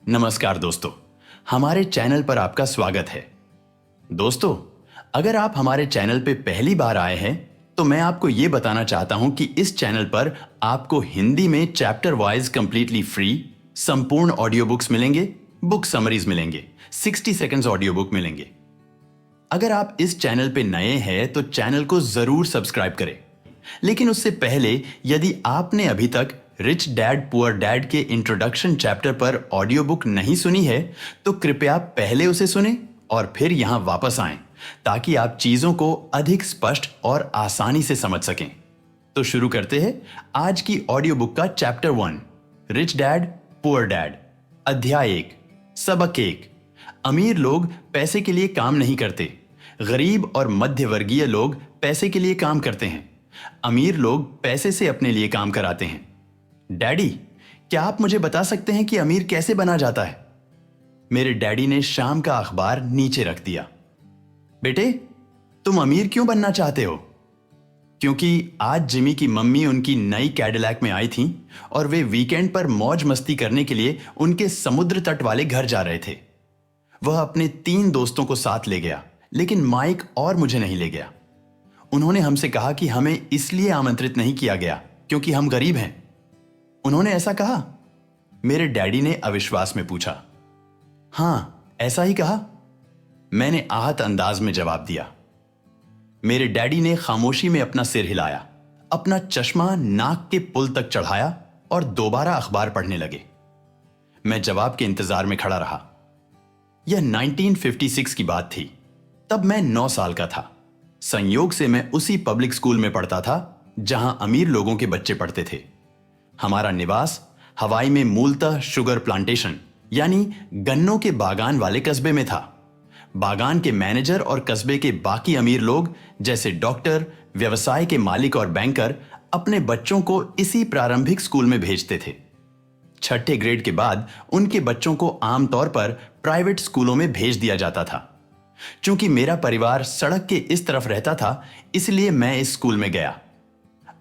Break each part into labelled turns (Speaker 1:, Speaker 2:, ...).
Speaker 1: नमस्कार दोस्तों, हमारे चैनल पर आपका स्वागत है। दोस्तों, अगर आप हमारे चैनल पे पहली बार आए हैं तो मैं आपको ये बताना चाहता हूं कि इस चैनल पर आपको हिंदी में चैप्टर वाइज कंप्लीटली फ्री संपूर्ण ऑडियो बुक्स मिलेंगे, बुक समरीज मिलेंगे, 60 सेकंड्स ऑडियो बुक मिलेंगे। अगर आप इस चैनल पे नए हैं तो चैनल को जरूर सब्सक्राइब करें, लेकिन उससे पहले यदि आपने अभी तक रिच डैड पुअर डैड के इंट्रोडक्शन चैप्टर पर ऑडियो बुक नहीं सुनी है तो कृपया पहले उसे सुने और फिर यहां वापस आएं ताकि आप चीजों को अधिक स्पष्ट और आसानी से समझ सकें। तो शुरू करते हैं आज की ऑडियो बुक का chapter 1, rich dad poor dad, अध्याय 1, सबक 1। अमीर लोग पैसे के लिए काम नहीं करते, गरीब और मध्य वर्गीय लोग पैसे के लिए काम करते हैं। अमीर लोग पैसे से अपने लिए काम कराते हैं। डैडी, क्या आप मुझे बता सकते हैं कि अमीर कैसे बना जाता है? मेरे डैडी ने शाम का अखबार नीचे रख दिया। बेटे, तुम अमीर क्यों बनना चाहते हो? क्योंकि आज जिमी की मम्मी उनकी नई कैडिलैक में आई थीं और वे वीकेंड पर मौज मस्ती करने के लिए उनके समुद्र तट वाले घर जा रहे थे। वह अपने 3 दोस्तों को साथ ले गया, लेकिन माइक और मुझे नहीं ले गया। उन्होंने हमसे कहा कि हमें इसलिए आमंत्रित नहीं किया गया क्योंकि हम गरीब हैं। उन्होंने ऐसा कहा? मेरे डैडी ने अविश्वास में पूछा। हां, ऐसा ही कहा, मैंने आहत अंदाज में जवाब दिया। मेरे डैडी ने खामोशी में अपना सिर हिलाया, अपना चश्मा नाक के पुल तक चढ़ाया और दोबारा अखबार पढ़ने लगे। मैं जवाब के इंतजार में खड़ा रहा। यह 1956 की बात थी। तब मैं 9 साल का था। संयोग से मैं उसी पब्लिक स्कूल में पढ़ता था जहां अमीर लोगों के बच्चे पढ़ते थे। हमारा निवास हवाई में मूलतः शुगर प्लांटेशन यानी गन्नों के बागान वाले कस्बे में था। बागान के मैनेजर और कस्बे के बाकी अमीर लोग जैसे डॉक्टर, व्यवसाय के मालिक और बैंकर अपने बच्चों को इसी प्रारंभिक स्कूल में भेजते थे। 6ठे ग्रेड के बाद उनके बच्चों को आमतौर पर प्राइवेट स्कूलों में भेज दिया जाता था। चूंकि मेरा परिवार सड़क के इस तरफ रहता था, इसलिए मैं इस स्कूल में गया।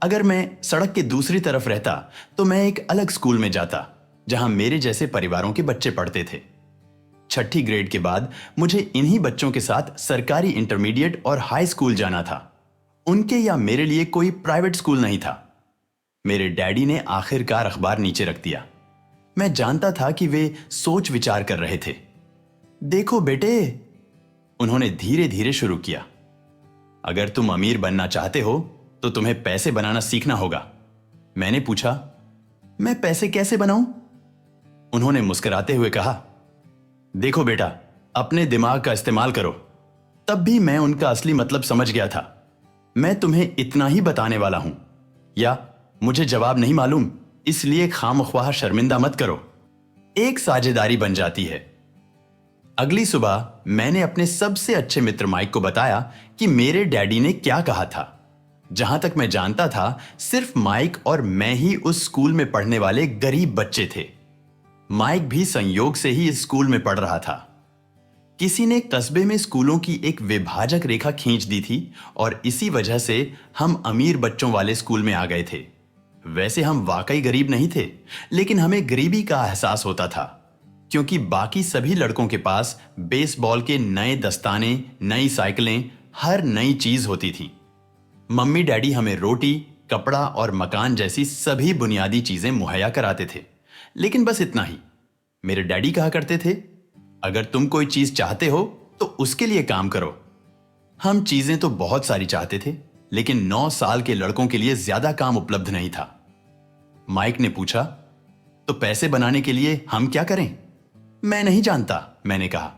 Speaker 1: अगर मैं सड़क के दूसरी तरफ रहता तो मैं एक अलग स्कूल में जाता जहां मेरे जैसे परिवारों के बच्चे पढ़ते थे। 6ठी ग्रेड के बाद मुझे इन्हीं बच्चों के साथ सरकारी इंटरमीडिएट और हाई स्कूल जाना था। उनके या मेरे लिए कोई प्राइवेट स्कूल नहीं था। मेरे डैडी ने आखिरकार अखबार नीचे रख दिया। मैं जानता था कि वे सोच विचार कर रहे थे। देखो बेटे, उन्होंने धीरे धीरे शुरू किया, अगर तुम अमीर बनना चाहते हो तो तुम्हें पैसे बनाना सीखना होगा। मैंने पूछा, मैं पैसे कैसे बनाऊं? उन्होंने मुस्कुराते हुए कहा, देखो बेटा, अपने दिमाग का इस्तेमाल करो। तब भी मैं उनका असली मतलब समझ गया था। मैं तुम्हें इतना ही बताने वाला हूं, या मुझे जवाब नहीं मालूम, इसलिए खामख्वाह शर्मिंदा मत करो। एक साझेदारी बन जाती है। अगली सुबह मैंने अपने सबसे अच्छे मित्र माइक को बताया कि मेरे डैडी ने क्या कहा था। जहां तक मैं जानता था, सिर्फ माइक और मैं ही उस स्कूल में पढ़ने वाले गरीब बच्चे थे। माइक भी संयोग से ही इस स्कूल में पढ़ रहा था। किसी ने कस्बे में स्कूलों की एक विभाजक रेखा खींच दी थी और इसी वजह से हम अमीर बच्चों वाले स्कूल में आ गए थे। वैसे हम वाकई गरीब नहीं थे, लेकिन हमें गरीबी का एहसास होता था क्योंकि बाकी सभी लड़कों के पास बेसबॉल के नए दस्ताने, नई साइकिलें, हर नई चीज होती थी। मम्मी डैडी हमें रोटी, कपड़ा और मकान जैसी सभी बुनियादी चीजें मुहैया कराते थे, लेकिन बस इतना ही। मेरे डैडी कहा करते थे, अगर तुम कोई चीज चाहते हो तो उसके लिए काम करो। हम चीजें तो बहुत सारी चाहते थे, लेकिन 9 साल के लड़कों के लिए ज्यादा काम उपलब्ध नहीं था। माइक ने पूछा, तो पैसे बनाने के लिए हम क्या करें? मैं नहीं जानता, मैंने कहा,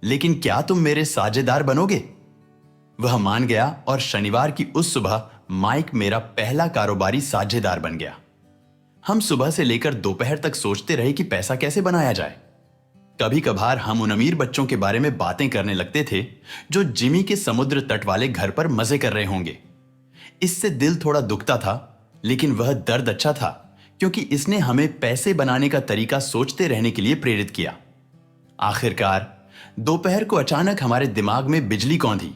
Speaker 1: लेकिन क्या तुम मेरे साझेदार बनोगे? वह मान गया और शनिवार की उस सुबह माइक मेरा पहला कारोबारी साझेदार बन गया। हम सुबह से लेकर दोपहर तक सोचते रहे कि पैसा कैसे बनाया जाए। कभी कभार हम उन अमीर बच्चों के बारे में बातें करने लगते थे जो जिमी के समुद्र तट वाले घर पर मजे कर रहे होंगे। इससे दिल थोड़ा दुखता था, लेकिन वह दर्द अच्छा था क्योंकि इसने हमें पैसे बनाने का तरीका सोचते रहने के लिए प्रेरित किया। आखिरकार दोपहर को अचानक हमारे दिमाग में बिजली कौंधी।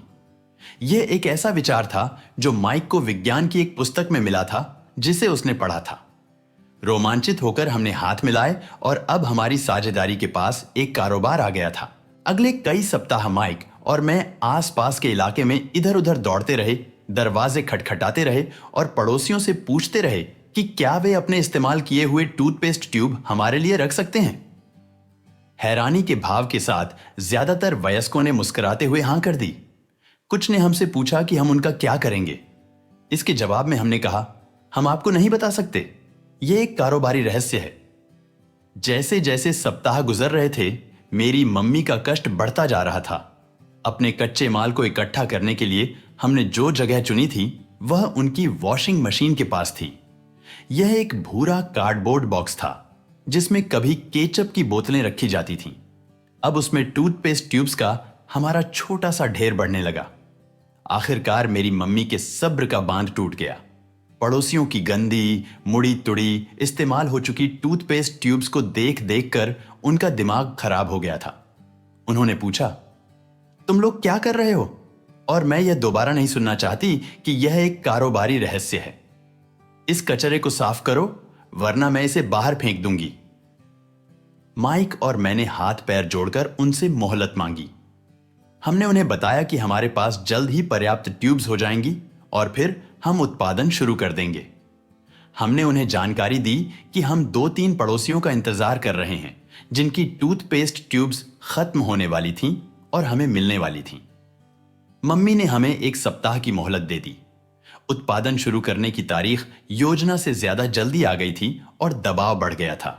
Speaker 1: यह एक ऐसा विचार था जो माइक को विज्ञान की एक पुस्तक में मिला था जिसे उसने पढ़ा था। रोमांचित होकर हमने हाथ मिलाए और अब हमारी साझेदारी के पास एक कारोबार आ गया था। अगले कई सप्ताह माइक और मैं आसपास के इलाके में इधर उधर दौड़ते रहे, दरवाजे खटखटाते रहे और पड़ोसियों से पूछते रहे कि क्या वे अपने इस्तेमाल किए हुए टूथपेस्ट ट्यूब हमारे लिए रख सकते हैं। हैरानी के भाव के साथ ज्यादातर वयस्कों ने मुस्कुराते हुए हां कर दी। कुछ ने हमसे पूछा कि हम उनका क्या करेंगे। इसके जवाब में हमने कहा, हम आपको नहीं बता सकते, यह एक कारोबारी रहस्य है। जैसे जैसे सप्ताह गुजर रहे थे, मेरी मम्मी का कष्ट बढ़ता जा रहा था। अपने कच्चे माल को इकट्ठा करने के लिए हमने जो जगह चुनी थी वह उनकी वॉशिंग मशीन के पास थी। यह एक भूरा कार्डबोर्ड बॉक्स था जिसमें कभी केचप की बोतलें रखी जाती थीं। अब उसमें टूथपेस्ट ट्यूब्स का हमारा छोटा सा ढेर बढ़ने लगा। आखिरकार मेरी मम्मी के सब्र का बांध टूट गया। पड़ोसियों की गंदी, मुड़ी तुड़ी, इस्तेमाल हो चुकी टूथपेस्ट ट्यूब्स को देख देख कर उनका दिमाग खराब हो गया था। उन्होंने पूछा, तुम लोग क्या कर रहे हो? और मैं यह दोबारा नहीं सुनना चाहती कि यह एक कारोबारी रहस्य है। इस कचरे को साफ करो वरना मैं इसे बाहर फेंक दूंगी। माइक और मैंने हाथ पैर जोड़कर उनसे मोहलत मांगी। हमने उन्हें बताया कि हमारे पास जल्द ही पर्याप्त ट्यूब्स हो जाएंगी और फिर हम उत्पादन शुरू कर देंगे। हमने उन्हें जानकारी दी कि हम 2-3 पड़ोसियों का इंतजार कर रहे हैं जिनकी टूथपेस्ट ट्यूब्स खत्म होने वाली थीं और हमें मिलने वाली थीं। मम्मी ने हमें 1 सप्ताह की मोहलत दे दी। उत्पादन शुरू करने की तारीख योजना से ज्यादा जल्दी आ गई थी और दबाव बढ़ गया था।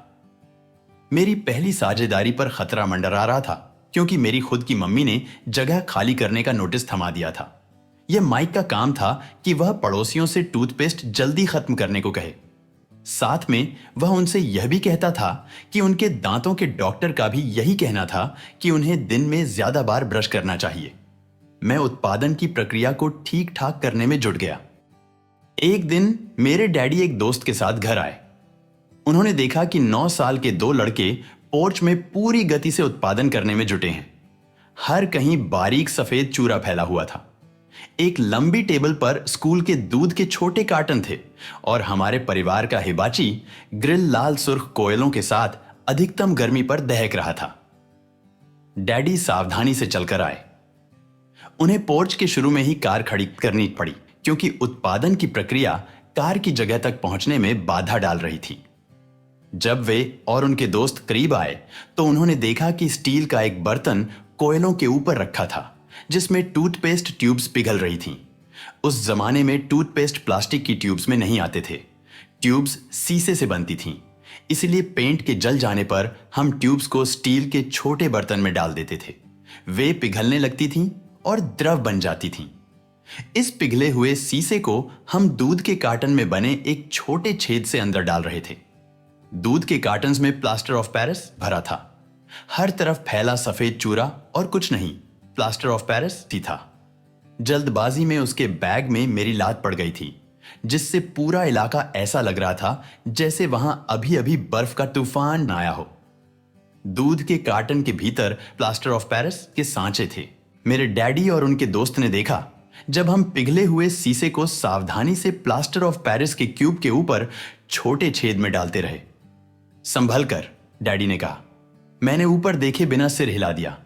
Speaker 1: मेरी पहली साझेदारी पर खतरा मंडरा रहा था क्योंकि मेरी खुद की मम्मी ने जगह खाली करने का नोटिस थमा दिया था। यह माइक का काम था कि वह पड़ोसियों से टूथपेस्ट जल्दी खत्म करने को कहे। साथ में वह उनसे यह भी कहता था कि उनके दांतों के डॉक्टर का भी यही कहना था कि उन्हें दिन में ज्यादा बार ब्रश करना चाहिए। मैं उत्पादन की प्रक्रिया को ठीक ठाक करने में जुट गया। एक दिन मेरे डैडी एक दोस्त के साथ घर आए। उन्होंने देखा कि 9 साल के 2 लड़के पोर्च में पूरी गति से उत्पादन करने में जुटे हैं। हर कहीं बारीक सफेद चूरा फैला हुआ था। एक लंबी टेबल पर स्कूल के दूध के छोटे कार्टन थे और हमारे परिवार का हिबाची ग्रिल लाल सुर्ख कोयलों के साथ अधिकतम गर्मी पर दहक रहा था। डैडी सावधानी से चलकर आए। उन्हें पोर्च के शुरू में ही कार खड़ी करनी पड़ी क्योंकि उत्पादन की प्रक्रिया कार की जगह तक पहुंचने में बाधा डाल रही थी। जब वे और उनके दोस्त करीब आए तो उन्होंने देखा कि स्टील का एक बर्तन कोयलों के ऊपर रखा था जिसमें टूथपेस्ट ट्यूब्स पिघल रही थीं। उस जमाने में टूथपेस्ट प्लास्टिक की ट्यूब्स में नहीं आते थे। ट्यूब्स शीशे से बनती थीं, इसलिए पेंट के जल जाने पर हम ट्यूब्स को स्टील के छोटे बर्तन में डाल देते थे। वे पिघलने लगती थीं और द्रव बन जाती थीं। इस पिघले हुए शीशे को हम दूध के कार्टन में बने एक छोटे छेद से अंदर डाल रहे थे। दूध के कार्टन्स में प्लास्टर ऑफ पेरिस भरा था। हर तरफ फैला सफेद चूरा और कुछ नहीं, प्लास्टर ऑफ पेरिस ही था। जल्दबाजी में उसके बैग में मेरी लात पड़ गई थी जिससे पूरा इलाका ऐसा लग रहा था जैसे वहां अभी अभी बर्फ का तूफान आया हो। दूध के कार्टन के भीतर प्लास्टर ऑफ पेरिस के सांचे थे। मेरे डैडी और उनके दोस्त ने देखा जब हम पिघले हुए शीशे को सावधानी से प्लास्टर ऑफ पेरिस के क्यूब के ऊपर छोटे छेद में डालते रहे। संभल कर, डैडी ने कहा। मैंने ऊपर देखे बिना सिर हिला दिया।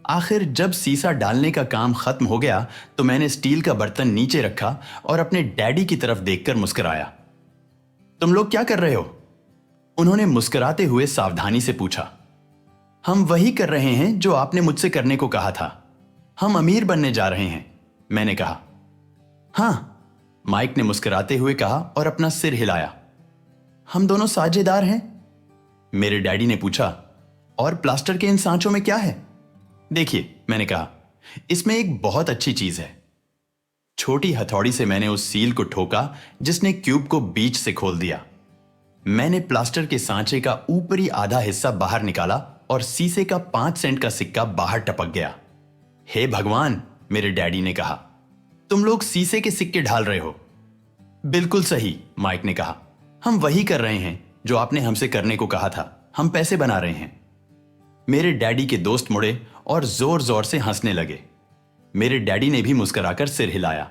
Speaker 1: आखिर जब शीशा डालने का काम खत्म हो गया तो मैंने स्टील का बर्तन नीचे रखा और अपने डैडी की तरफ देखकर मुस्कुराया। तुम लोग क्या कर रहे हो? उन्होंने मुस्कुराते हुए सावधानी से पूछा। हम वही कर रहे हैं जो आपने मुझसे करने को कहा था। हम अमीर बनने जा रहे हैं, मैंने कहा। हां, माइक ने मुस्कुराते हुए कहा और अपना सिर हिलाया। हम दोनों साझेदार हैं? मेरे डैडी ने पूछा। और प्लास्टर के इन सांचों में क्या है? देखिए, मैंने कहा, इसमें एक बहुत अच्छी चीज है। छोटी हथौड़ी से मैंने उस सील को ठोका जिसने क्यूब को बीच से खोल दिया। मैंने प्लास्टर के सांचे का ऊपरी आधा हिस्सा बाहर निकाला और शीशे का 5 सेंट का सिक्का बाहर टपक गया। हे भगवान, मेरे डैडी ने कहा, तुम लोग शीशे के सिक्के ढाल रहे हो। बिल्कुल सही, माइक ने कहा। हम वही कर रहे हैं जो आपने हमसे करने को कहा था। हम पैसे बना रहे हैं। मेरे डैडी के दोस्त मुड़े और जोर जोर से हंसने लगे। मेरे डैडी ने भी मुस्कुराकर सिर हिलाया।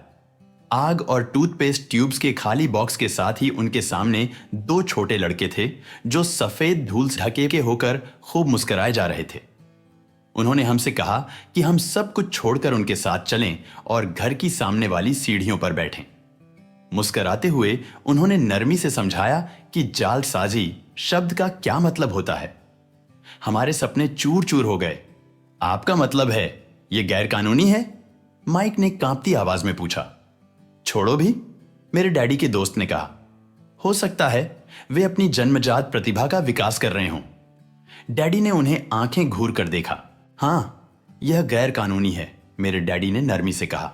Speaker 1: आग और टूथपेस्ट ट्यूब्स के खाली बॉक्स के साथ ही उनके सामने दो छोटे लड़के थे जो सफेद धूल से ढके के होकर खूब मुस्कुराए जा रहे थे। उन्होंने हमसे कहा कि हम सब कुछ छोड़कर उनके साथ चलें और घर की सामने वाली सीढ़ियों पर बैठें। मुस्कुराते हुए उन्होंने नरमी से समझाया कि जालसाजी शब्द का क्या मतलब होता है। हमारे सपने चूर चूर हो गए। आपका मतलब है यह गैर कानूनी है? माइक ने कांपती आवाज में पूछा। छोड़ो भी, मेरे डैडी के दोस्त ने कहा। हो सकता है वे अपनी जन्मजात प्रतिभा का विकास कर रहे हों। डैडी ने उन्हें आंखें घूर कर देखा। हां, यह गैर कानूनी है, मेरे डैडी ने नरमी से कहा।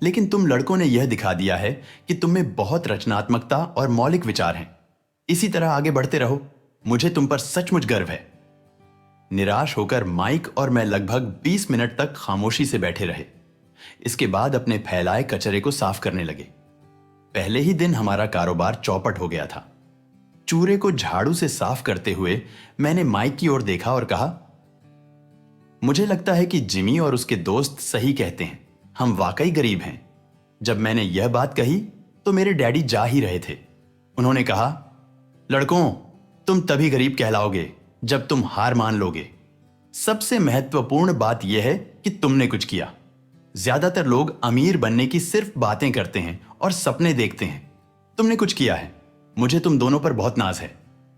Speaker 1: लेकिन तुम लड़कों ने यह दिखा दिया है कि तुम में बहुत रचनात्मकता और मौलिक विचार हैं। इसी तरह आगे बढ़ते रहो, मुझे तुम पर सचमुच गर्व है। निराश होकर माइक और मैं लगभग 20 मिनट तक खामोशी से बैठे रहे। इसके बाद अपने फैलाए कचरे को साफ करने लगे। पहले ही दिन हमारा कारोबार चौपट हो गया था। चूरे को झाड़ू से साफ करते हुए मैंने माइक की ओर देखा और कहा, मुझे लगता है कि जिमी और उसके दोस्त सही कहते हैं, हम वाकई गरीब हैं। जब मैंने यह बात कही तो मेरे डैडी जा ही रहे थे। उन्होंने कहा, लड़कों, तुम तभी गरीब कहलाओगे जब तुम हार मान लोगे। सबसे महत्वपूर्ण बात यह है कि तुमने कुछ किया। ज्यादातर लोग अमीर बनने की सिर्फ बातें करते हैं और सपने देखते हैं। तुमने कुछ किया है। मुझे तुम दोनों पर बहुत नाज है।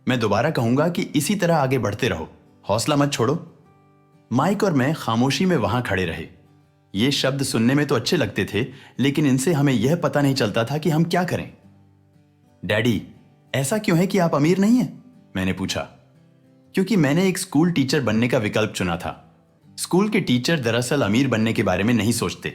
Speaker 1: मैं दोबारा कहूंगा कि इसी तरह आगे बढ़ते रहो, हौसला मत छोड़ो। माइक और मैं खामोशी में वहां खड़े रहे। ये शब्द सुनने में तो अच्छे लगते थे, लेकिन इनसे हमें यह पता नहीं चलता था कि हम क्या करें। डैडी, ऐसा क्यों है कि आप अमीर नहीं हैं? मैंने पूछा। क्योंकि मैंने एक स्कूल टीचर बनने का विकल्प चुना था। स्कूल के टीचर दरअसल अमीर बनने के बारे में नहीं सोचते।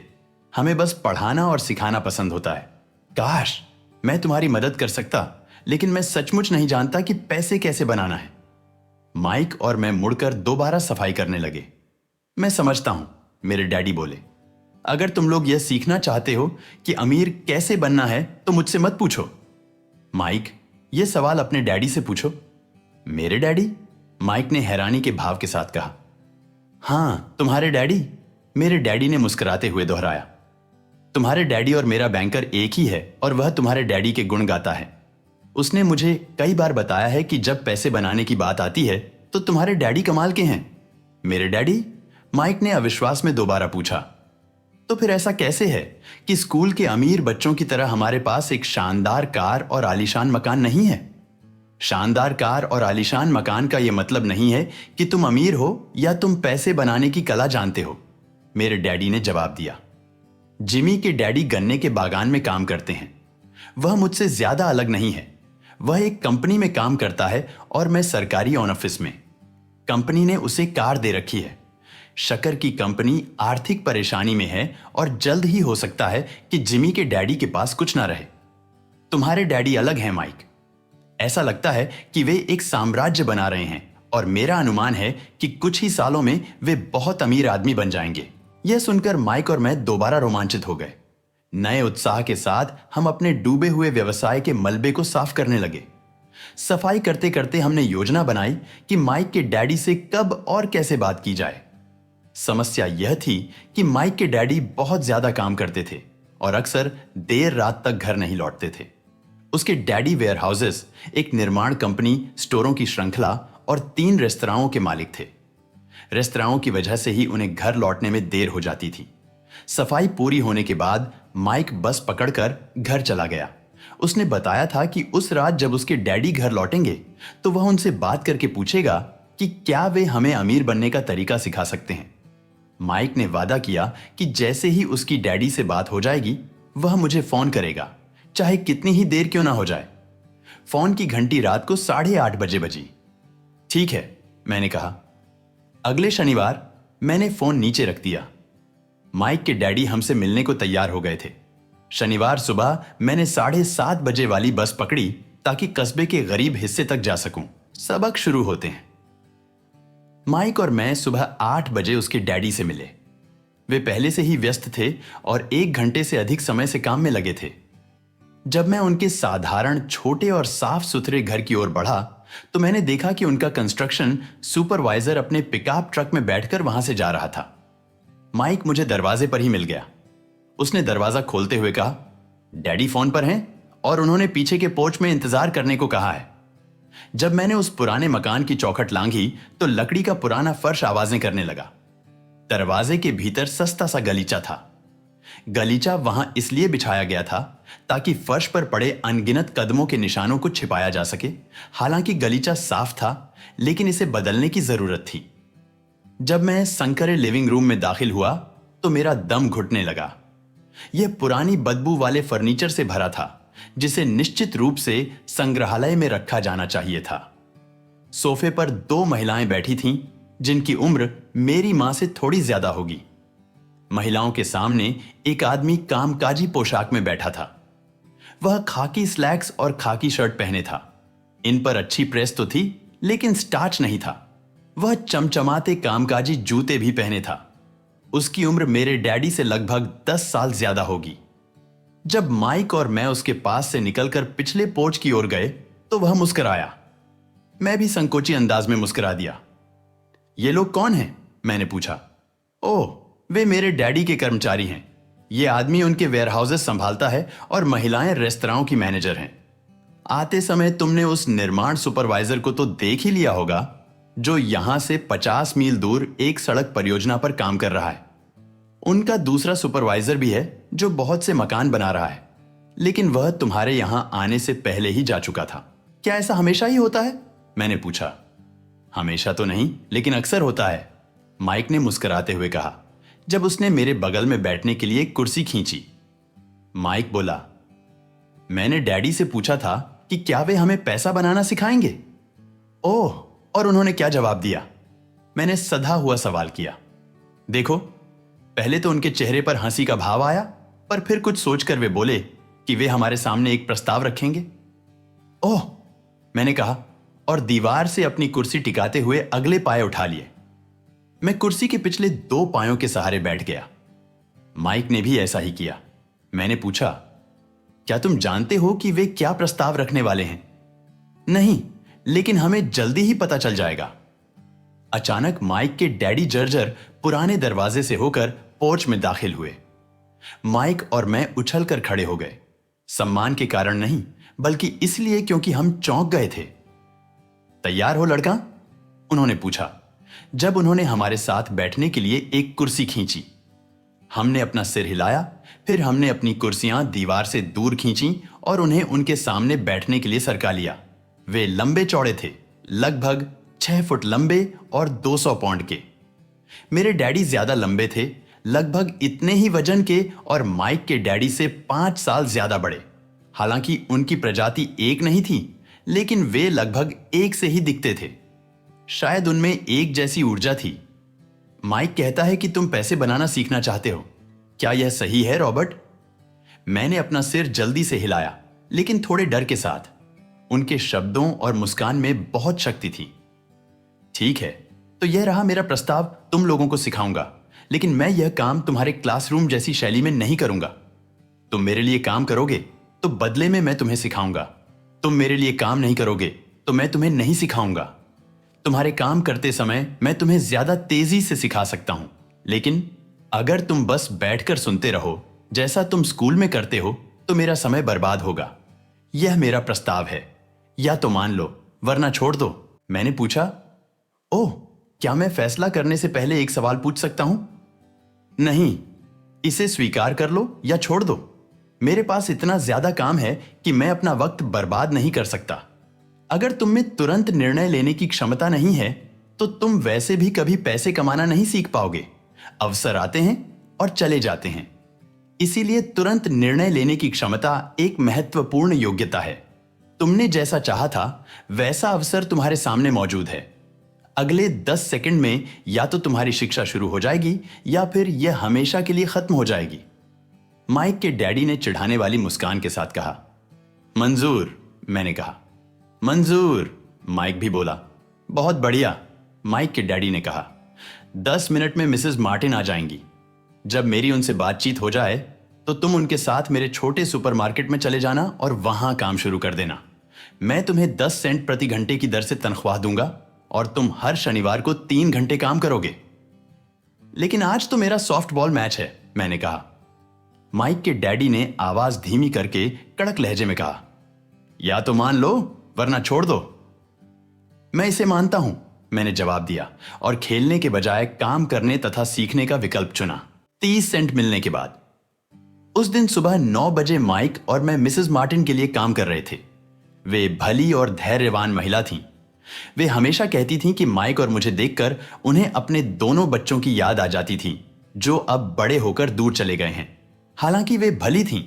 Speaker 1: हमें बस पढ़ाना और सिखाना पसंद होता है। काश मैं तुम्हारी मदद कर सकता, लेकिन मैं सचमुच नहीं जानता कि पैसे कैसे बनाना है। माइक और मैं मुड़कर दोबारा सफाई करने लगे। मैं समझता हूं, मेरे डैडी बोले। अगर तुम लोग यह सीखना चाहते हो कि अमीर कैसे बनना है तो मुझसे मत पूछो। माइक, यह सवाल अपने डैडी से पूछो। मेरे डैडी? माइक ने हैरानी के भाव के साथ कहा। हां, तुम्हारे डैडी, मेरे डैडी ने मुस्कुराते हुए दोहराया। तुम्हारे डैडी और मेरा बैंकर एक ही है और वह तुम्हारे डैडी के गुण गाता है। उसने मुझे कई बार बताया है कि जब पैसे बनाने की बात आती है तो तुम्हारे डैडी कमाल के हैं। मेरे डैडी? माइक ने अविश्वास में दोबारा पूछा। तो फिर ऐसा कैसे है कि स्कूल के अमीर बच्चों की तरह हमारे पास एक शानदार कार और आलीशान मकान नहीं है? शानदार कार और आलीशान मकान का यह मतलब नहीं है कि तुम अमीर हो या तुम पैसे बनाने की कला जानते हो, मेरे डैडी ने जवाब दिया। जिमी के डैडी गन्ने के बागान में काम करते हैं। वह मुझसे ज्यादा अलग नहीं है। वह एक कंपनी में काम करता है और मैं सरकारी ऑफिस में। कंपनी ने उसे कार दे रखी है। शक्कर की कंपनी आर्थिक परेशानी में है और जल्द ही हो सकता है कि जिमी के डैडी के पास कुछ ना रहे। तुम्हारे डैडी अलग हैं माइक। ऐसा लगता है कि वे एक साम्राज्य बना रहे हैं और मेरा अनुमान है कि कुछ ही सालों में वे बहुत अमीर आदमी बन जाएंगे। यह सुनकर माइक और मैं दोबारा रोमांचित हो गए। नए उत्साह के साथ हम अपने डूबे हुए व्यवसाय के मलबे को साफ करने लगे। सफाई करते करते हमने योजना बनाई कि माइक के डैडी से कब और कैसे बात की जाए। समस्या यह थी कि माइक के डैडी बहुत ज्यादा काम करते थे और अक्सर देर रात तक घर नहीं लौटते थे। उसके डैडी वेयरहाउसेस, एक निर्माण कंपनी, स्टोरों की श्रृंखला और 3 रेस्तराओं के मालिक थे। रेस्तराओं की वजह से ही उन्हें घर लौटने में देर हो जाती थी। सफाई पूरी होने के बाद माइक बस पकड़कर घर चला गया। उसने बताया था कि उस रात जब उसके डैडी घर लौटेंगे तो वह उनसे बात करके पूछेगा कि क्या वे हमें अमीर बनने का तरीका सिखा सकते हैं। माइक ने वादा किया कि जैसे ही उसकी डैडी से बात हो जाएगी वह मुझे फोन करेगा, चाहे कितनी ही देर क्यों ना हो जाए। फोन की घंटी रात को 8:30 बजे बजी। ठीक है, मैंने कहा। अगले शनिवार मैंने फोन नीचे रख दिया। माइक के डैडी हमसे मिलने को तैयार हो गए थे। शनिवार सुबह मैंने 7:30 बजे वाली बस पकड़ी ताकि कस्बे के गरीब हिस्से तक जा सकूं। सबक शुरू होते हैं। माइक और मैं सुबह 8 बजे उसके डैडी से मिले। वे पहले से ही व्यस्त थे और 1 घंटे से अधिक समय से काम में लगे थे। जब मैं उनके साधारण छोटे और साफ सुथरे घर की ओर बढ़ा तो मैंने देखा कि उनका कंस्ट्रक्शन सुपरवाइजर अपने पिकअप ट्रक में बैठकर वहां से जा रहा था। माइक मुझे दरवाजे पर ही मिल गया। उसने दरवाजा खोलते हुए कहा, डैडी फोन पर हैं और उन्होंने पीछे के पोर्च में इंतजार करने को कहा है। जब मैंने उस पुराने मकान की चौखट लांघी तो लकड़ी का पुराना फर्श आवाजें करने लगा। दरवाजे के भीतर सस्ता सा गलीचा था। गलीचा वहां इसलिए बिछाया गया था ताकि फर्श पर पड़े अनगिनत कदमों के निशानों को छिपाया जा सके। हालांकि गलीचा साफ था, लेकिन इसे बदलने की जरूरत थी। जब मैं संकरे लिविंग रूम में दाखिल हुआ तो मेरा दम घुटने लगा। यह पुरानी बदबू वाले फर्नीचर से भरा था, जिसे निश्चित रूप से संग्रहालय में रखा जाना चाहिए था। सोफे पर 2 महिलाएं बैठी थीं, जिनकी उम्र मेरी मां से थोड़ी ज्यादा होगी। महिलाओं के सामने एक आदमी कामकाजी पोशाक में बैठा था। वह खाकी स्लैक्स और खाकी शर्ट पहने था। इन पर अच्छी प्रेस तो थी, लेकिन स्टार्च नहीं था। वह चमचमाते कामकाजी जूते भी पहने था। उसकी उम्र मेरे डैडी से लगभग 10 साल ज्यादा होगी। जब माइक और मैं उसके पास से निकलकर पिछले पोर्च की ओर गए तो वह मुस्कुराया। मैं भी संकोची अंदाज में मुस्कुरा दिया। ये लोग कौन हैं? मैंने पूछा। ओह, वे मेरे डैडी के कर्मचारी हैं। ये आदमी उनके वेयरहाउसेस संभालता है और महिलाएं रेस्तराओं की मैनेजर हैं। आते समय तुमने उस निर्माण सुपरवाइजर को तो देख ही लिया होगा, जो यहां से 50 मील दूर एक सड़क परियोजना पर काम कर रहा है। उनका दूसरा सुपरवाइजर भी है जो बहुत से मकान बना रहा है, लेकिन वह तुम्हारे यहां आने से पहले ही जा चुका था। क्या ऐसा हमेशा ही होता है? मैंने पूछा। हमेशा तो नहीं, लेकिन अक्सर होता है, माइक ने मुस्कुराते हुए कहा, जब उसने मेरे बगल में बैठने के लिए एक कुर्सी खींची। माइक बोला, मैंने डैडी से पूछा था कि क्या वे हमें पैसा बनाना सिखाएंगे। ओह, और उन्होंने क्या जवाब दिया? मैंने सधा हुआ सवाल किया। देखो, पहले तो उनके चेहरे पर हंसी का भाव आया, पर फिर कुछ सोचकर वे बोले कि वे हमारे सामने एक प्रस्ताव रखेंगे। ओह, मैंने कहा और दीवार से अपनी कुर्सी टिकाते हुए अगले पाए उठा लिए। मैं कुर्सी के पिछले 2 पायों के सहारे बैठ गया। माइक ने भी ऐसा ही किया। मैंने पूछा, क्या तुम जानते हो कि वे क्या प्रस्ताव रखने वाले हैं? नहीं, लेकिन हमें जल्दी ही पता चल जाएगा। अचानक माइक के डैडी जर्जर पुराने दरवाजे से होकर पोर्च में दाखिल हुए। माइक और मैं उछलकर खड़े हो गए, सम्मान के कारण नहीं, बल्कि इसलिए क्योंकि हम चौंक गए थे। तैयार हो लड़का? उन्होंने पूछा, जब उन्होंने हमारे साथ बैठने के लिए एक कुर्सी खींची। हमने अपना सिर हिलाया, फिर हमने अपनी कुर्सियां दीवार से दूर खींची और उन्हें उनके सामने बैठने के लिए सरका लिया। वे लंबे चौड़े थे, लगभग 6 फुट लंबे और 200 पाउंड के। मेरे डैडी ज्यादा लंबे थे, लगभग इतने ही वजन के, और माइक के डैडी से 5 साल ज्यादा बड़े। हालांकि उनकी प्रजाति एक नहीं थी, लेकिन वे लगभग एक से ही दिखते थे। शायद उनमें एक जैसी ऊर्जा थी। माइक कहता है कि तुम पैसे बनाना सीखना चाहते हो। क्या यह सही है, रॉबर्ट? मैंने अपना सिर जल्दी से हिलाया, लेकिन थोड़े डर के साथ। उनके शब्दों और मुस्कान में बहुत शक्ति थी। ठीक है, तो यह रहा मेरा प्रस्ताव। तुम लोगों को सिखाऊंगा, लेकिन मैं यह काम तुम्हारे क्लासरूम जैसी शैली में नहीं करूंगा। तुम मेरे लिए काम करोगे तो बदले में मैं तुम्हें सिखाऊंगा। तुम मेरे लिए काम नहीं करोगे तो मैं तुम्हें नहीं सिखाऊंगा। तुम्हारे काम करते समय मैं तुम्हें ज्यादा तेजी से सिखा सकता हूं, लेकिन अगर तुम बस बैठकर सुनते रहो जैसा तुम स्कूल में करते हो तो मेरा समय बर्बाद होगा। यह मेरा प्रस्ताव है, या तो मान लो वरना छोड़ दो। मैंने पूछा, ओह, क्या मैं फैसला करने से पहले एक सवाल पूछ सकता हूं? नहीं, इसे स्वीकार कर लो या छोड़ दो। मेरे पास इतना ज्यादा काम है कि मैं अपना वक्त बर्बाद नहीं कर सकता। अगर तुम में तुरंत निर्णय लेने की क्षमता नहीं है तो तुम वैसे भी कभी पैसे कमाना नहीं सीख पाओगे। अवसर आते हैं और चले जाते हैं, इसीलिए तुरंत निर्णय लेने की क्षमता एक महत्वपूर्ण योग्यता है। तुमने जैसा चाहा था वैसा अवसर तुम्हारे सामने मौजूद है। अगले 10 सेकंड में या तो तुम्हारी शिक्षा शुरू हो जाएगी या फिर यह हमेशा के लिए खत्म हो जाएगी। माइक के डैडी ने चिढ़ाने वाली मुस्कान के साथ कहा। मंजूर, मैंने कहा। मंजूर, माइक भी बोला। बहुत बढ़िया, माइक के डैडी ने कहा। 10 मिनट में मिसेस मार्टिन आ जाएंगी। जब मेरी उनसे बातचीत हो जाए तो तुम उनके साथ मेरे छोटे सुपरमार्केट में चले जाना और वहां काम शुरू कर देना। मैं तुम्हें 10 सेंट प्रति घंटे की दर से तनख्वाह दूंगा और तुम हर शनिवार को 3 घंटे काम करोगे। लेकिन आज तो मेरा सॉफ्टबॉल मैच है, मैंने कहा। माइक के डैडी ने आवाज धीमी करके कड़क लहजे में कहा, या तो मान लो वरना छोड़ दो। मैं इसे मानता हूं, मैंने जवाब दिया और खेलने के बजाय काम करने तथा सीखने का विकल्प चुना। 30 सेंट मिलने के बाद उस दिन सुबह 9 बजे माइक और मैं मिसेस मार्टिन के लिए काम कर रहे थे। वे भली और धैर्यवान महिला थीं। वे हमेशा कहती थीं कि माइक और मुझे देखकर उन्हें अपने दोनों बच्चों की याद आ जाती थी जो अब बड़े होकर दूर चले गए हैं। हालांकि वे भली थीं,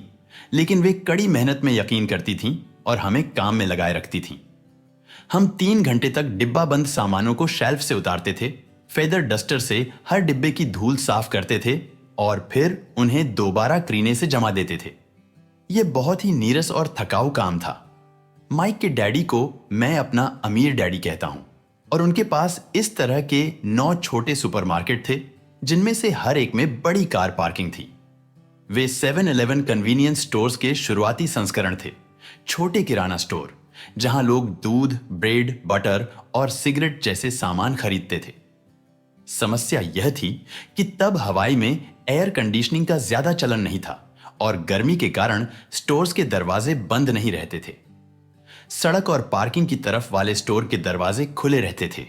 Speaker 1: लेकिन वे कड़ी मेहनत में यकीन करती थीं और हमें काम में लगाए रखती थीं। हम 3 घंटे तक डिब्बा बंद सामानों को शेल्फ से उतारते थे, फेदर डस्टर से हर डिब्बे की धूल साफ करते थे और फिर उन्हें दोबारा क्रीने से जमा देते थे। यह बहुत ही नीरस और थकाऊ काम था। माइक के डैडी को मैं अपना अमीर डैडी कहता हूं और उनके पास इस तरह के 9 छोटे सुपरमार्केट थे जिनमें से हर एक में बड़ी कार पार्किंग थी। वे 7-Eleven कन्वीनियंस स्टोर्स के शुरुआती संस्करण थे, छोटे किराना स्टोर जहां लोग दूध, ब्रेड, बटर और सिगरेट जैसे सामान खरीदते थे। समस्या यह थी कि तब हवाई में एयर कंडीशनिंग का ज्यादा चलन नहीं था और गर्मी के कारण स्टोर्स के दरवाजे बंद नहीं रहते थे। सड़क और पार्किंग की तरफ वाले स्टोर के दरवाजे खुले रहते थे।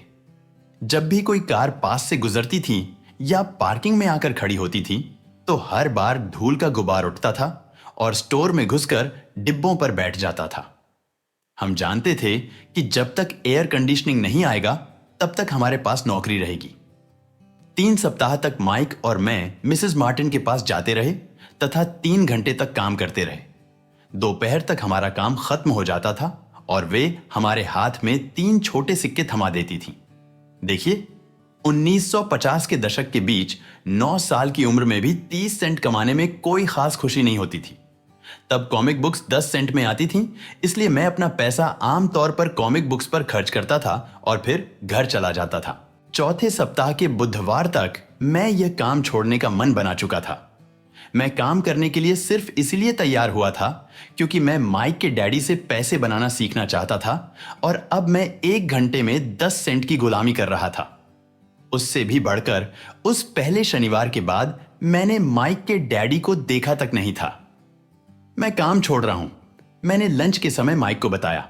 Speaker 1: जब भी कोई कार पास से गुजरती थी या पार्किंग में आकर खड़ी होती थी तो हर बार धूल का गुबार उठता था और स्टोर में घुसकर डिब्बों पर बैठ जाता था। हम जानते थे कि जब तक एयर कंडीशनिंग नहीं आएगा तब तक हमारे पास नौकरी रहेगी। 3 सप्ताह तक माइक और मैं मिसेस मार्टिन के पास जाते रहे तथा 3 घंटे तक काम करते रहे। दोपहर तक हमारा काम खत्म हो जाता था और वे हमारे हाथ में 3 छोटे सिक्के थमा देती थीं। देखिए, 1950 के दशक के बीच 9 साल की उम्र में भी 30 सेंट कमाने में कोई खास खुशी नहीं होती थी। तब कॉमिक बुक्स 10 सेंट में आती थीं, इसलिए मैं अपना पैसा आमतौर पर कॉमिक बुक्स पर खर्च करता था और फिर घर चला जाता था। चौथे सप्ताह के बुधवार तक मैं यह काम छोड़ने का मन बना चुका था। मैं काम करने के लिए सिर्फ इसलिए तैयार हुआ था क्योंकि मैं माइक के डैडी से पैसे बनाना सीखना चाहता था और अब मैं 1 घंटे में 10 सेंट की गुलामी कर रहा था। उससे भी बढ़कर उस पहले शनिवार के बाद मैंने माइक के डैडी को देखा तक नहीं था। मैं काम छोड़ रहा हूं, मैंने लंच के समय माइक को बताया।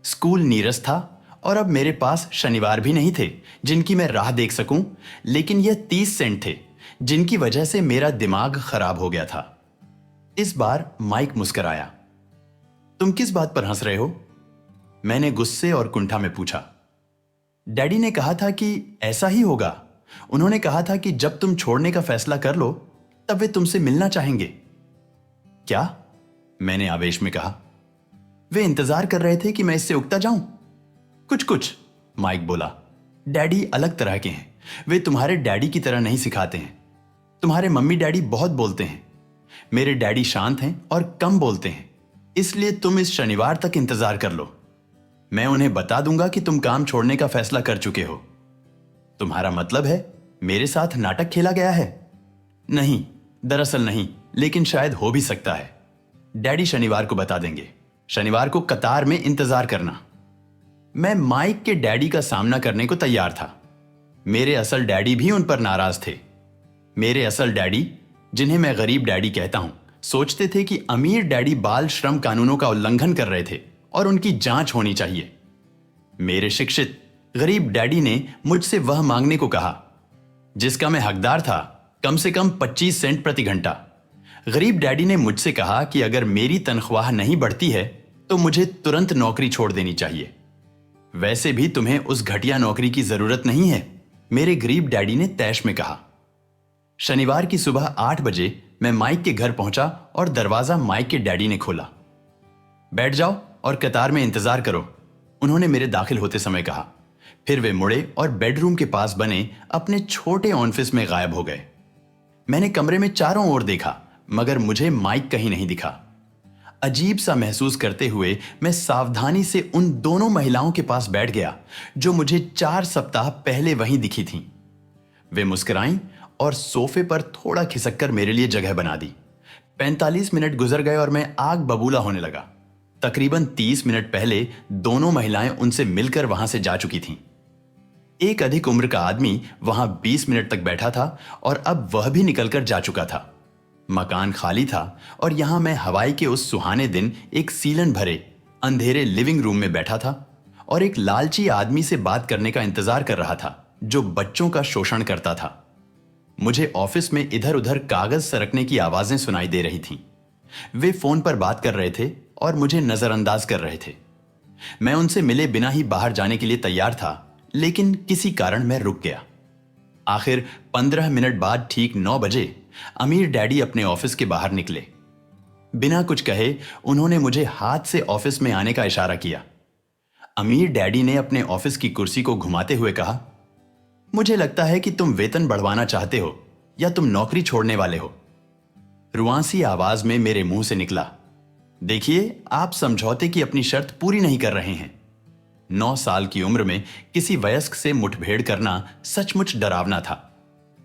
Speaker 1: स्कूल नीरस था और अब मेरे पास शनिवार भी नहीं थे जिनकी मैं राह देख सकूं, लेकिन यह 30 सेंट थे जिनकी वजह से मेरा दिमाग खराब हो गया था। इस बार माइक मुस्कुराया। तुम किस बात पर हंस रहे हो? मैंने गुस्से और कुंठा में पूछा। डैडी ने कहा था कि ऐसा ही होगा। उन्होंने कहा था कि जब तुम छोड़ने का फैसला कर लो तब वे तुमसे मिलना चाहेंगे। क्या? मैंने आवेश में कहा। वे इंतजार कर रहे थे कि मैं इससे उगता जाऊं। कुछ कुछ, माइक बोला। डैडी अलग तरह के हैं। वे तुम्हारे डैडी की तरह नहीं सिखाते हैं। तुम्हारे मम्मी डैडी बहुत बोलते हैं। मेरे डैडी शांत हैं और कम बोलते हैं, इसलिए तुम इस शनिवार तक इंतजार कर लो। मैं उन्हें बता दूंगा कि तुम काम छोड़ने का फैसला कर चुके हो। तुम्हारा मतलब है मेरे साथ नाटक खेला गया है? नहीं, दरअसल नहीं, लेकिन शायद हो भी सकता है। डैडी शनिवार को बता देंगे। शनिवार को कतार में इंतजार करना। मैं माइक के डैडी का सामना करने को तैयार था। मेरे असल डैडी भी उन पर नाराज थे। मेरे असल डैडी, जिन्हें मैं गरीब डैडी कहता हूं, सोचते थे कि अमीर डैडी बाल श्रम कानूनों का उल्लंघन कर रहे थे और उनकी जांच होनी चाहिए। मेरे शिक्षित गरीब डैडी ने मुझसे वह मांगने को कहा जिसका मैं हकदार था, कम से कम 25 सेंट प्रति घंटा। गरीब डैडी ने मुझसे कहा कि अगर मेरी तनख्वाह नहीं बढ़ती है तो मुझे तुरंत नौकरी छोड़ देनी चाहिए। वैसे भी तुम्हें उस घटिया नौकरी की जरूरत नहीं है, मेरे गरीब डैडी ने तैश में कहा। शनिवार की सुबह 8 बजे मैं माइक के घर पहुंचा और दरवाजा माइक के डैडी ने खोला। बैठ जाओ और कतार में इंतजार करो, उन्होंने मेरे दाखिल होते समय कहा। फिर वे मुड़े और बेडरूम के पास बने अपने छोटे ऑफिस में गायब हो गए। मैंने कमरे में चारों ओर देखा, मगर मुझे माइक कहीं नहीं दिखा। अजीब सा महसूस करते हुए मैं सावधानी से उन दोनों महिलाओं के पास बैठ गया जो मुझे 4 सप्ताह पहले वहीं दिखी थीं। वे मुस्कुराईं और सोफे पर थोड़ा खिसक कर मेरे लिए जगह बना दी। 45 मिनट गुजर गए और मैं आग बबूला होने लगा। तकरीबन 30 मिनट पहले दोनों महिलाएं उनसे मिलकर वहां से जा चुकी थीं। एक अधिक उम्र का आदमी वहां 20 मिनट तक बैठा था और अब वह भी निकलकर जा चुका था। मकान खाली था और यहां मैं हवाई के उस सुहाने दिन एक सीलन भरे अंधेरे लिविंग रूम में बैठा था और एक लालची आदमी से बात करने का इंतजार कर रहा था जो बच्चों का शोषण करता था। मुझे ऑफिस में इधर उधर कागज सरकने की आवाजें सुनाई दे रही थीं। वे फोन पर बात कर रहे थे और मुझे नजरअंदाज कर रहे थे। मैं उनसे मिले बिना ही बाहर जाने के लिए तैयार था, लेकिन किसी कारण मैं रुक गया। आखिर 15 मिनट बाद ठीक 9 बजे अमीर डैडी अपने ऑफिस के बाहर निकले। बिना कुछ कहे उन्होंने मुझे हाथ से ऑफिस में आने का इशारा किया। अमीर डैडी ने अपने ऑफिस की कुर्सी को घुमाते हुए कहा, मुझे लगता है कि तुम वेतन बढ़वाना चाहते हो या तुम नौकरी छोड़ने वाले हो। रुआंसी आवाज में मेरे मुंह से निकला, देखिए, आप समझौते की अपनी शर्त पूरी नहीं कर रहे हैं। 9 साल की उम्र में किसी वयस्क से मुठभेड़ करना सचमुच डरावना था।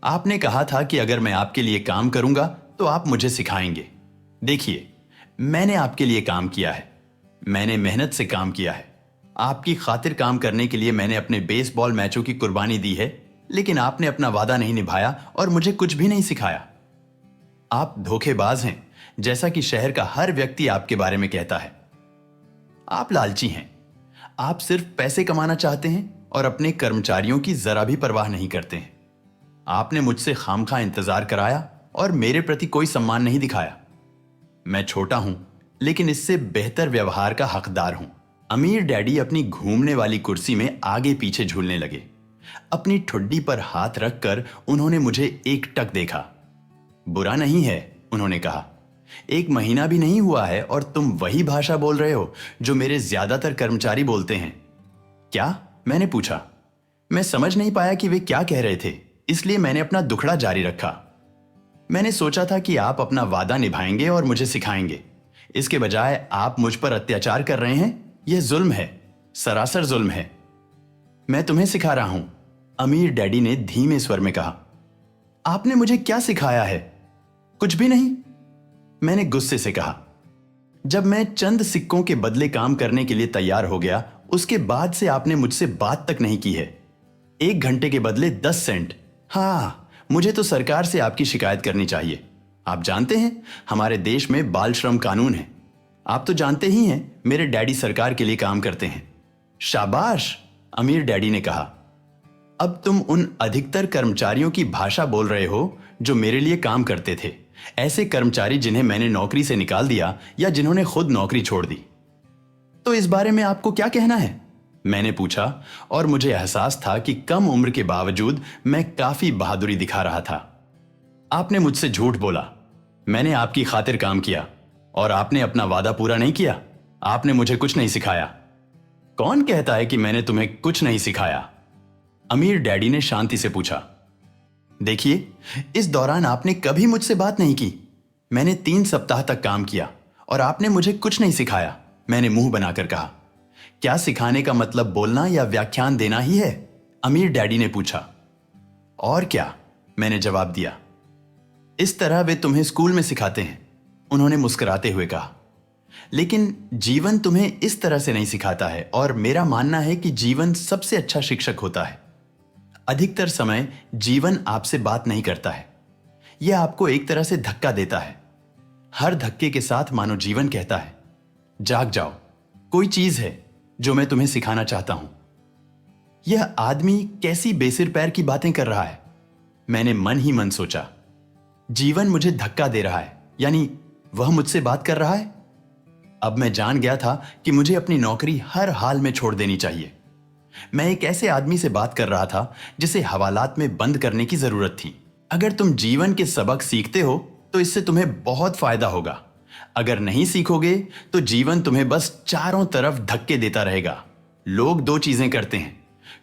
Speaker 1: आपने कहा था कि अगर मैं आपके लिए काम करूंगा तो आप मुझे सिखाएंगे। देखिए, मैंने आपके लिए काम किया है, मैंने मेहनत से काम किया है। आपकी खातिर काम करने के लिए मैंने अपने बेसबॉल मैचों की कुर्बानी दी है, लेकिन आपने अपना वादा नहीं निभाया और मुझे कुछ भी नहीं सिखाया। आप धोखेबाज हैं, जैसा कि शहर का हर व्यक्ति आपके बारे में कहता है। आप लालची हैं, आप सिर्फ पैसे कमाना चाहते हैं और अपने कर्मचारियों की जरा भी परवाह नहीं करते हैं। आपने मुझसे खामखा इंतजार कराया और मेरे प्रति कोई सम्मान नहीं दिखाया। मैं छोटा हूं, लेकिन इससे बेहतर व्यवहार का हकदार हूं। अमीर डैडी अपनी घूमने वाली कुर्सी में आगे पीछे झूलने लगे। अपनी ठुड्डी पर हाथ रखकर उन्होंने मुझे एकटक देखा। बुरा नहीं है, उन्होंने कहा, 1 महीना भी नहीं हुआ है और तुम वही भाषा बोल रहे हो जो मेरे ज्यादातर कर्मचारी बोलते हैं। क्या? मैंने पूछा। मैं समझ नहीं पाया कि वे क्या कह रहे थे, इसलिए मैंने अपना दुखड़ा जारी रखा। मैंने सोचा था कि आप अपना वादा निभाएंगे और मुझे सिखाएंगे। इसके बजाय आप मुझ पर अत्याचार कर रहे हैं। यह जुल्म है, सरासर जुल्म है। मैं तुम्हें सिखा रहा हूं, अमीर डैडी ने धीमे स्वर में कहा। आपने मुझे क्या सिखाया है? कुछ भी नहीं, मैंने गुस्से से कहा। जब मैं चंद सिक्कों के बदले काम करने के लिए तैयार हो गया, उसके बाद से आपने मुझसे बात तक नहीं की है। 1 घंटे के बदले 10 सेंट। हाँ, मुझे तो सरकार से आपकी शिकायत करनी चाहिए। आप जानते हैं, हमारे देश में बाल श्रम कानून है। आप तो जानते ही हैं, मेरे डैडी सरकार के लिए काम करते हैं। शाबाश, अमीर डैडी ने कहा। अब तुम उन अधिकतर कर्मचारियों की भाषा बोल रहे हो जो मेरे लिए काम करते थे, ऐसे कर्मचारी जिन्हें मैंने नौकरी से निकाल दिया या जिन्होंने खुद नौकरी छोड़ दी। तो इस बारे में आपको क्या कहना है? मैंने पूछा और मुझे एहसास था कि कम उम्र के बावजूद मैं काफी बहादुरी दिखा रहा था। आपने मुझसे झूठ बोला। मैंने आपकी खातिर काम किया और आपने अपना वादा पूरा नहीं किया। आपने मुझे कुछ नहीं सिखाया। कौन कहता है कि मैंने तुम्हें कुछ नहीं सिखाया? अमीर डैडी ने शांति से पूछा। देखिए, इस दौरान आपने कभी मुझसे बात नहीं की। मैंने 3 सप्ताह तक काम किया और आपने मुझे कुछ नहीं सिखाया, मैंने मुंह बनाकर कहा। क्या सिखाने का मतलब बोलना या व्याख्यान देना ही है? अमीर डैडी ने पूछा। और क्या, मैंने जवाब दिया। इस तरह वे तुम्हें स्कूल में सिखाते हैं, उन्होंने मुस्कुराते हुए कहा। लेकिन जीवन तुम्हें इस तरह से नहीं सिखाता है और मेरा मानना है कि जीवन सबसे अच्छा शिक्षक होता है। अधिकतर समय जीवन आपसे बात नहीं करता है, यह आपको एक तरह से धक्का देता है। हर धक्के के साथ मानो जीवन कहता है, जाग जाओ, कोई चीज है जो मैं तुम्हें सिखाना चाहता हूं। यह आदमी कैसी बेसिर पैर की बातें कर रहा है, मैंने मन ही मन सोचा। जीवन मुझे धक्का दे रहा है, यानी वह मुझसे बात कर रहा है। अब मैं जान गया था कि मुझे अपनी नौकरी हर हाल में छोड़ देनी चाहिए। मैं एक ऐसे आदमी से बात कर रहा था जिसे हवालात में बंद करने की जरूरत थी। अगर तुम जीवन के सबक सीखते हो तो इससे तुम्हें बहुत फायदा होगा। अगर नहीं सीखोगे तो जीवन तुम्हें बस चारों तरफ धक्के देता रहेगा। लोग 2 चीजें करते हैं,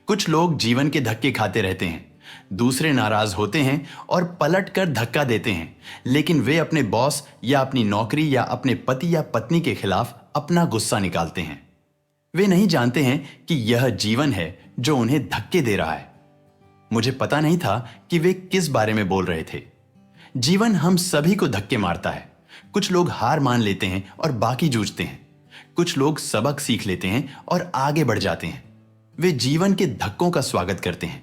Speaker 1: कुछ लोग जीवन के धक्के खाते रहते हैं, दूसरे नाराज होते हैं और पलट कर धक्का देते हैं, लेकिन वे अपने बॉस या अपनी नौकरी या अपने पति या पत्नी के खिलाफ अपना गुस्सा निकालते हैं। वे नहीं जानते हैं कि यह जीवन है जो उन्हें धक्के दे रहा है। मुझे पता नहीं था कि वे किस बारे में बोल रहे थे। जीवन हम सभी को धक्के मारता है। कुछ लोग हार मान लेते हैं और बाकी जूझते हैं। कुछ लोग सबक सीख लेते हैं और आगे बढ़ जाते हैं। वे जीवन के धक्कों का स्वागत करते हैं।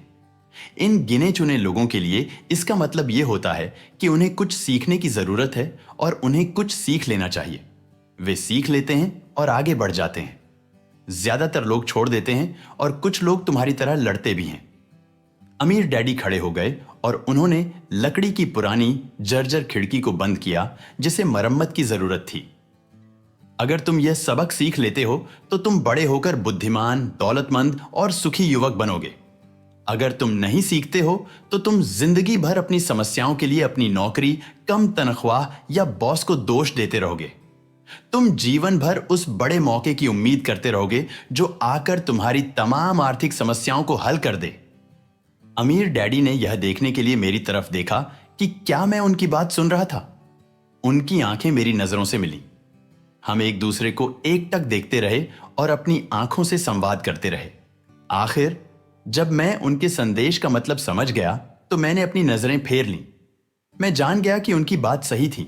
Speaker 1: इन गिने चुने लोगों के लिए इसका मतलब यह होता है कि उन्हें कुछ सीखने की जरूरत है और उन्हें कुछ सीख लेना चाहिए। वे सीख लेते हैं और आगे बढ़ जाते हैं। ज्यादातर लोग छोड़ देते हैं और कुछ लोग तुम्हारी तरह लड़ते भी हैं। अमीर डैडी खड़े हो गए और उन्होंने लकड़ी की पुरानी जर्जर खिड़की को बंद किया जिसे मरम्मत की जरूरत थी। अगर तुम यह सबक सीख लेते हो तो तुम बड़े होकर बुद्धिमान, दौलतमंद और सुखी युवक बनोगे। अगर तुम नहीं सीखते हो तो तुम जिंदगी भर अपनी समस्याओं के लिए अपनी नौकरी, कम तनख्वाह या बॉस को दोष देते रहोगे। तुम जीवन भर उस बड़े मौके की उम्मीद करते रहोगे जो आकर तुम्हारी तमाम आर्थिक समस्याओं को हल कर दे। अमीर डैडी ने यह देखने के लिए मेरी तरफ देखा कि क्या मैं उनकी बात सुन रहा था। उनकी आंखें मेरी नजरों से मिली। हम एक दूसरे को एकटक देखते रहे और अपनी आंखों से संवाद करते रहे। आखिर जब मैं उनके संदेश का मतलब समझ गया तो मैंने अपनी नजरें फेर लीं। मैं जान गया कि उनकी बात सही थी।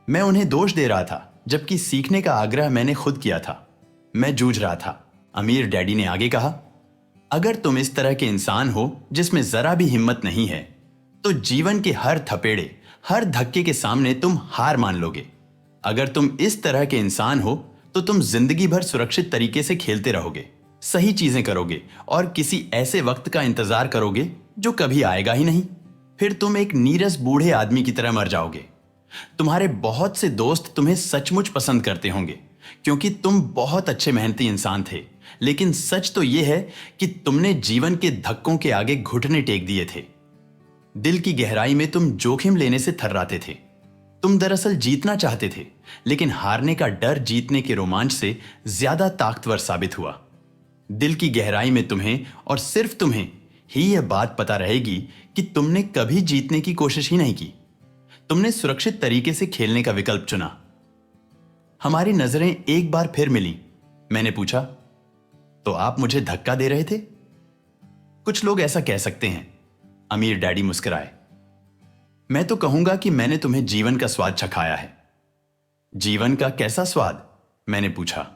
Speaker 1: मैं उन्हें दोष दे रहा था जबकि सीखने का आग्रह मैंने खुद किया था। मैं जूझ रहा था। अमीर डैडी ने आगे कहा, अगर तुम इस तरह के इंसान हो जिसमें जरा भी हिम्मत नहीं है तो जीवन के हर थपेड़े, हर धक्के के सामने तुम हार मान लोगे। अगर तुम इस तरह के इंसान हो तो तुम जिंदगी भर सुरक्षित तरीके से खेलते रहोगे, सही चीजें करोगे और किसी ऐसे वक्त का इंतजार करोगे जो कभी आएगा ही नहीं। फिर तुम एक नीरस बूढ़े आदमी की तरह मर जाओगे। तुम्हारे बहुत से दोस्त तुम्हें सचमुच पसंद करते होंगे क्योंकि तुम बहुत अच्छे मेहनती इंसान थे, लेकिन सच तो यह है कि तुमने जीवन के धक्कों के आगे घुटने टेक दिए थे। दिल की गहराई में तुम जोखिम लेने से थर्राते थे। तुम दरअसल जीतना चाहते थे, लेकिन हारने का डर जीतने के रोमांच से ज्यादा ताकतवर साबित हुआ। दिल की गहराई में तुम्हें और सिर्फ तुम्हें ही यह बात पता रहेगी कि तुमने कभी जीतने की कोशिश ही नहीं की। तुमने सुरक्षित तरीके से खेलने का विकल्प चुना। हमारी नजरें एक बार फिर मिली। मैंने पूछा, तो आप मुझे धक्का दे रहे थे? कुछ लोग ऐसा कह सकते हैं। अमीर डैडी मुस्कुराए। मैं तो कहूंगा कि मैंने तुम्हें जीवन का स्वाद चखाया है। जीवन का कैसा स्वाद? मैंने पूछा।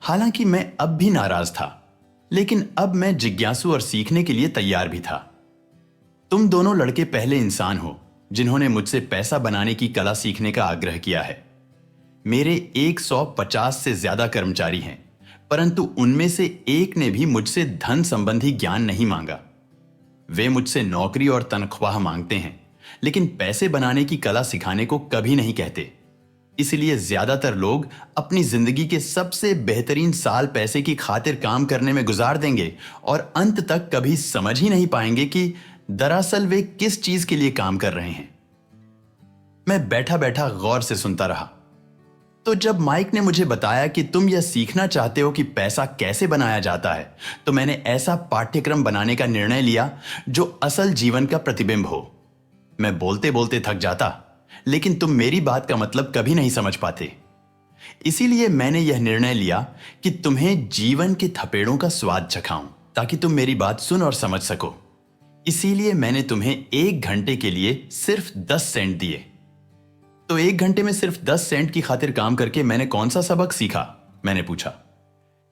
Speaker 1: हालांकि मैं अब भी नाराज था, लेकिन अब मैं जिज्ञासु और सीखने के लिए तैयार भी था। तुम दोनों लड़के पहले इंसान हो जिन्होंने मुझसे पैसा बनाने की कला सीखने का आग्रह किया है। मेरे 150 से ज्यादा कर्मचारी हैं, परंतु उनमें से एक ने भी मुझसे धन संबंधी ज्ञान नहीं मांगा। वे मुझसे नौकरी और तनख्वाह मांगते हैं, लेकिन पैसे बनाने की कला सिखाने को कभी नहीं कहते। इसलिए ज्यादातर लोग अपनी जिंदगी के सबसे बेहतरीन साल पैसे की खातिर काम करने में गुजार देंगे और अंत तक कभी समझ ही नहीं पाएंगे कि दरअसल वे किस चीज के लिए काम कर रहे हैं। मैं बैठा बैठा गौर से सुनता रहा। तो जब माइक ने मुझे बताया कि तुम यह सीखना चाहते हो कि पैसा कैसे बनाया जाता है, तो मैंने ऐसा पाठ्यक्रम बनाने का निर्णय लिया जो असल जीवन का प्रतिबिंब हो। मैं बोलते बोलते थक जाता, लेकिन तुम मेरी बात का मतलब कभी नहीं समझ पाते। इसीलिए मैंने यह निर्णय लिया कि तुम्हें जीवन के थपेड़ों का स्वाद चखाऊं ताकि तुम मेरी बात सुन और समझ सको। इसीलिए मैंने तुम्हें 1 घंटे के लिए सिर्फ 10 सेंट दिए। तो 1 घंटे में सिर्फ 10 सेंट की खातिर काम करके मैंने कौन सा सबक सीखा? मैंने पूछा।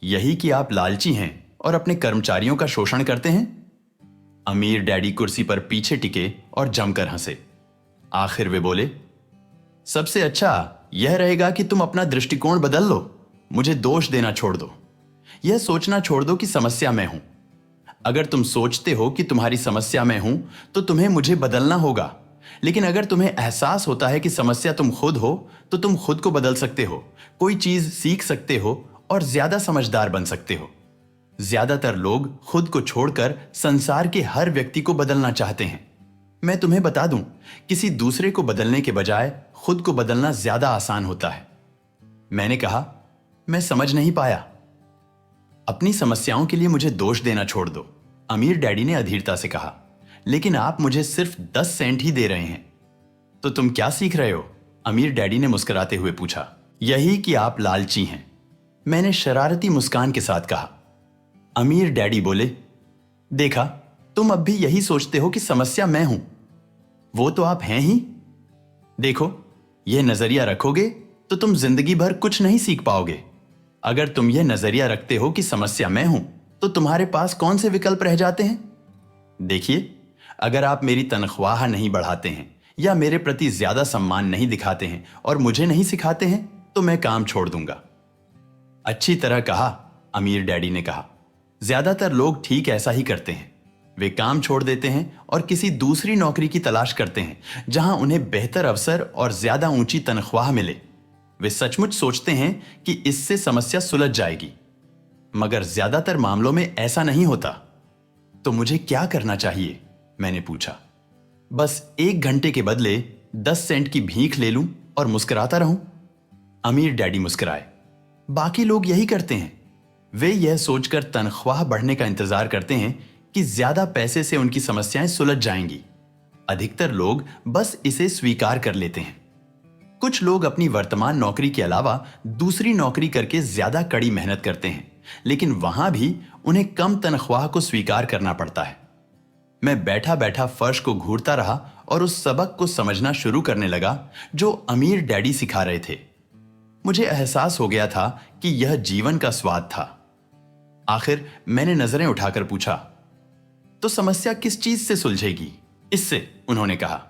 Speaker 1: यही कि आप लालची हैं और अपने कर्मचारियों का शोषण करते हैं। अमीर डैडी कुर्सी पर पीछे टिके और जमकर हंसे। आखिर वे बोले, सबसे अच्छा यह रहेगा कि तुम अपना दृष्टिकोण बदल लो। मुझे दोष देना छोड़ दो। यह सोचना छोड़ दो कि समस्या मैं हूं। अगर तुम सोचते हो कि तुम्हारी समस्या मैं हूं तो तुम्हें मुझे बदलना होगा, लेकिन अगर तुम्हें एहसास होता है कि समस्या तुम खुद हो तो तुम खुद को बदल सकते हो, कोई चीज सीख सकते हो और ज्यादा समझदार बन सकते हो। ज्यादातर लोग खुद को छोड़कर संसार के हर व्यक्ति को बदलना चाहते हैं। मैं तुम्हें बता दूं, किसी दूसरे को बदलने के बजाय खुद को बदलना ज्यादा आसान होता है। मैंने कहा, मैं समझ नहीं पाया। अपनी समस्याओं के लिए मुझे दोष देना छोड़ दो, अमीर डैडी ने अधीरता से कहा। लेकिन आप मुझे सिर्फ 10 सेंट ही दे रहे हैं, तो तुम क्या सीख रहे हो? अमीर डैडी ने मुस्कुराते हुए पूछा। यही कि आप लालची हैं, मैंने शरारती मुस्कान के साथ कहा। अमीर डैडी बोले, देखा, तुम अब भी यही सोचते हो कि समस्या मैं हूं। वो तो आप हैं ही। देखो, यह नजरिया रखोगे तो तुम जिंदगी भर कुछ नहीं सीख पाओगे। अगर तुम यह नजरिया रखते हो कि समस्या मैं हूं, तो तुम्हारे पास कौन से विकल्प रह जाते हैं? देखिए, अगर आप मेरी तनख्वाह नहीं बढ़ाते हैं या मेरे प्रति ज्यादा सम्मान नहीं दिखाते हैं और मुझे नहीं सिखाते हैं तो मैं काम छोड़ दूंगा। अच्छी तरह कहा, अमीर डैडी ने कहा। ज्यादातर लोग ठीक ऐसा ही करते हैं। वे काम छोड़ देते हैं और किसी दूसरी नौकरी की तलाश करते हैं जहां उन्हें बेहतर अवसर और ज्यादा ऊंची तनख्वाह मिले। वे सचमुच सोचते हैं कि इससे समस्या सुलझ जाएगी, मगर ज्यादातर मामलों में ऐसा नहीं होता। तो मुझे क्या करना चाहिए? मैंने पूछा। बस 1 घंटे के बदले 10 सेंट की भीख ले लूं और मुस्कुराता रहूं? अमीर डैडी मुस्कुराए। बाकी लोग यही करते हैं। वे यह सोचकर तनख्वाह बढ़ने का इंतजार करते हैं कि ज्यादा पैसे से उनकी समस्याएं सुलझ जाएंगी। अधिकतर लोग बस इसे स्वीकार कर लेते हैं। कुछ लोग अपनी वर्तमान नौकरी के अलावा दूसरी नौकरी करके ज्यादा कड़ी मेहनत करते हैं, लेकिन वहां भी उन्हें कम तनख्वाह को स्वीकार करना पड़ता है। मैं बैठा बैठा फर्श को घूरता रहा और उस सबक को समझना शुरू करने लगा जो अमीर डैडी सिखा रहे थे। मुझे एहसास हो गया था कि यह जीवन का स्वाद था। आखिर मैंने नजरें उठाकर पूछा, तो समस्या किस चीज से सुलझेगी? इससे, उन्होंने कहा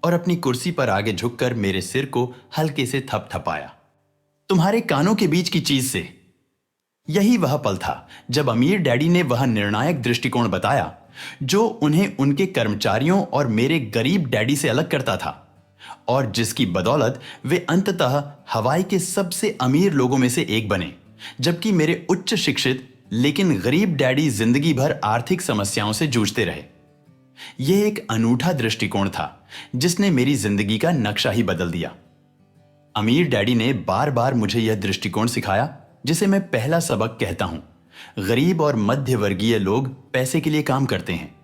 Speaker 1: और अपनी कुर्सी पर आगे झुककर मेरे सिर को हल्के से थपथपाया। तुम्हारे कानों के बीच की चीज से। यही वह पल था जब अमीर डैडी ने वह निर्णायक दृष्टिकोण बताया जो उन्हें उनके कर्मचारियों और मेरे गरीब डैडी से अलग करता था और जिसकी बदौलत वे अंततः हवाई के सबसे अमीर लोगों में से एक बने, जबकि मेरे उच्च शिक्षित लेकिन गरीब डैडी जिंदगी भर आर्थिक समस्याओं से जूझते रहे। यह एक अनूठा दृष्टिकोण था जिसने मेरी जिंदगी का नक्शा ही बदल दिया। अमीर डैडी ने बार बार मुझे यह दृष्टिकोण सिखाया जिसे मैं पहला सबक कहता हूं। गरीब और मध्य वर्गीय लोग पैसे के लिए काम करते हैं,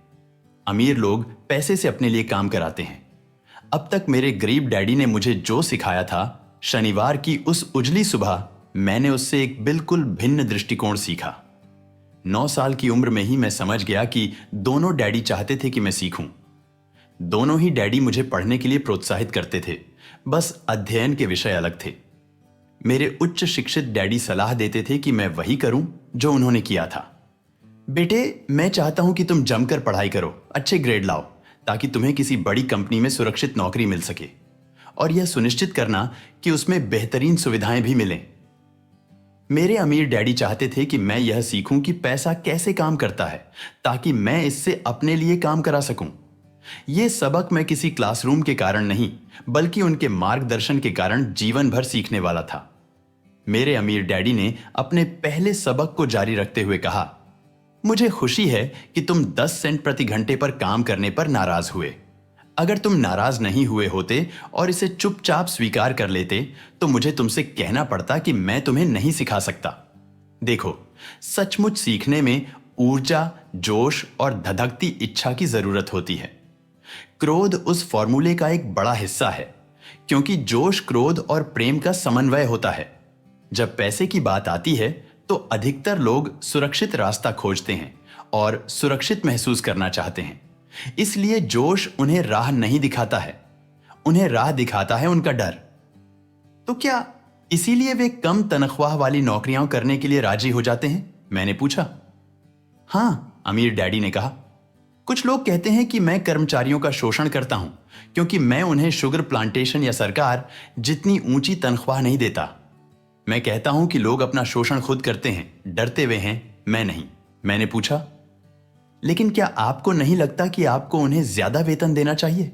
Speaker 1: अमीर लोग पैसे से अपने लिए काम कराते हैं। अब तक मेरे गरीब डैडी ने मुझे जो सिखाया था, शनिवार की उस उजली सुबह मैंने उससे एक बिल्कुल भिन्न दृष्टिकोण सीखा। 9 साल की उम्र में ही मैं समझ गया कि दोनों डैडी चाहते थे कि मैं सीखूं। दोनों ही डैडी मुझे पढ़ने के लिए प्रोत्साहित करते थे, बस अध्ययन के विषय अलग थे। मेरे उच्च शिक्षित डैडी सलाह देते थे कि मैं वही करूं जो उन्होंने किया था। बेटे, मैं चाहता हूं कि तुम जमकर पढ़ाई करो, अच्छे ग्रेड लाओ, ताकि तुम्हें किसी बड़ी कंपनी में सुरक्षित नौकरी मिल सके और यह सुनिश्चित करना कि उसमें बेहतरीन सुविधाएं भी मिलें। मेरे अमीर डैडी चाहते थे कि मैं यह सीखूं कि पैसा कैसे काम करता है, ताकि मैं इससे अपने लिए काम करा सकूं। यह सबक मैं किसी क्लासरूम के कारण नहीं, बल्कि उनके मार्गदर्शन के कारण जीवन भर सीखने वाला था। मेरे अमीर डैडी ने अपने पहले सबक को जारी रखते हुए कहा, मुझे खुशी है कि तुम 10 सेंट प्रति घंटे पर काम करने पर नाराज हुए। अगर तुम नाराज नहीं हुए होते और इसे चुपचाप स्वीकार कर लेते तो मुझे तुमसे कहना पड़ता कि मैं तुम्हें नहीं सिखा सकता। देखो, सचमुच सीखने में ऊर्जा, जोश और धधकती इच्छा की जरूरत होती है। क्रोध उस फॉर्मूले का एक बड़ा हिस्सा है, क्योंकि जोश, क्रोध और प्रेम का समन्वय होता है। जब पैसे की बात आती है तो अधिकतर लोग सुरक्षित रास्ता खोजते हैं और सुरक्षित महसूस करना चाहते हैं। इसलिए जोश उन्हें राह नहीं दिखाता है, उन्हें राह दिखाता है उनका डर। तो क्या इसीलिए वे कम तनख्वाह वाली नौकरियां करने के लिए राजी हो जाते हैं? मैंने पूछा। हां, अमीर डैडी ने कहा। कुछ लोग कहते हैं कि मैं कर्मचारियों का शोषण करता हूं क्योंकि मैं उन्हें शुगर प्लांटेशन या सरकार जितनी ऊंची तनख्वाह नहीं देता। मैं कहता हूं कि लोग अपना शोषण खुद करते हैं, डरते हुए हैं, मैं नहीं। मैंने पूछा, लेकिन क्या आपको नहीं लगता कि आपको उन्हें ज्यादा वेतन देना चाहिए?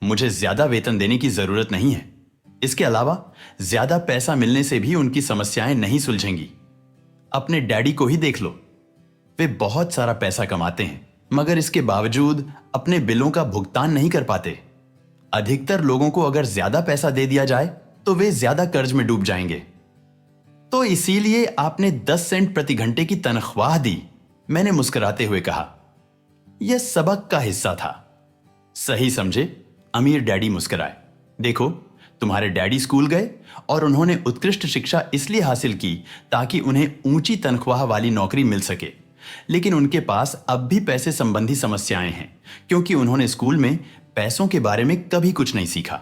Speaker 1: मुझे ज्यादा वेतन देने की जरूरत नहीं है। इसके अलावा ज्यादा पैसा मिलने से भी उनकी समस्याएं नहीं सुलझेंगी। अपने डैडी को ही देख लो, वे बहुत सारा पैसा कमाते हैं मगर इसके बावजूद अपने बिलों का भुगतान नहीं कर पाते। अधिकतर लोगों को अगर ज्यादा पैसा दे दिया जाए तो वे ज्यादा कर्ज में डूब जाएंगे। तो इसीलिए आपने 10 सेंट प्रति घंटे की तनख्वाह दी, मैंने मुस्कुराते हुए कहा। यह सबक का हिस्सा था। सही समझे, अमीर डैडी मुस्कुराए। देखो, तुम्हारे डैडी स्कूल गए और उन्होंने उत्कृष्ट शिक्षा इसलिए हासिल की ताकि उन्हें ऊंची तनख्वाह वाली नौकरी मिल सके, लेकिन उनके पास अब भी पैसे संबंधी समस्याएं हैं क्योंकि उन्होंने स्कूल में पैसों के बारे में कभी कुछ नहीं सीखा।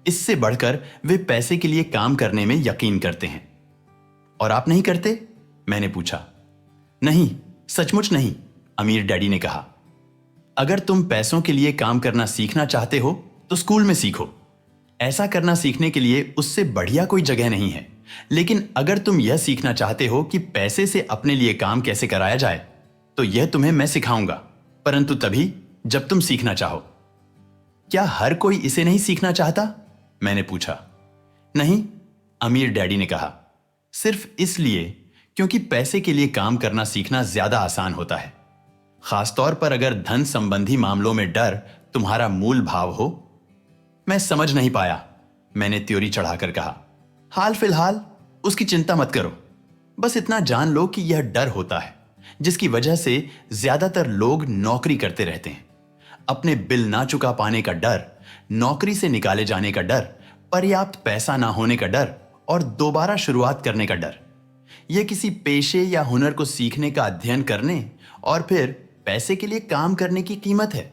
Speaker 1: इससे बढ़कर वे पैसे के लिए काम करने में यकीन करते हैं। और आप नहीं करते? मैंने पूछा। नहीं, सचमुच नहीं, अमीर डैडी ने कहा। अगर तुम पैसों के लिए काम करना सीखना चाहते हो तो स्कूल में सीखो। ऐसा करना सीखने के लिए उससे बढ़िया कोई जगह नहीं है। लेकिन अगर तुम यह सीखना चाहते हो कि पैसे से अपने लिए काम कैसे कराया जाए, तो यह तुम्हें मैं सिखाऊंगा, परंतु तभी जब तुम सीखना चाहो। क्या हर कोई इसे नहीं सीखना चाहता? मैंने पूछा। नहीं, अमीर डैडी ने कहा, सिर्फ इसलिए क्योंकि पैसे के लिए काम करना सीखना ज्यादा आसान होता है, खासतौर पर अगर धन संबंधी मामलों में डर तुम्हारा मूल भाव हो। मैं समझ नहीं पाया, मैंने त्योरी चढ़ाकर कहा। हाल फिलहाल उसकी चिंता मत करो, बस इतना जान लो कि यह डर होता है जिसकी वजह से ज्यादातर लोग नौकरी करते रहते हैं। अपने बिल ना चुका पाने का डर, नौकरी से निकाले जाने का डर, पर्याप्त पैसा ना होने का डर और दोबारा शुरुआत करने का डर। यह किसी पेशे या हुनर को सीखने का अध्ययन करने और फिर पैसे के लिए काम करने की कीमत है।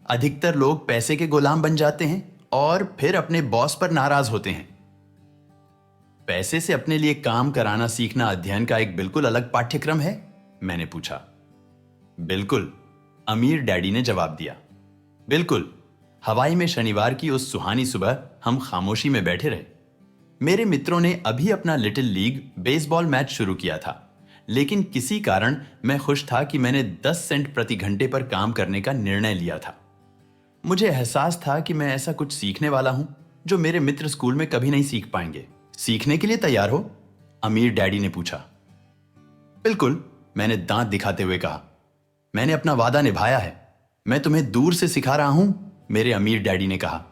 Speaker 1: अधिकतर लोग पैसे के गुलाम बन जाते हैं और फिर अपने बॉस पर नाराज होते हैं। पैसे से अपने लिए काम कराना सीखना अध्ययन का एक बिल्कुल अलग पाठ्यक्रम है? मैंने पूछा। बिल्कुल, अमीर डैडी ने जवाब दिया। बिल्कुल। हवाई में शनिवार की उस सुहानी सुबह हम खामोशी में बैठे रहे। मेरे मित्रों ने अभी अपना लिटिल लीग बेसबॉल मैच शुरू किया था, लेकिन किसी कारण मैं खुश था कि मैंने 10 सेंट प्रति घंटे पर काम करने का निर्णय लिया था। मुझे एहसास था कि मैं ऐसा कुछ सीखने वाला हूं जो मेरे मित्र स्कूल में कभी नहीं सीख पाएंगे। सीखने के लिए तैयार हो? अमीर डैडी ने पूछा। बिल्कुल, मैंने दांत दिखाते हुए कहा। मैंने अपना वादा निभाया है, मैं तुम्हें दूर से सिखा रहा हूं, मेरे अमीर डैडी ने कहा।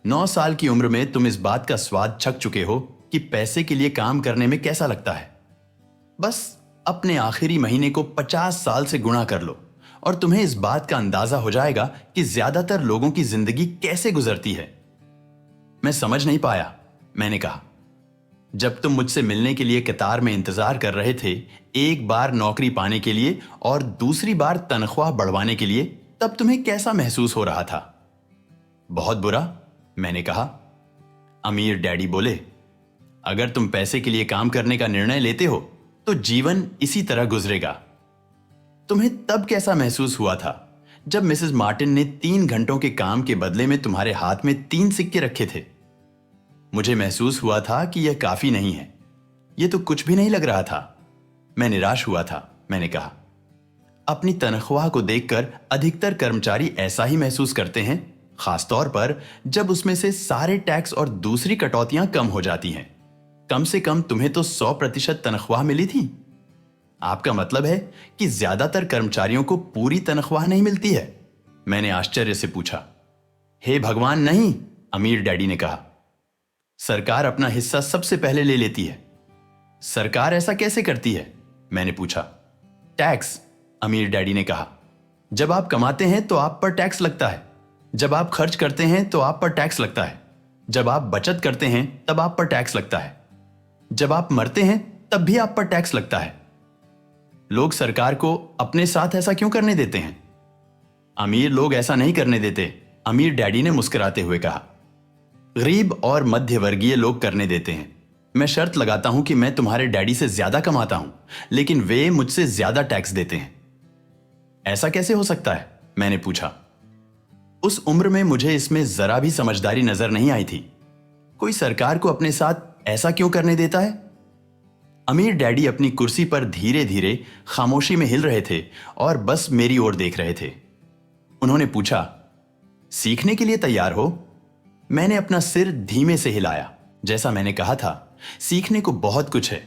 Speaker 1: 9 साल की उम्र में तुम इस बात का स्वाद चख चुके हो कि पैसे के लिए काम करने में कैसा लगता है। बस अपने आखिरी महीने को 50 साल से गुणा कर लो और तुम्हें इस बात का अंदाजा हो जाएगा कि ज्यादातर लोगों की जिंदगी कैसे गुजरती है। मैं समझ नहीं पाया, मैंने कहा। जब तुम मुझसे मिलने के लिए कतार में इंतजार कर रहे थे, एक बार नौकरी पाने के लिए और दूसरी बार तनख्वाह बढ़वाने के लिए, तब तुम्हें कैसा महसूस हो रहा था? बहुत बुरा, मैंने कहा। अमीर डैडी बोले, अगर तुम पैसे के लिए काम करने का निर्णय लेते हो तो जीवन इसी तरह गुजरेगा। तुम्हें तब कैसा महसूस हुआ था जब मिसेस मार्टिन ने 3 घंटों के काम के बदले में तुम्हारे हाथ में 3 सिक्के रखे थे? मुझे महसूस हुआ था कि यह काफी नहीं है, यह तो कुछ भी नहीं लग रहा था। मैं निराश हुआ था, मैंने कहा। अपनी तनख्वाह को देखकर अधिकतर कर्मचारी ऐसा ही महसूस करते हैं, खासतौर पर जब उसमें से सारे टैक्स और दूसरी कटौतियां कम हो जाती हैं। कम से कम तुम्हें तो 100% तनख्वाह मिली थी। आपका मतलब है कि ज्यादातर कर्मचारियों को पूरी तनख्वाह नहीं मिलती है? मैंने आश्चर्य से पूछा। हे भगवान, नहीं, अमीर डैडी ने कहा। सरकार अपना हिस्सा सबसे पहले ले लेती है। सरकार ऐसा कैसे करती है? मैंने पूछा। टैक्स, अमीर डैडी ने कहा। जब आप कमाते हैं तो आप पर टैक्स लगता है, जब आप खर्च करते हैं तो आप पर टैक्स लगता है, जब आप बचत करते हैं तब आप पर टैक्स लगता है, जब आप मरते हैं तब भी आप पर टैक्स लगता है। लोग सरकार को अपने साथ ऐसा क्यों करने देते हैं? अमीर लोग ऐसा नहीं करने देते, अमीर डैडी ने मुस्कुराते हुए कहा। गरीब और मध्यवर्गीय लोग करने देते हैं। मैं शर्त लगाता हूं कि मैं तुम्हारे डैडी से ज्यादा कमाता हूं, लेकिन वे मुझसे ज्यादा टैक्स देते हैं। ऐसा कैसे हो सकता है? मैंने पूछा। उस उम्र में मुझे इसमें जरा भी समझदारी नजर नहीं आई थी। कोई सरकार को अपने साथ ऐसा क्यों करने देता है? अमीर डैडी अपनी कुर्सी पर धीरे धीरे खामोशी में हिल रहे थे और बस मेरी ओर देख रहे थे। उन्होंने पूछा, सीखने के लिए तैयार हो? मैंने अपना सिर धीमे से हिलाया। जैसा मैंने कहा था, सीखने को बहुत कुछ है।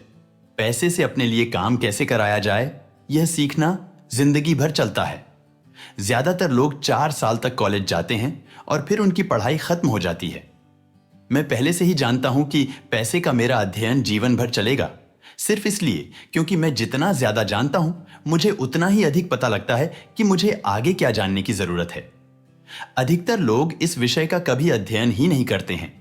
Speaker 1: पैसे से अपने लिए काम कैसे कराया जाए, यह सीखना जिंदगी भर चलता है। ज्यादातर लोग 4 साल तक कॉलेज जाते हैं और फिर उनकी पढ़ाई खत्म हो जाती है। मैं पहले से ही जानता हूं कि पैसे का मेरा अध्ययन जीवन भर चलेगा, सिर्फ इसलिए क्योंकि मैं जितना ज्यादा जानता हूं, मुझे उतना ही अधिक पता लगता है कि मुझे आगे क्या जानने की जरूरत है। अधिकतर लोग इस विषय का कभी अध्ययन ही नहीं करते हैं।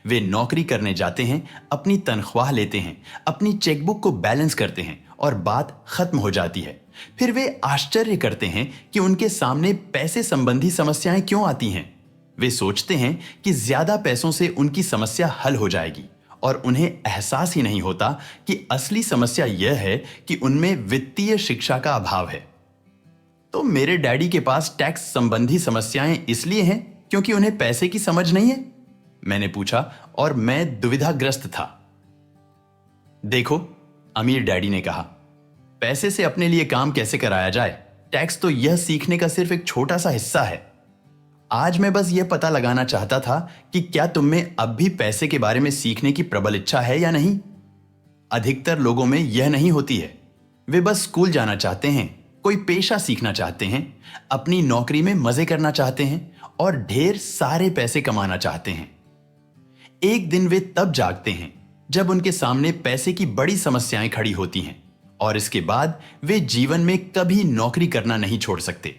Speaker 1: वे नौकरी करने जाते हैं, अपनी तनख्वाह लेते हैं, अपनी चेकबुक को बैलेंस करते हैं और बात खत्म हो जाती है। फिर वे आश्चर्य करते हैं कि उनके सामने पैसे संबंधी समस्याएं क्यों आती हैं। वे सोचते हैं कि ज्यादा पैसों से उनकी समस्या हल हो जाएगी और उन्हें एहसास ही नहीं होता कि असली समस्या यह है कि उनमें वित्तीय शिक्षा का अभाव है। तो मेरे डैडी के पास टैक्स संबंधी समस्याएं इसलिए हैं क्योंकि उन्हें पैसे की समझ नहीं है? मैंने पूछा और मैं दुविधाग्रस्त था। देखो, अमीर डैडी ने कहा, पैसे से अपने लिए काम कैसे कराया जाए, टैक्स तो यह सीखने का सिर्फ एक छोटा सा हिस्सा है। आज मैं बस यह पता लगाना चाहता था कि क्या तुम में अब भी पैसे के बारे में सीखने की प्रबल इच्छा है या नहीं। अधिकतर लोगों में यह नहीं होती है। वे बस स्कूल जाना चाहते हैं, कोई पेशा सीखना चाहते हैं, अपनी नौकरी में मजे करना चाहते हैं और ढेर सारे पैसे कमाना चाहते हैं। एक दिन वे तब जागते हैं जब उनके सामने पैसे की बड़ी समस्याएं खड़ी होती हैं और इसके बाद वे जीवन में कभी नौकरी करना नहीं छोड़ सकते।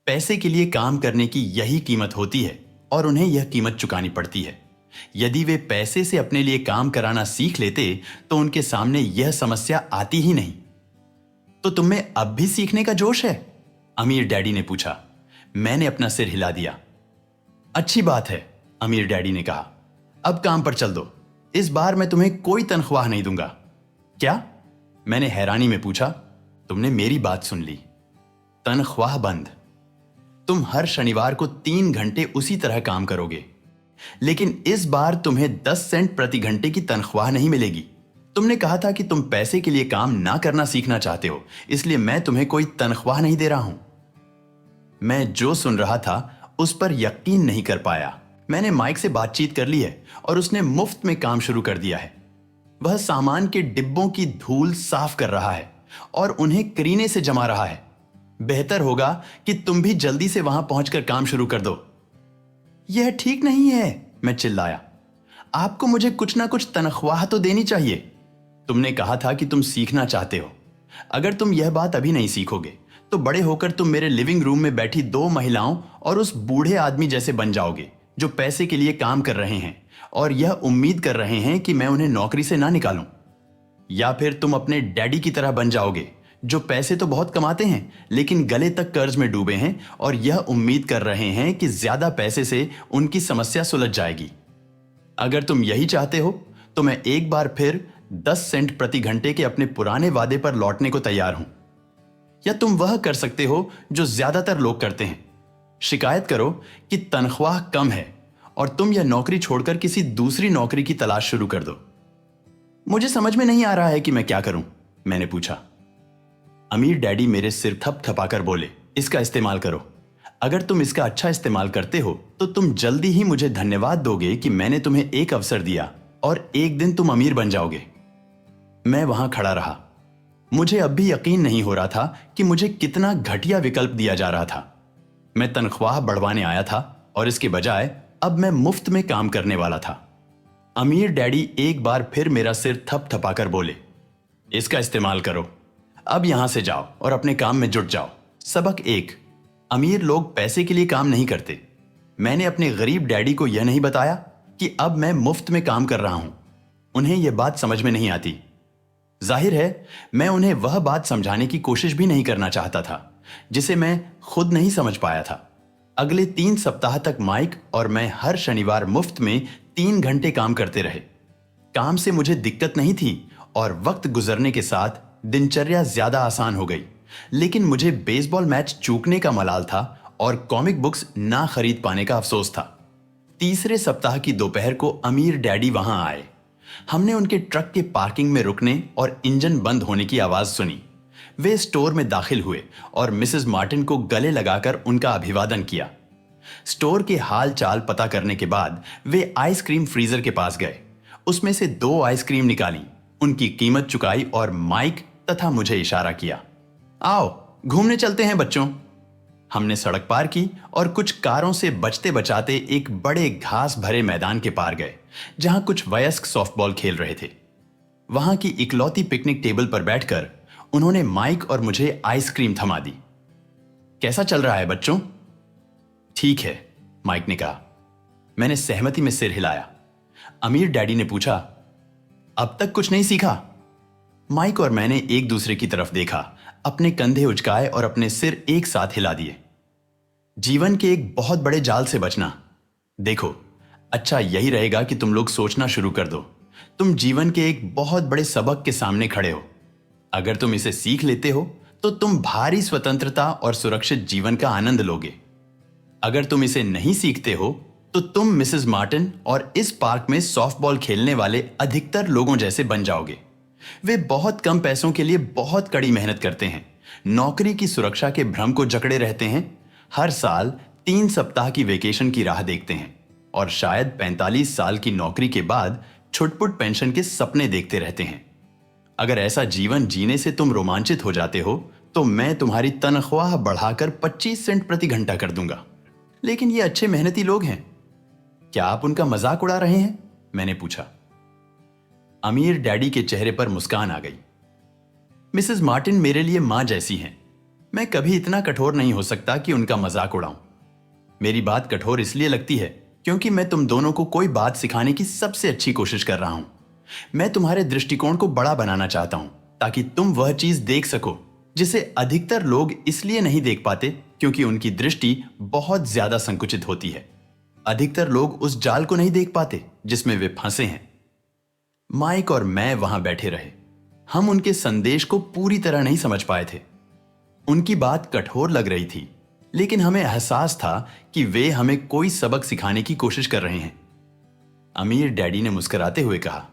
Speaker 1: पैसे के लिए काम करने की यही कीमत होती है और उन्हें यह कीमत चुकानी पड़ती है। यदि वे पैसे से अपने लिए काम कराना सीख लेते तो उनके सामने यह समस्या आती ही नहीं। तो तुम में अब भी सीखने का जोश है? अमीर डैडी ने पूछा। मैंने अपना सिर हिला दिया। अच्छी बात है, अमीर डैडी ने कहा। अब काम पर चल दो। इस बार मैं तुम्हें कोई तनख्वाह नहीं दूंगा। क्या? मैंने हैरानी में पूछा। तुमने मेरी बात सुन ली। तनख्वाह बंद। तुम हर शनिवार को 3 घंटे उसी तरह काम करोगे, लेकिन इस बार तुम्हें 10 सेंट प्रति घंटे की तनख्वाह नहीं मिलेगी। तुमने कहा था कि तुम पैसे के लिए काम ना करना सीखना चाहते हो, इसलिए मैं तुम्हें कोई तनख्वाह नहीं दे रहा हूं। मैं जो सुन रहा था उस पर यकीन नहीं कर पाया। मैंने माइक से बातचीत कर ली है और उसने मुफ्त में काम शुरू कर दिया है। वह सामान के डिब्बों की धूल साफ कर रहा है और उन्हें करीने से जमा रहा है। बेहतर होगा कि तुम भी जल्दी से वहां पहुंचकर काम शुरू कर दो। यह ठीक नहीं है, मैं चिल्लाया। आपको मुझे कुछ ना कुछ तनख्वाह तो देनी चाहिए। तुमने कहा था कि तुम सीखना चाहते हो। अगर तुम यह बात अभी नहीं सीखोगे तो बड़े होकर तुम मेरे लिविंग रूम में बैठी 2 महिलाओं और उस बूढ़े आदमी जैसे बन जाओगे जो पैसे के लिए काम कर रहे हैं और यह उम्मीद कर रहे हैं कि मैं उन्हें नौकरी से ना निकालूं। या फिर तुम अपने डैडी की तरह बन जाओगे जो पैसे तो बहुत कमाते हैं लेकिन गले तक कर्ज में डूबे हैं और यह उम्मीद कर रहे हैं कि ज्यादा पैसे से उनकी समस्या सुलझ जाएगी। अगर तुम यही चाहते हो तो मैं एक बार फिर 10 सेंट प्रति घंटे के अपने पुराने वादे पर लौटने को तैयार हूं। या तुम वह कर सकते हो जो ज्यादातर लोग करते हैं, शिकायत करो कि तनख्वाह कम है और तुम यह नौकरी छोड़कर किसी दूसरी नौकरी की तलाश शुरू कर दो। मुझे समझ में नहीं आ रहा है कि मैं क्या करूं, मैंने पूछा। अमीर डैडी मेरे सिर थपथपाकर बोले, इसका इस्तेमाल करो। अगर तुम इसका अच्छा इस्तेमाल करते हो तो तुम जल्दी ही मुझे धन्यवाद दोगे कि मैंने तुम्हें एक अवसर दिया और एक दिन तुम अमीर बन जाओगे। मैं वहां खड़ा रहा। मुझे अब भी यकीन नहीं हो रहा था कि मुझे कितना घटिया विकल्प दिया जा रहा था। मैं तनख्वाह बढ़वाने आया था और इसके बजाय अब मैं मुफ्त में काम करने वाला था। अमीर डैडी एक बार फिर मेरा सिर थपथपाकर बोले, इसका इस्तेमाल करो। अब यहां से जाओ और अपने काम में जुट जाओ। सबक 1, अमीर लोग पैसे के लिए काम नहीं करते। मैंने अपने गरीब डैडी को यह नहीं बताया कि अब मैं मुफ्त में काम कर रहा हूं। उन्हें यह बात समझ में नहीं आती। जाहिर है मैं उन्हें वह बात समझाने की कोशिश भी नहीं करना चाहता था जिसे मैं खुद नहीं समझ पाया था। अगले 3 सप्ताह तक माइक और मैं हर शनिवार मुफ्त में 3 घंटे काम करते रहे। काम से मुझे दिक्कत नहीं थी और वक्त गुजरने के साथ दिनचर्या ज्यादा आसान हो गई, लेकिन मुझे बेसबॉल मैच चूकने का मलाल था और कॉमिक बुक्स ना खरीद पाने का अफसोस था। तीसरे सप्ताह की दोपहर को अमीर डैडी वहां आए। हमने उनके ट्रक के पार्किंग में रुकने और इंजन बंद होने की आवाज सुनी। वे स्टोर में दाखिल हुए और मिसेस मार्टिन को गले लगाकर उनका अभिवादन किया। स्टोर के हाल चाल पता करने के बाद वे आइसक्रीम फ्रीजर के पास गए। उसमें से 2 आइसक्रीम निकाली, उनकी कीमत चुकाई और माइक तथा मुझे इशारा किया, आओ घूमने चलते हैं बच्चों। हमने सड़क पार की और कुछ कारों से बचते बचाते एक बड़े घास भरे मैदान के पार गए जहां कुछ वयस्क सॉफ्टबॉल खेल रहे थे। वहां की इकलौती पिकनिक टेबल पर बैठकर उन्होंने माइक और मुझे आइसक्रीम थमा दी। कैसा चल रहा है बच्चों? ठीक है, माइक ने कहा। मैंने सहमति में सिर हिलाया। अमीर डैडी ने पूछा, अब तक कुछ नहीं सीखा? माइक और मैंने एक दूसरे की तरफ देखा, अपने कंधे उचकाए और अपने सिर एक साथ हिला दिए। जीवन के एक बहुत बड़े जाल से बचना। देखो, अच्छा यही रहेगा कि तुम लोग सोचना शुरू कर दो। तुम जीवन के एक बहुत बड़े सबक के सामने खड़े हो। अगर तुम इसे सीख लेते हो तो तुम भारी स्वतंत्रता और सुरक्षित जीवन का आनंद लोगे। अगर तुम इसे नहीं सीखते हो तो तुम मिसेस मार्टिन और इस पार्क में सॉफ्टबॉल खेलने वाले अधिकतर लोगों जैसे बन जाओगे। वे बहुत कम पैसों के लिए बहुत कड़ी मेहनत करते हैं, नौकरी की सुरक्षा के भ्रम को जकड़े रहते हैं, हर साल 3 सप्ताह की वेकेशन की राह देखते हैं और शायद 45 साल की नौकरी के बाद छुटपुट पेंशन के सपने देखते रहते हैं। अगर ऐसा जीवन जीने से तुम रोमांचित हो जाते हो तो मैं तुम्हारी तनख्वाह बढ़ाकर 25 सेंट प्रति घंटा कर दूंगा। लेकिन ये अच्छे मेहनती लोग हैं, क्या आप उनका मजाक उड़ा रहे हैं? मैंने पूछा। अमीर डैडी के चेहरे पर मुस्कान आ गई। मिसेस मार्टिन मेरे लिए मां जैसी हैं। मैं कभी इतना कठोर नहीं हो सकता कि उनका मजाक उड़ाऊं। मेरी बात कठोर इसलिए लगती है क्योंकि मैं तुम दोनों को कोई बात सिखाने की सबसे अच्छी कोशिश कर रहा हूं। मैं तुम्हारे दृष्टिकोण को बड़ा बनाना चाहता हूं ताकि तुम वह चीज देख सको जिसे अधिकतर लोग इसलिए नहीं देख पाते क्योंकि उनकी दृष्टि बहुत ज्यादा संकुचित होती है। अधिकतर लोग उस जाल को नहीं देख पाते जिसमें वे फंसे हैं। माइक और मैं वहां बैठे रहे। हम उनके संदेश को पूरी तरह नहीं समझ पाए थे। उनकी बात कठोर लग रही थी, लेकिन हमें एहसास था कि वे हमें कोई सबक सिखाने की कोशिश कर रहे हैं। अमीर डैडी ने मुस्कुराते हुए कहा,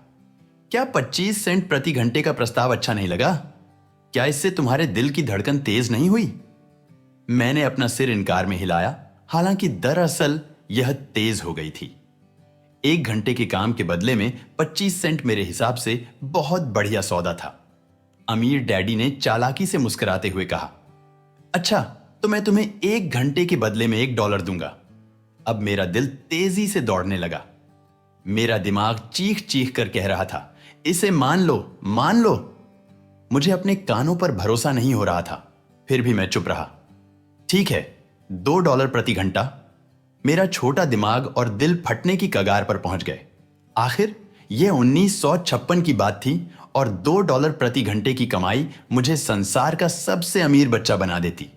Speaker 1: क्या 25 सेंट प्रति घंटे का प्रस्ताव अच्छा नहीं लगा? क्या इससे तुम्हारे दिल की धड़कन तेज नहीं हुई? मैंने अपना सिर इनकार में हिलाया, हालांकि दरअसल यह तेज हो गई थी। 1 घंटे के काम के बदले में 25 सेंट मेरे हिसाब से बहुत बढ़िया सौदा था। अमीर डैडी ने चालाकी से मुस्कुराते हुए कहा, अच्छा तो मैं तुम्हें 1 घंटे के बदले में $1 दूंगा। अब मेरा दिल तेजी से दौड़ने लगा। मेरा दिमाग चीख चीख कर कह रहा था, इसे मान लो, मान लो। मुझे अपने कानों पर भरोसा नहीं हो रहा था, फिर भी मैं चुप रहा। ठीक है, $2 प्रति घंटा। मेरा छोटा दिमाग और दिल फटने की कगार पर पहुंच गए। आखिर यह 1956 की बात थी और $2 प्रति घंटे की कमाई मुझे संसार का सबसे अमीर बच्चा बना देती।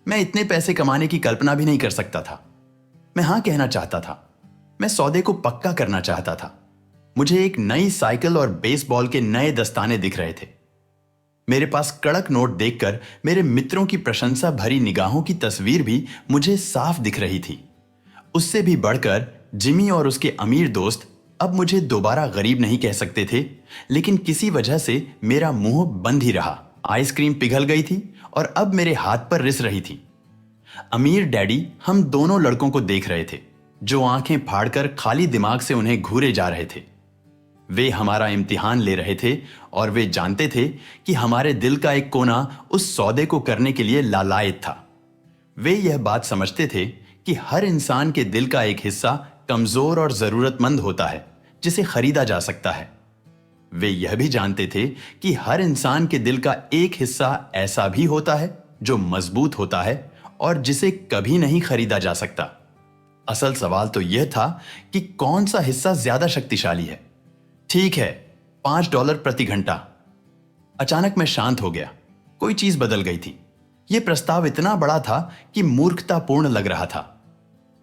Speaker 1: मैं इतने पैसे कमाने की कल्पना भी नहीं कर सकता था। मैं हां कहना चाहता था। मैं सौदे को पक्का करना चाहता था। मुझे एक नई साइकिल और बेसबॉल के नए दस्ताने दिख रहे थे। मेरे पास कड़क नोट देखकर मेरे मित्रों की प्रशंसा भरी निगाहों की तस्वीर भी मुझे साफ दिख रही थी। उससे भी बढ़कर जिमी और उसके अमीर दोस्त अब मुझे दोबारा गरीब नहीं कह सकते थे, लेकिन किसी वजह से मेरा मुंह बंद ही रहा। आइसक्रीम पिघल गई थी और अब मेरे हाथ पर रिस रही थी। अमीर डैडी हम दोनों लड़कों को देख रहे थे जो आंखें फाड़कर खाली दिमाग से उन्हें घूरे जा रहे थे। वे हमारा इम्तिहान ले रहे थे और वे जानते थे कि हमारे दिल का एक कोना उस सौदे को करने के लिए लालायित था। वे यह बात समझते थे कि हर इंसान के दिल का एक हिस्सा कमजोर और जरूरतमंद होता है जिसे खरीदा जा सकता है। वे यह भी जानते थे कि हर इंसान के दिल का एक हिस्सा ऐसा भी होता है जो मजबूत होता है और जिसे कभी नहीं खरीदा जा सकता। असल सवाल तो यह था कि कौन सा हिस्सा ज्यादा शक्तिशाली है। ठीक है, $5 प्रति घंटा। अचानक मैं शांत हो गया। कोई चीज बदल गई थी। यह प्रस्ताव इतना बड़ा था कि मूर्खतापूर्ण लग रहा था।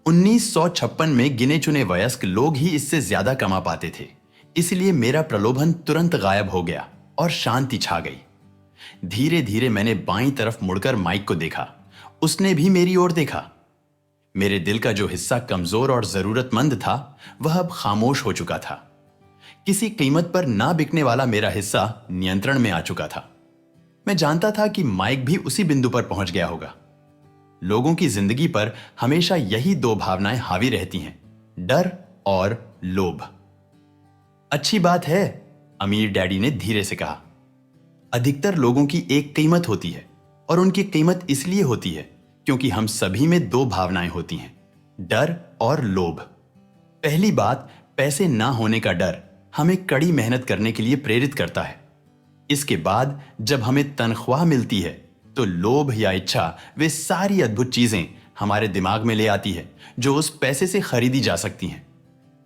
Speaker 1: 1956 में गिने चुने वयस्क लोग ही इससे ज्यादा कमा पाते थे, इसलिए मेरा प्रलोभन तुरंत गायब हो गया और शांति छा गई। धीरे धीरे मैंने बाईं तरफ मुड़कर माइक को देखा। उसने भी मेरी ओर देखा। मेरे दिल का जो हिस्सा कमजोर और जरूरतमंद था वह अब खामोश हो चुका था। किसी कीमत पर ना बिकने वाला मेरा हिस्सा नियंत्रण में आ चुका था। मैं जानता था कि माइक भी उसी बिंदु पर पहुंच गया होगा। लोगों की जिंदगी पर हमेशा यही 2 भावनाएं हावी रहती हैं, डर और लोभ। अच्छी बात है, अमीर डैडी ने धीरे से कहा। अधिकतर लोगों की एक कीमत होती है और उनकी कीमत इसलिए होती है क्योंकि हम सभी में 2 भावनाएं होती हैं, डर और लोभ। पहली बात, पैसे ना होने का डर हमें कड़ी मेहनत करने के लिए प्रेरित करता है। इसके बाद जब हमें तनख्वाह मिलती है तो लोभ या इच्छा वे सारी अद्भुत चीजें हमारे दिमाग में ले आती है जो उस पैसे से खरीदी जा सकती हैं।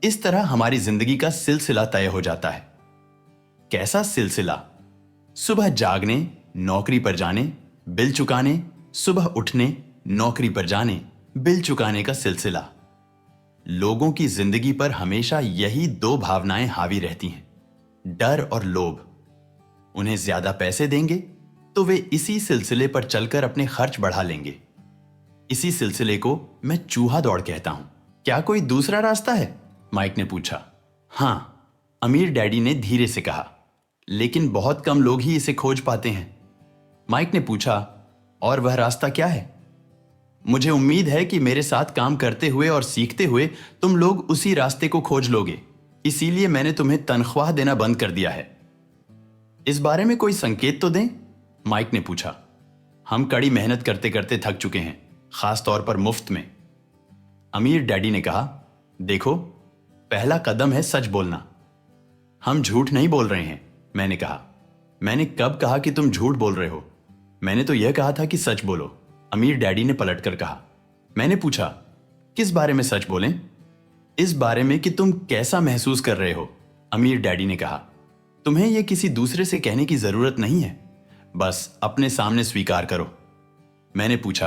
Speaker 1: इस तरह हमारी जिंदगी का सिलसिला तय हो जाता है। कैसा सिलसिला? सुबह जागने, नौकरी पर जाने, बिल चुकाने, सुबह उठने, नौकरी पर जाने, बिल चुकाने का सिलसिला। लोगों की जिंदगी पर हमेशा यही 2 भावनाएं हावी रहती हैं, डर और लोभ। उन्हें ज्यादा पैसे देंगे तो वे इसी सिलसिले पर चलकर अपने खर्च बढ़ा लेंगे। इसी सिलसिले को मैं चूहा दौड़ कहता हूं। क्या कोई दूसरा रास्ता है? माइक ने पूछा। हां, अमीर डैडी ने धीरे से कहा, लेकिन बहुत कम लोग ही इसे खोज पाते हैं। माइक ने पूछा, और वह रास्ता क्या है? मुझे उम्मीद है कि मेरे साथ काम करते हुए और सीखते हुए तुम लोग उसी रास्ते को खोज लोगे, इसीलिए मैंने तुम्हें तनख्वाह देना बंद कर दिया है। इस बारे में कोई संकेत तो दें? माइक ने पूछा। हम कड़ी मेहनत करते करते थक चुके हैं, खास तौर पर मुफ्त में। अमीर डैडी ने कहा, देखो, पहला कदम है सच बोलना। हम झूठ नहीं बोल रहे हैं, मैंने कहा। मैंने कब कहा कि तुम झूठ बोल रहे हो? मैंने तो यह कहा था कि सच बोलो, अमीर डैडी ने पलटकर कहा। मैंने पूछा, किस बारे में सच बोलें? इस बारे में कि तुम कैसा महसूस कर रहे हो, अमीर डैडी ने कहा। तुम्हें यह किसी दूसरे से कहने की जरूरत नहीं है, बस अपने सामने स्वीकार करो। मैंने पूछा,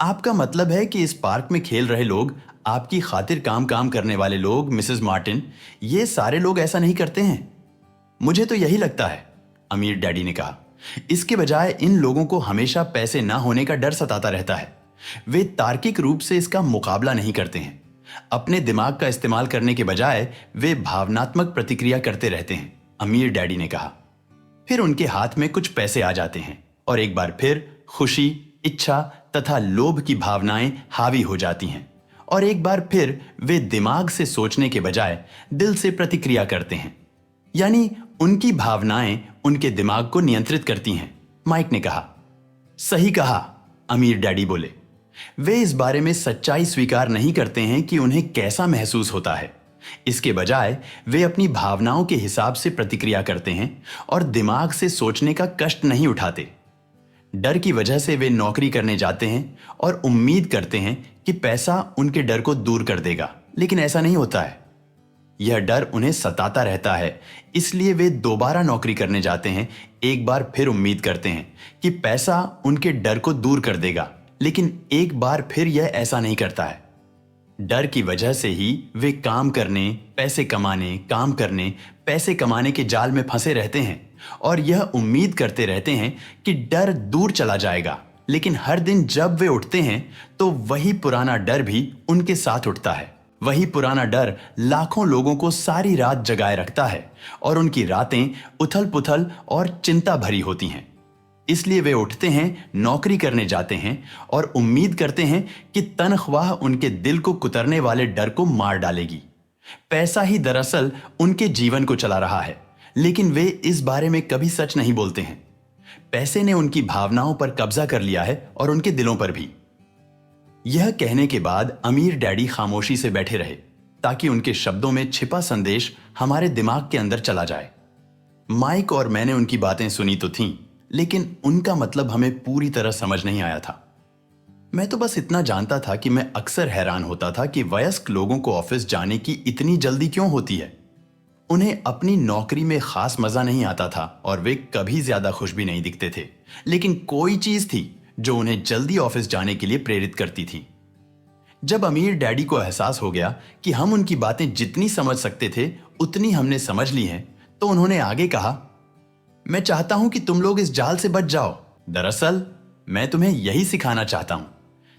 Speaker 1: आपका मतलब है कि इस पार्क में खेल रहे लोग, आपकी खातिर काम करने वाले लोग, मिसेस मार्टिन, ये सारे लोग ऐसा नहीं करते हैं? मुझे तो यही लगता है, अमीर डैडी ने कहा। इसके बजाय इन लोगों को हमेशा पैसे ना होने का डर सताता रहता है। वे तार्किक रूप से इसका मुकाबला नहीं करते हैं। अपने दिमाग का इस्तेमाल करने के बजाय वे भावनात्मक प्रतिक्रिया करते रहते हैं, अमीर डैडी ने कहा। फिर उनके हाथ में कुछ पैसे आ जाते हैं और एक बार फिर खुशी, इच्छा तथा लोभ की भावनाएं हावी हो जाती हैं और एक बार फिर वे दिमाग से सोचने के बजाय दिल से प्रतिक्रिया करते हैं। यानी उनकी भावनाएं उनके दिमाग को नियंत्रित करती हैं, माइक ने कहा। सही कहा, अमीर डैडी बोले। वे इस बारे में सच्चाई स्वीकार नहीं करते हैं कि उन्हें कैसा महसूस होता है। इसके बजाय वे अपनी भावनाओं के हिसाब से प्रतिक्रिया करते हैं और दिमाग से सोचने का कष्ट नहीं उठाते। डर की वजह से वे नौकरी करने जाते हैं और उम्मीद करते हैं कि पैसा उनके डर को दूर कर देगा, लेकिन ऐसा नहीं होता है। यह डर उन्हें सताता रहता है, इसलिए वे दोबारा नौकरी करने जाते हैं, एक बार फिर उम्मीद करते हैं कि पैसा उनके डर को दूर कर देगा, लेकिन एक बार फिर यह ऐसा नहीं करता है। डर की वजह से ही वे काम करने, पैसे कमाने, काम करने, पैसे कमाने के जाल में फंसे रहते हैं और यह उम्मीद करते रहते हैं कि डर दूर चला जाएगा, लेकिन हर दिन जब वे उठते हैं तो वही पुराना डर भी उनके साथ उठता है। वही पुराना डर लाखों लोगों को सारी रात जगाए रखता है और उनकी रातें उथल पुथल और चिंता भरी होती हैं। इसलिए वे उठते हैं, नौकरी करने जाते हैं और उम्मीद करते हैं कि तनख्वाह उनके दिल को कुतरने वाले डर को मार डालेगी। पैसा ही दरअसल उनके जीवन को चला रहा है, लेकिन वे इस बारे में कभी सच नहीं बोलते हैं। पैसे ने उनकी भावनाओं पर कब्जा कर लिया है और उनके दिलों पर भी। यह कहने के बाद अमीर डैडी खामोशी से बैठे रहे ताकि उनके शब्दों में छिपा संदेश हमारे दिमाग के अंदर चला जाए। माइक और मैंने उनकी बातें सुनी तो थीं, लेकिन उनका मतलब हमें पूरी तरह समझ नहीं आया था। मैं तो बस इतना जानता था कि मैं अक्सर हैरान होता था कि वयस्क लोगों को ऑफिस जाने की इतनी जल्दी क्यों होती है। उन्हें अपनी नौकरी में खास मजा नहीं आता था और वे कभी ज्यादा खुश भी नहीं दिखते थे, लेकिन कोई चीज थी जो उन्हें जल्दी ऑफिस जाने के लिए प्रेरित करती थी। जब अमीर डैडी को एहसास हो गया कि हम उनकी बातें जितनी समझ सकते थे उतनी हमने समझ ली हैं, तो उन्होंने आगे कहा, मैं चाहता हूं कि तुम लोग इस जाल से बच जाओ। दरअसल मैं तुम्हें यही सिखाना चाहता हूं,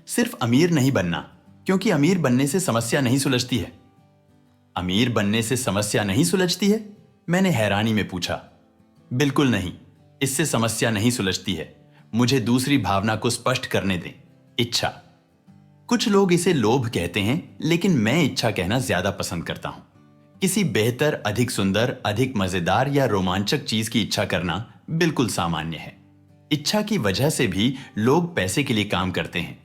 Speaker 1: सिर्फ अमीर नहीं बनना, क्योंकि अमीर बनने से समस्या नहीं सुलझती है। अमीर बनने से समस्या नहीं सुलझती है? मैंने हैरानी में पूछा। बिल्कुल नहीं, इससे समस्या नहीं सुलझती है। मुझे दूसरी भावना को स्पष्ट करने दें, इच्छा। कुछ लोग इसे लोभ कहते हैं, लेकिन मैं इच्छा कहना ज्यादा पसंद करता हूं। किसी बेहतर, अधिक सुंदर, अधिक मजेदार या रोमांचक चीज की इच्छा करना बिल्कुल सामान्य है। इच्छा की वजह से भी लोग पैसे के लिए काम करते हैं।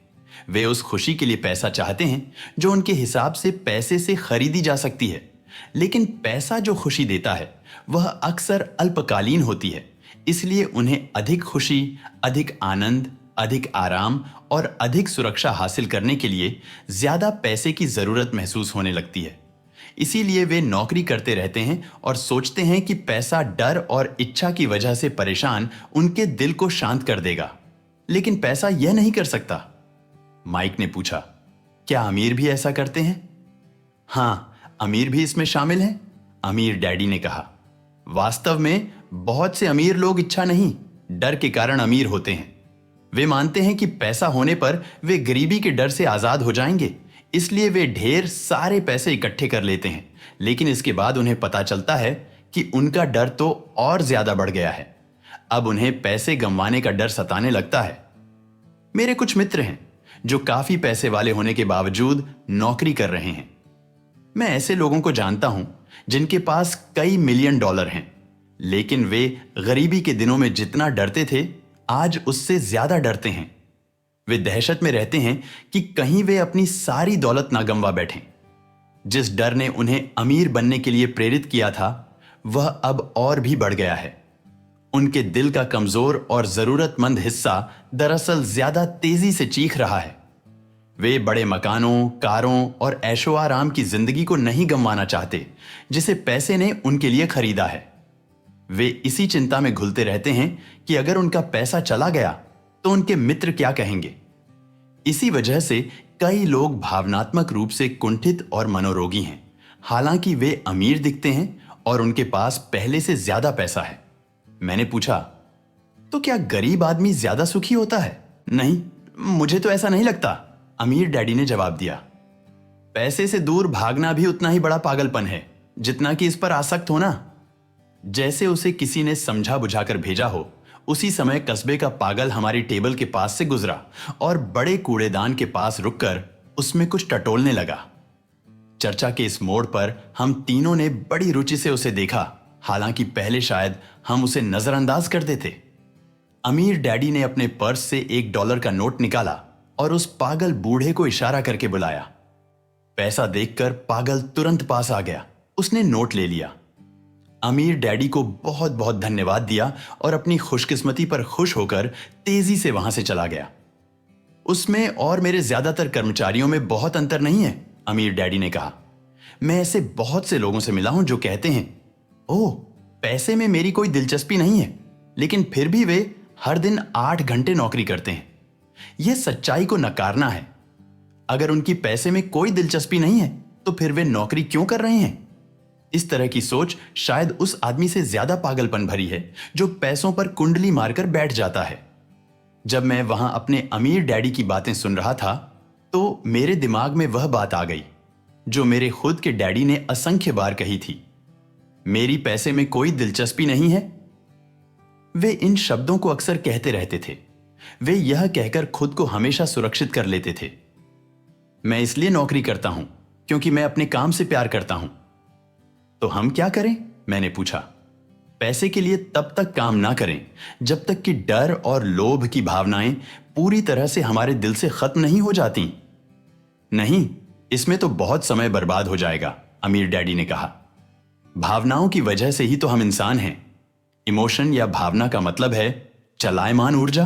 Speaker 1: वे उस खुशी के लिए पैसा चाहते हैं जो उनके हिसाब से पैसे से खरीदी जा सकती है, लेकिन पैसा जो खुशी देता है वह अक्सर अल्पकालीन होती है। इसलिए उन्हें अधिक खुशी, अधिक आनंद, अधिक आराम और अधिक सुरक्षा हासिल करने के लिए ज्यादा पैसे की जरूरत महसूस होने लगती है। इसीलिए वे नौकरी करते रहते हैं और सोचते हैं कि पैसा डर और इच्छा की वजह से परेशान उनके दिल को शांत कर देगा, लेकिन पैसा यह नहीं कर सकता। माइक ने पूछा, क्या अमीर भी ऐसा करते हैं? हां, अमीर भी इसमें शामिल हैं, अमीर डैडी ने कहा। वास्तव में बहुत से अमीर लोग इच्छा नहीं डर के कारण अमीर होते हैं। वे मानते हैं कि पैसा होने पर वे गरीबी के डर से आजाद हो जाएंगे, इसलिए वे ढेर सारे पैसे इकट्ठे कर लेते हैं। लेकिन इसके बाद उन्हें पता चलता है कि उनका डर तो और ज्यादा बढ़ गया है। अब उन्हें पैसे गंवाने का डर सताने लगता है। मेरे कुछ मित्र हैं जो काफी पैसे वाले होने के बावजूद नौकरी कर रहे हैं। मैं ऐसे लोगों को जानता हूं जिनके पास कई मिलियन डॉलर हैं, लेकिन वे गरीबी के दिनों में जितना डरते थे, आज उससे ज्यादा डरते हैं। वे दहशत में रहते हैं कि कहीं वे अपनी सारी दौलत ना गंवा बैठें। जिस डर ने उन्हें अमीर बनने के लिए प्रेरित किया था, वह अब और भी बढ़ गया है। उनके दिल का कमजोर और जरूरतमंद हिस्सा दरअसल ज्यादा तेजी से चीख रहा है। वे बड़े मकानों, कारों और ऐशो आराम की जिंदगी को नहीं गंवाना चाहते जिसे पैसे ने उनके लिए खरीदा है। वे इसी चिंता में घुलते रहते हैं कि अगर उनका पैसा चला गया तो उनके मित्र क्या कहेंगे। इसी वजह से कई लोग भावनात्मक रूप से कुंठित और मनोरोगी हैं, हालांकि वे अमीर दिखते हैं और उनके पास पहले से ज्यादा पैसा है। मैंने पूछा, तो क्या गरीब आदमी ज्यादा सुखी होता है? नहीं, मुझे तो ऐसा नहीं लगता, अमीर डैडी ने जवाब दिया। पैसे से दूर भागना भी उतना ही बड़ा पागलपन है जितना कि इस पर आसक्त होना। जैसे उसे किसी ने समझा बुझाकर भेजा हो, उसी समय कस्बे का पागल हमारी टेबल के पास से गुजरा और बड़े कूड़ेदान के पास रुककर उसमें कुछ टटोलने लगा। चर्चा के इस मोड़ पर हम तीनों ने बड़ी रुचि से उसे देखा, हालांकि पहले शायद हम उसे नजरअंदाज करते थे। अमीर डैडी ने अपने पर्स से $1 का नोट निकाला और उस पागल बूढ़े को इशारा करके बुलाया। पैसा देखकर पागल तुरंत पास आ गया। उसने नोट ले लिया। अमीर डैडी को बहुत बहुत धन्यवाद दिया और अपनी खुशकिस्मती पर खुश होकर तेजी से वहां से चला गया। उसमें और मेरे ज्यादातर कर्मचारियों में बहुत अंतर नहीं है, अमीर डैडी ने कहा। मैं ऐसे बहुत से लोगों से मिला हूं जो कहते हैं, ओह, पैसे में मेरी कोई दिलचस्पी नहीं है, लेकिन फिर भी वे हर दिन 8 घंटे नौकरी करते हैं। यह सच्चाई को नकारना है। अगर उनकी पैसे में कोई दिलचस्पी नहीं है तो फिर वे नौकरी क्यों कर रहे हैं? इस तरह की सोच शायद उस आदमी से ज्यादा पागलपन भरी है जो पैसों पर कुंडली मारकर बैठ जाता है। जब मैं वहां अपने अमीर डैडी की बातें सुन रहा था तो मेरे दिमाग में वह बात आ गई जो मेरे खुद के डैडी ने असंख्य बार कही थी, मेरी पैसे में कोई दिलचस्पी नहीं है। वे इन शब्दों को अक्सर कहते रहते थे। वे यह कहकर खुद को हमेशा सुरक्षित कर लेते थे। मैं इसलिए नौकरी करता हूं क्योंकि मैं अपने काम से प्यार करता हूं। तो हम क्या करें? मैंने पूछा। पैसे के लिए तब तक काम ना करें जब तक कि डर और लोभ की भावनाएं पूरी तरह से हमारे दिल से खत्म नहीं हो जाती। नहीं, इसमें तो बहुत समय बर्बाद हो जाएगा, अमीर डैडी ने कहा। भावनाओं की वजह से ही तो हम इंसान हैं। इमोशन या भावना का मतलब है चलायमान ऊर्जा।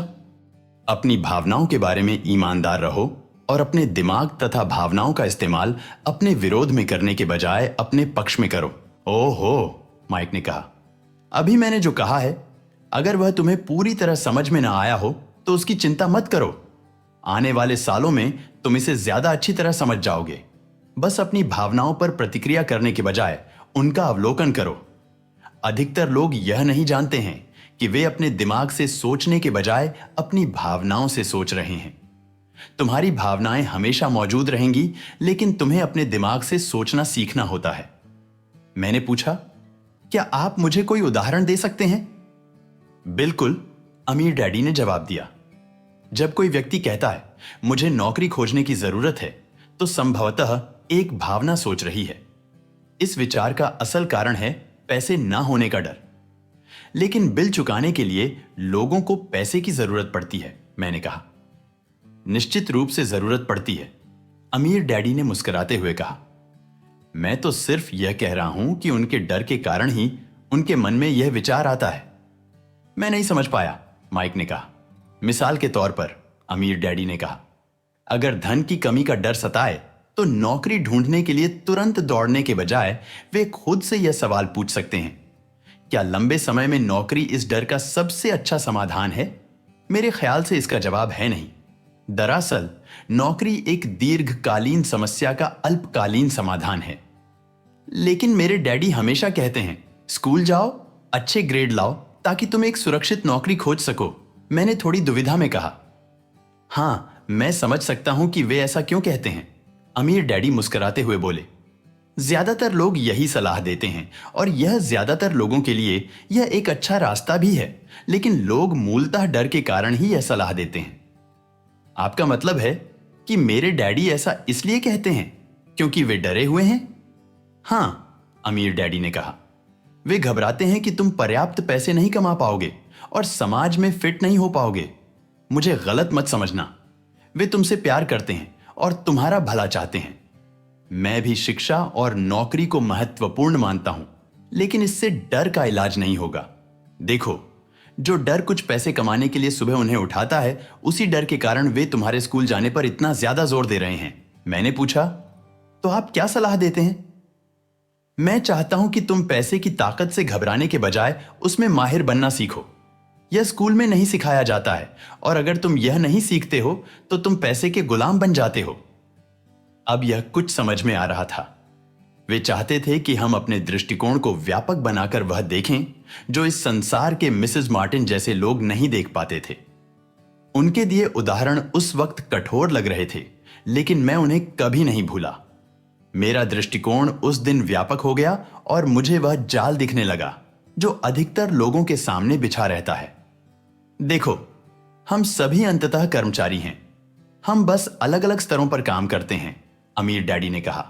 Speaker 1: अपनी भावनाओं के बारे में ईमानदार रहो और अपने दिमाग तथा भावनाओं का इस्तेमाल अपने विरोध में करने के बजाय अपने पक्ष में करो। ओहो, माइक ने कहा। अभी मैंने जो कहा है, अगर वह तुम्हें पूरी तरह समझ में ना आया हो तो उसकी चिंता मत करो। आने वाले सालों में तुम इसे ज्यादा अच्छी तरह समझ जाओगे। बस अपनी भावनाओं पर प्रतिक्रिया करने के बजाय उनका अवलोकन करो। अधिकतर लोग यह नहीं जानते हैं कि वे अपने दिमाग से सोचने के बजाय अपनी भावनाओं से सोच रहे हैं। तुम्हारी भावनाएं हमेशा मौजूद रहेंगी, लेकिन तुम्हें अपने दिमाग से सोचना सीखना होता है। मैंने पूछा, क्या आप मुझे कोई उदाहरण दे सकते हैं? बिल्कुल, अमीर डैडी ने जवाब दिया। जब कोई व्यक्ति कहता है मुझे नौकरी खोजने की जरूरत है, तो संभवतः एक भावना सोच रही है। इस विचार का असल कारण है पैसे ना होने का डर। लेकिन बिल चुकाने के लिए लोगों को पैसे की जरूरत पड़ती है, मैंने कहा। निश्चित रूप से जरूरत पड़ती है, अमीर डैडी ने मुस्कुराते हुए कहा। मैं तो सिर्फ यह कह रहा हूं कि उनके डर के कारण ही उनके मन में यह विचार आता है। मैं नहीं समझ पाया, माइक ने कहा। मिसाल के तौर पर, अमीर डैडी ने कहा, अगर धन की कमी का डर सताए तो नौकरी ढूंढने के लिए तुरंत दौड़ने के बजाय वे खुद से यह सवाल पूछ सकते हैं, क्या लंबे समय में नौकरी इस डर का सबसे अच्छा समाधान है? मेरे ख्याल से इसका जवाब है नहीं। दरअसल नौकरी एक दीर्घकालीन समस्या का अल्पकालीन समाधान है। लेकिन मेरे डैडी हमेशा कहते हैं, स्कूल जाओ, अच्छे ग्रेड लाओ, ताकि तुम एक सुरक्षित नौकरी खोज सको, मैंने थोड़ी दुविधा में कहा। हाँ, मैं समझ सकता हूं कि वे ऐसा क्यों कहते हैं, अमीर डैडी मुस्कुराते हुए बोले। ज्यादातर लोग यही सलाह देते हैं और यह ज्यादातर लोगों के लिए यह एक अच्छा रास्ता भी है, लेकिन लोग मूलतः डर के कारण ही यह सलाह देते हैं। आपका मतलब है कि मेरे डैडी ऐसा इसलिए कहते हैं क्योंकि वे डरे हुए हैं? हाँ, अमीर डैडी ने कहा। वे घबराते हैं कि तुम पर्याप्त पैसे नहीं कमा पाओगे और समाज में फिट नहीं हो पाओगे। मुझे गलत मत समझना, वे तुमसे प्यार करते हैं और तुम्हारा भला चाहते हैं। मैं भी शिक्षा और नौकरी को महत्वपूर्ण मानता हूं, लेकिन इससे डर का इलाज नहीं होगा। देखो, जो डर कुछ पैसे कमाने के लिए सुबह उन्हें उठाता है, उसी डर के कारण वे तुम्हारे स्कूल जाने पर इतना ज्यादा जोर दे रहे हैं। मैंने पूछा, तो आप क्या सलाह देते हैं? मैं चाहता हूं कि तुम पैसे की ताकत से घबराने के बजाय उसमें माहिर बनना सीखो। यह स्कूल में नहीं सिखाया जाता है और अगर तुम यह नहीं सीखते हो तो तुम पैसे के गुलाम बन जाते हो। अब यह कुछ समझ में आ रहा था। वे चाहते थे कि हम अपने दृष्टिकोण को व्यापक बनाकर वह देखें जो इस संसार के मिसेस मार्टिन जैसे लोग नहीं देख पाते थे। उनके दिए उदाहरण उस वक्त कठोर लग रहे थे, लेकिन मैं उन्हें कभी नहीं भूला। मेरा दृष्टिकोण उस दिन व्यापक हो गया और मुझे वह जाल दिखने लगा जो अधिकतर लोगों के सामने बिछा रहता है। देखो, हम सभी अंततः कर्मचारी हैं, हम बस अलग अलग स्तरों पर काम करते हैं, अमीर डैडी ने कहा।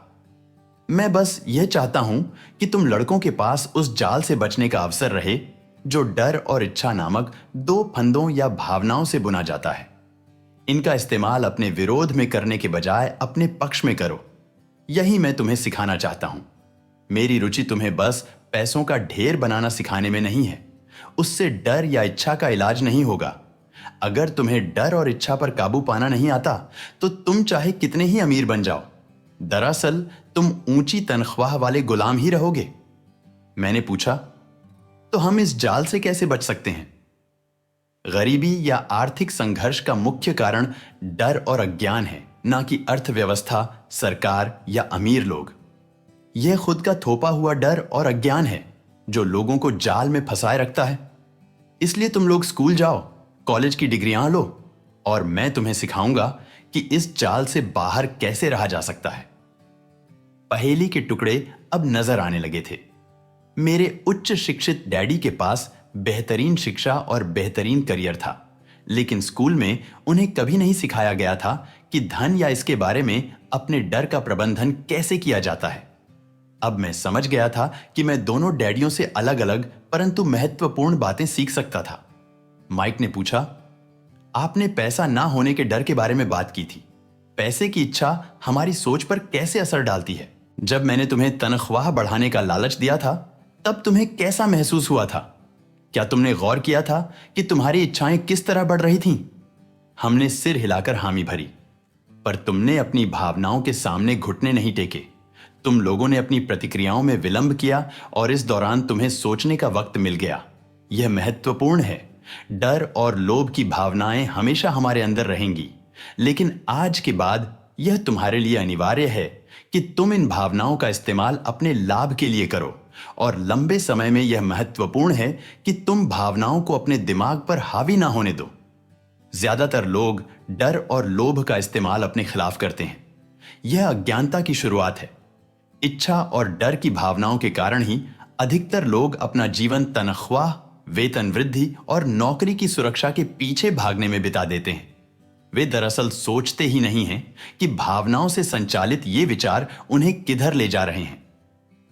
Speaker 1: मैं बस यह चाहता हूं कि तुम लड़कों के पास उस जाल से बचने का अवसर रहे जो डर और इच्छा नामक दो फंदों या भावनाओं से बुना जाता है। इनका इस्तेमाल अपने विरोध में करने के बजाय अपने पक्ष में करो। यही मैं तुम्हें सिखाना चाहता हूं। मेरी रुचि तुम्हें बस पैसों का ढेर बनाना सिखाने में नहीं है। उससे डर या इच्छा का इलाज नहीं होगा। अगर तुम्हें डर और इच्छा पर काबू पाना नहीं आता तो तुम चाहे कितने ही अमीर बन जाओ, दरअसल तुम ऊंची तनख्वाह वाले गुलाम ही रहोगे। मैंने पूछा, तो हम इस जाल से कैसे बच सकते हैं? गरीबी या आर्थिक संघर्ष का मुख्य कारण डर और अज्ञान है, ना कि अर्थव्यवस्था, सरकार या अमीर लोग। यह खुद का थोपा हुआ डर और अज्ञान है जो लोगों को जाल में फंसाए रखता है। इसलिए तुम लोग स्कूल जाओ, कॉलेज की डिग्रियां लो और मैं तुम्हें सिखाऊंगा कि इस जाल से बाहर कैसे रहा जा सकता है। पहेली के टुकड़े अब नजर आने लगे थे। मेरे उच्च शिक्षित डैडी के पास बेहतरीन शिक्षा और बेहतरीन करियर था, लेकिन स्कूल में उन्हें कभी नहीं सिखाया गया था कि धन या इसके बारे में अपने डर का प्रबंधन कैसे किया जाता है। अब मैं समझ गया था कि मैं दोनों डैडियों से अलग अलग परंतु महत्वपूर्ण बातें सीख सकता था। माइक ने पूछा, आपने पैसा ना होने के डर के बारे में बात की थी। पैसे की इच्छा हमारी सोच पर कैसे असर डालती है? जब मैंने तुम्हें तनख्वाह बढ़ाने का लालच दिया था, तब तुम्हें कैसा महसूस हुआ था? क्या तुमने गौर किया था कि तुम्हारी इच्छाएं किस तरह बढ़ रही थीं? हमने सिर हिलाकर हामी भरी, पर तुमने अपनी भावनाओं के सामने घुटने नहीं टेके। तुम लोगों ने अपनी प्रतिक्रियाओं में विलंब किया और इस दौरान तुम्हें सोचने का वक्त मिल गया। यह महत्वपूर्ण है। डर और लोभ की भावनाएं हमेशा हमारे अंदर रहेंगी, लेकिन आज के बाद यह तुम्हारे लिए अनिवार्य है कि तुम इन भावनाओं का इस्तेमाल अपने लाभ के लिए करो, और लंबे समय में यह महत्वपूर्ण है कि तुम भावनाओं को अपने दिमाग पर हावी ना होने दो। ज्यादातर लोग डर और लोभ का इस्तेमाल अपने खिलाफ करते हैं। यह अज्ञानता की शुरुआत है। इच्छा और डर की भावनाओं के कारण ही अधिकतर लोग अपना जीवन तनख्वाह, वेतन वृद्धि और नौकरी की सुरक्षा के पीछे भागने में बिता देते हैं। वे दरअसल सोचते ही नहीं हैं कि भावनाओं से संचालित ये विचार उन्हें किधर ले जा रहे हैं।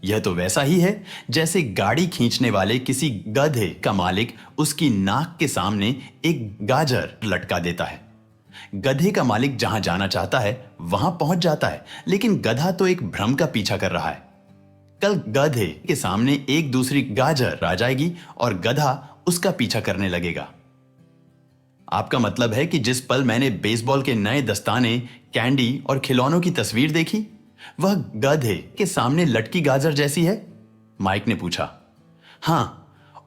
Speaker 1: यह तो वैसा ही है जैसे गाड़ी खींचने वाले किसी गधे का मालिक उसकी नाक के सामने एक गाजर लटका देता है। गधे का मालिक जहां जाना चाहता है वहां पहुंच जाता है, लेकिन गधा तो एक भ्रम का पीछा कर रहा है। कल गधे के सामने एक दूसरी गाजर आ जाएगी और गधा उसका पीछा करने लगेगा। आपका मतलब है कि जिस पल मैंने बेसबॉल के नए दस्ताने, कैंडी और खिलौनों की तस्वीर देखी, वह गधे के सामने लटकी गाजर जैसी है? माइक ने पूछा। हां,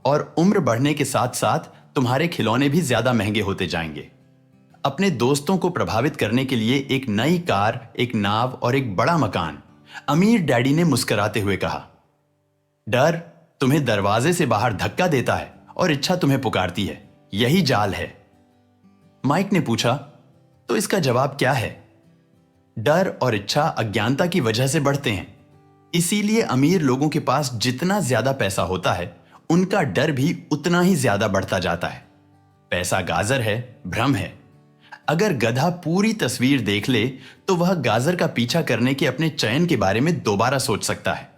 Speaker 1: और उम्र बढ़ने के साथ साथ तुम्हारे खिलौने भी ज्यादा महंगे होते जाएंगे। अपने दोस्तों को प्रभावित करने के लिए एक नई कार, एक नाव और एक बड़ा मकान, अमीर डैडी ने मुस्कुराते हुए कहा। डर तुम्हें दरवाजे से बाहर धक्का देता है और इच्छा तुम्हें पुकारती है। यही जाल है। माइक ने पूछा, तो इसका जवाब क्या है? डर और इच्छा अज्ञानता की वजह से बढ़ते हैं। इसीलिए अमीर लोगों के पास जितना ज्यादा पैसा होता है, उनका डर भी उतना ही ज्यादा बढ़ता जाता है। पैसा गाजर है, भ्रम है। अगर गधा पूरी तस्वीर देख ले तो वह गाजर का पीछा करने के अपने चयन के बारे में दोबारा सोच सकता है।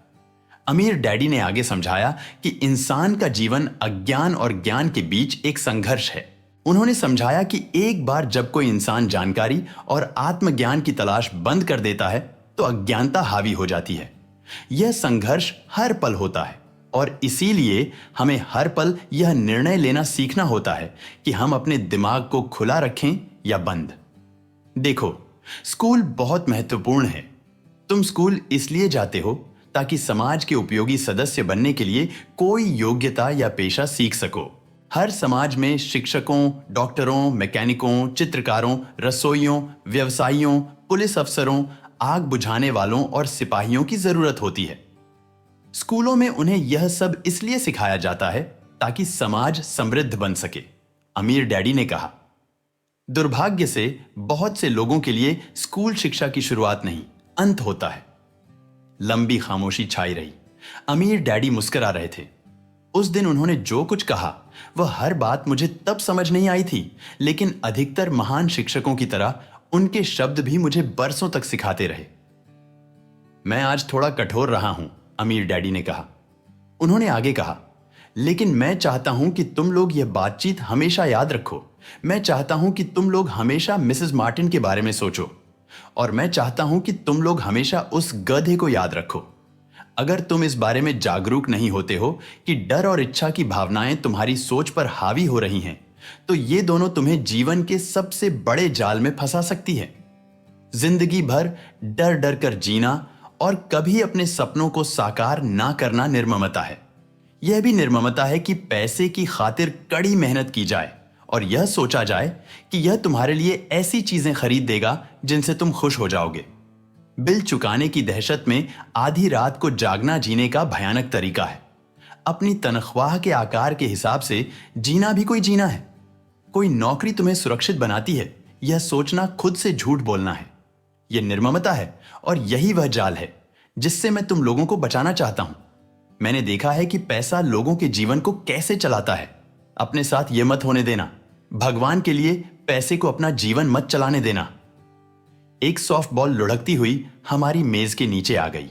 Speaker 1: अमीर डैडी ने आगे समझाया कि इंसान का जीवन अज्ञान और ज्ञान के बीच एक संघर्ष है। उन्होंने समझाया कि एक बार जब कोई इंसान जानकारी और आत्मज्ञान की तलाश बंद कर देता है तो अज्ञानता हावी हो जाती है। यह संघर्ष हर पल होता है और इसीलिए हमें हर पल यह निर्णय लेना सीखना होता है कि हम अपने दिमाग को खुला रखें या बंद। देखो, स्कूल बहुत महत्वपूर्ण है। तुम स्कूल इसलिए जाते हो ताकि समाज के उपयोगी सदस्य बनने के लिए कोई योग्यता या पेशा सीख सको। हर समाज में शिक्षकों, डॉक्टरों, मैकेनिकों, चित्रकारों, रसोइयों, व्यवसायियों, पुलिस अफसरों, आग बुझाने वालों और सिपाहियों की जरूरत होती है। स्कूलों में उन्हें यह सब इसलिए सिखाया जाता है ताकि समाज समृद्ध बन सके, अमीर डैडी ने कहा। दुर्भाग्य से बहुत से लोगों के लिए स्कूल शिक्षा की शुरुआत नहीं, अंत होता है। लंबी खामोशी छाई रही। अमीर डैडी मुस्कुरा रहे थे। उस दिन उन्होंने जो कुछ कहा वह हर बात मुझे तब समझ नहीं आई थी, लेकिन अधिकतर महान शिक्षकों की तरह उनके शब्द भी मुझे बरसों तक सिखाते रहे। मैं आज थोड़ा कठोर रहा हूं, अमीर डैडी ने कहा। उन्होंने आगे कहा, लेकिन मैं चाहता हूं कि तुम लोग यह बातचीत हमेशा याद रखो। मैं चाहता हूं कि तुम लोग हमेशा मिसेस मार्टिन के बारे में सोचो और मैं चाहता हूं कि तुम लोग हमेशा उस गधे को याद रखो। अगर तुम इस बारे में जागरूक नहीं होते हो कि डर और इच्छा की भावनाएं तुम्हारी सोच पर हावी हो रही हैं, तो ये दोनों तुम्हें जीवन के सबसे बड़े जाल में फंसा सकती है। जिंदगी भर डर डर कर जीना और कभी अपने सपनों को साकार ना करना निर्ममता है। यह भी निर्ममता है कि पैसे की खातिर कड़ी मेहनत की जाए और यह सोचा जाए कि यह तुम्हारे लिए ऐसी चीजें खरीद देगा जिनसे तुम खुश हो जाओगे। बिल चुकाने की दहशत में आधी रात को जागना जीने का भयानक तरीका है। अपनी तनख्वाह के आकार के हिसाब से जीना भी कोई जीना है। कोई नौकरी तुम्हें सुरक्षित बनाती है, यह सोचना खुद से झूठ बोलना है। यह निर्ममता है और यही वह जाल है जिससे मैं तुम लोगों को बचाना चाहता हूं। मैंने देखा है कि पैसा लोगों के जीवन को कैसे चलाता है। अपने साथ यह मत होने देना। भगवान के लिए पैसे को अपना जीवन मत चलाने देना। एक सॉफ्ट बॉल लुढ़कती हुई हमारी मेज के नीचे आ गई।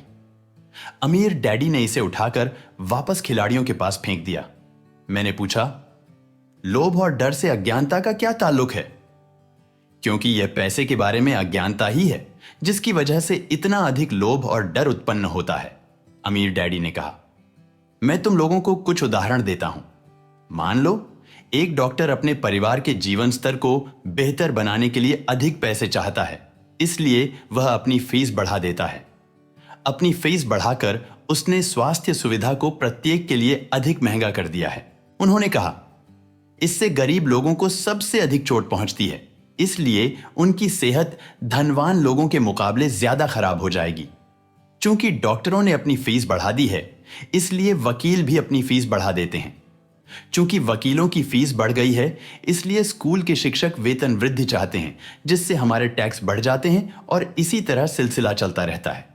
Speaker 1: अमीर डैडी ने इसे उठाकर वापस खिलाड़ियों के पास फेंक दिया। मैंने पूछा, लोभ और डर से अज्ञानता का क्या ताल्लुक है? क्योंकि यह पैसे के बारे में अज्ञानता ही है जिसकी वजह से इतना अधिक लोभ और डर उत्पन्न होता है, अमीर डैडी ने कहा। मैं तुम लोगों को कुछ उदाहरण देता हूं। मान लो एक डॉक्टर अपने परिवार के जीवन स्तर को बेहतर बनाने के लिए अधिक पैसे चाहता है, इसलिए वह अपनी फीस बढ़ा देता है। अपनी फीस बढ़ाकर उसने स्वास्थ्य सुविधा को प्रत्येक के लिए अधिक महंगा कर दिया है। उन्होंने कहा, इससे गरीब लोगों को सबसे अधिक चोट पहुंचती है, इसलिए उनकी सेहत धनवान लोगों के मुकाबले ज्यादा खराब हो जाएगी। चूंकि डॉक्टरों ने अपनी फीस बढ़ा दी है, इसलिए वकील भी अपनी फीस बढ़ा देते हैं। चूंकि वकीलों की फीस बढ़ गई है, इसलिए स्कूल के शिक्षक वेतन वृद्धि चाहते हैं, जिससे हमारे टैक्स बढ़ जाते हैं और इसी तरह सिलसिला चलता रहता है।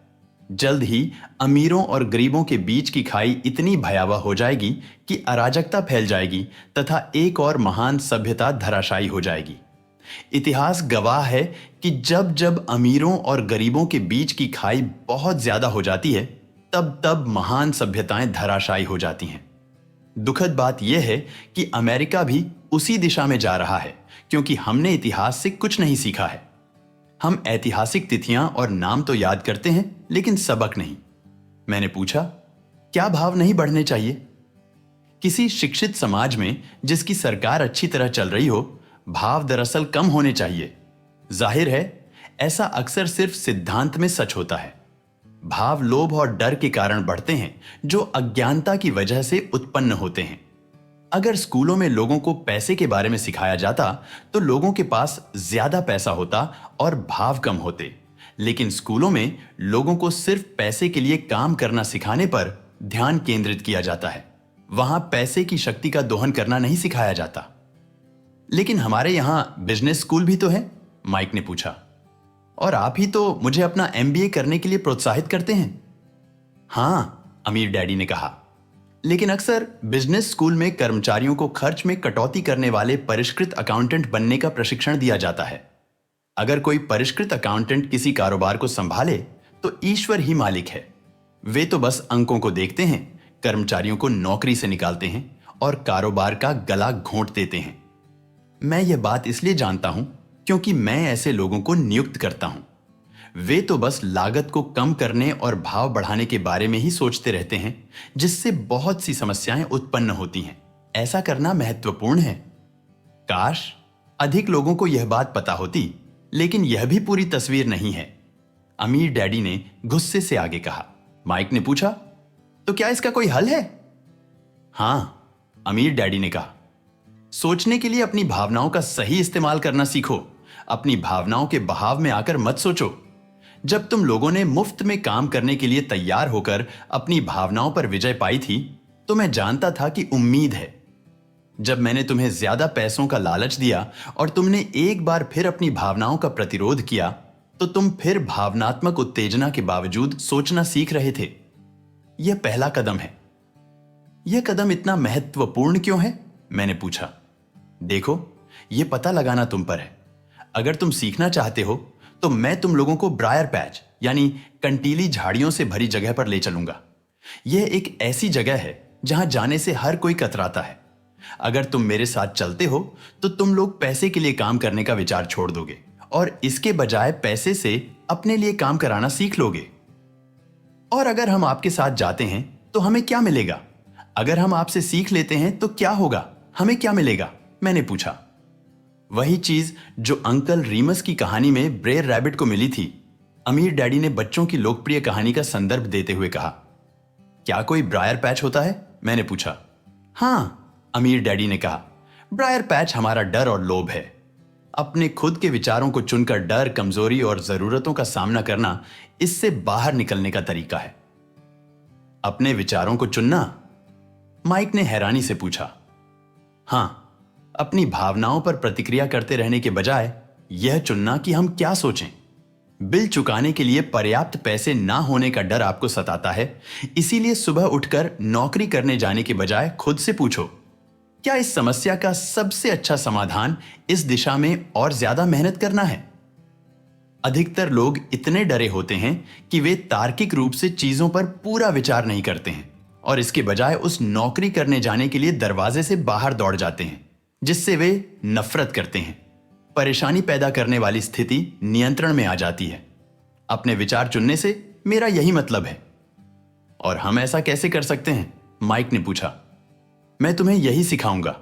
Speaker 1: जल्द ही अमीरों और गरीबों के बीच की खाई इतनी भयावह हो जाएगी कि अराजकता फैल जाएगी तथा एक और महान सभ्यता धराशायी हो जाएगी। इतिहास गवाह है कि जब जब अमीरों और गरीबों के बीच की खाई बहुत ज्यादा हो जाती है, तब तब महान सभ्यताएं धराशायी हो जाती हैं। दुखद बात यह है कि अमेरिका भी उसी दिशा में जा रहा है, क्योंकि हमने इतिहास से कुछ नहीं सीखा है। हम ऐतिहासिक तिथियां और नाम तो याद करते हैं, लेकिन सबक नहीं। मैंने पूछा, क्या भाव नहीं बढ़ने चाहिए? किसी शिक्षित समाज में जिसकी सरकार अच्छी तरह चल रही हो, भाव दरअसल कम होने चाहिए। जाहिर है, ऐसा अक्सर सिर्फ सिद्धांत में सच होता है। भाव लोभ और डर के कारण बढ़ते हैं, जो अज्ञानता की वजह से उत्पन्न होते हैं। अगर स्कूलों में लोगों को पैसे के बारे में सिखाया जाता तो लोगों के पास ज्यादा पैसा होता और भाव कम होते। लेकिन स्कूलों में लोगों को सिर्फ पैसे के लिए काम करना सिखाने पर ध्यान केंद्रित किया जाता है। वहां पैसे की शक्ति का दोहन करना नहीं सिखाया जाता। लेकिन हमारे यहां बिजनेस स्कूल भी तो है, माइक ने पूछा। और आप ही तो मुझे अपना एमबीए करने के लिए प्रोत्साहित करते हैं। हां, अमीर डैडी ने कहा, लेकिन अक्सर बिजनेस स्कूल में कर्मचारियों को खर्च में कटौती करने वाले परिष्कृत अकाउंटेंट बनने का प्रशिक्षण दिया जाता है। अगर कोई परिष्कृत अकाउंटेंट किसी कारोबार को संभाले तो ईश्वर ही मालिक है। वे तो बस अंकों को देखते हैं, कर्मचारियों को नौकरी से निकालते हैं और कारोबार का गला घोंट देते हैं। मैं यह बात इसलिए जानता हूं क्योंकि मैं ऐसे लोगों को नियुक्त करता हूं। वे तो बस लागत को कम करने और भाव बढ़ाने के बारे में ही सोचते रहते हैं, जिससे बहुत सी समस्याएं उत्पन्न होती हैं। ऐसा करना महत्वपूर्ण है। काश अधिक लोगों को यह बात पता होती, लेकिन यह भी पूरी तस्वीर नहीं है, अमीर डैडी ने गुस्से से आगे कहा। माइक ने पूछा, तो क्या इसका कोई हल है? हां, अमीर डैडी ने कहा, सोचने के लिए अपनी भावनाओं का सही इस्तेमाल करना सीखो। अपनी भावनाओं के बहाव में आकर मत सोचो। जब तुम लोगों ने मुफ्त में काम करने के लिए तैयार होकर अपनी भावनाओं पर विजय पाई थी, तो मैं जानता था कि उम्मीद है। जब मैंने तुम्हें ज्यादा पैसों का लालच दिया और तुमने एक बार फिर अपनी भावनाओं का प्रतिरोध किया, तो तुम फिर भावनात्मक उत्तेजना के बावजूद सोचना सीख रहे थे। यह पहला कदम है। यह कदम इतना महत्वपूर्ण क्यों है? मैंने पूछा। देखो, यह पता लगाना तुम पर है। अगर तुम सीखना चाहते हो तो मैं तुम लोगों को ब्रायर पैच यानी कंटीली झाड़ियों से भरी जगह पर ले चलूंगा। यह एक ऐसी जगह है जहां जाने से हर कोई कतराता है। अगर तुम मेरे साथ चलते हो तो तुम लोग पैसे के लिए काम करने का विचार छोड़ दोगे और इसके बजाय पैसे से अपने लिए काम कराना सीख लोगे। और अगर हम आपके साथ जाते हैं तो हमें क्या मिलेगा? अगर हम आपसे सीख लेते हैं तो क्या होगा? हमें क्या मिलेगा? मैंने पूछा। वही चीज जो अंकल रीमस की कहानी में ब्रेयर रैबिट को मिली थी, अमीर डैडी ने बच्चों की लोकप्रिय कहानी का संदर्भ देते हुए कहा। क्या कोई ब्रायर पैच होता है? मैंने पूछा। हां, अमीर डैडी ने कहा, ब्रायर पैच हमारा डर और लोभ है। अपने खुद के विचारों को चुनकर डर, कमजोरी और जरूरतों का सामना करना इससे बाहर निकलने का तरीका है। अपने विचारों को चुनना? माइक ने हैरानी से पूछा। हां, अपनी भावनाओं पर प्रतिक्रिया करते रहने के बजाय यह चुनना कि हम क्या सोचें। बिल चुकाने के लिए पर्याप्त पैसे ना होने का डर आपको सताता है, इसीलिए सुबह उठकर नौकरी करने जाने के बजाय खुद से पूछो, क्या इस समस्या का सबसे अच्छा समाधान इस दिशा में और ज्यादा मेहनत करना है? अधिकतर लोग इतने डरे होते हैं कि वे तार्किक रूप से चीजों पर पूरा विचार नहीं करते हैं और इसके बजाय उस नौकरी करने जाने के लिए दरवाजे से बाहर दौड़ जाते हैं जिससे वे नफरत करते हैं। परेशानी पैदा करने वाली स्थिति नियंत्रण में आ जाती है। अपने विचार चुनने से मेरा यही मतलब है। और हम ऐसा कैसे कर सकते हैं? माइक ने पूछा। मैं तुम्हें यही सिखाऊंगा।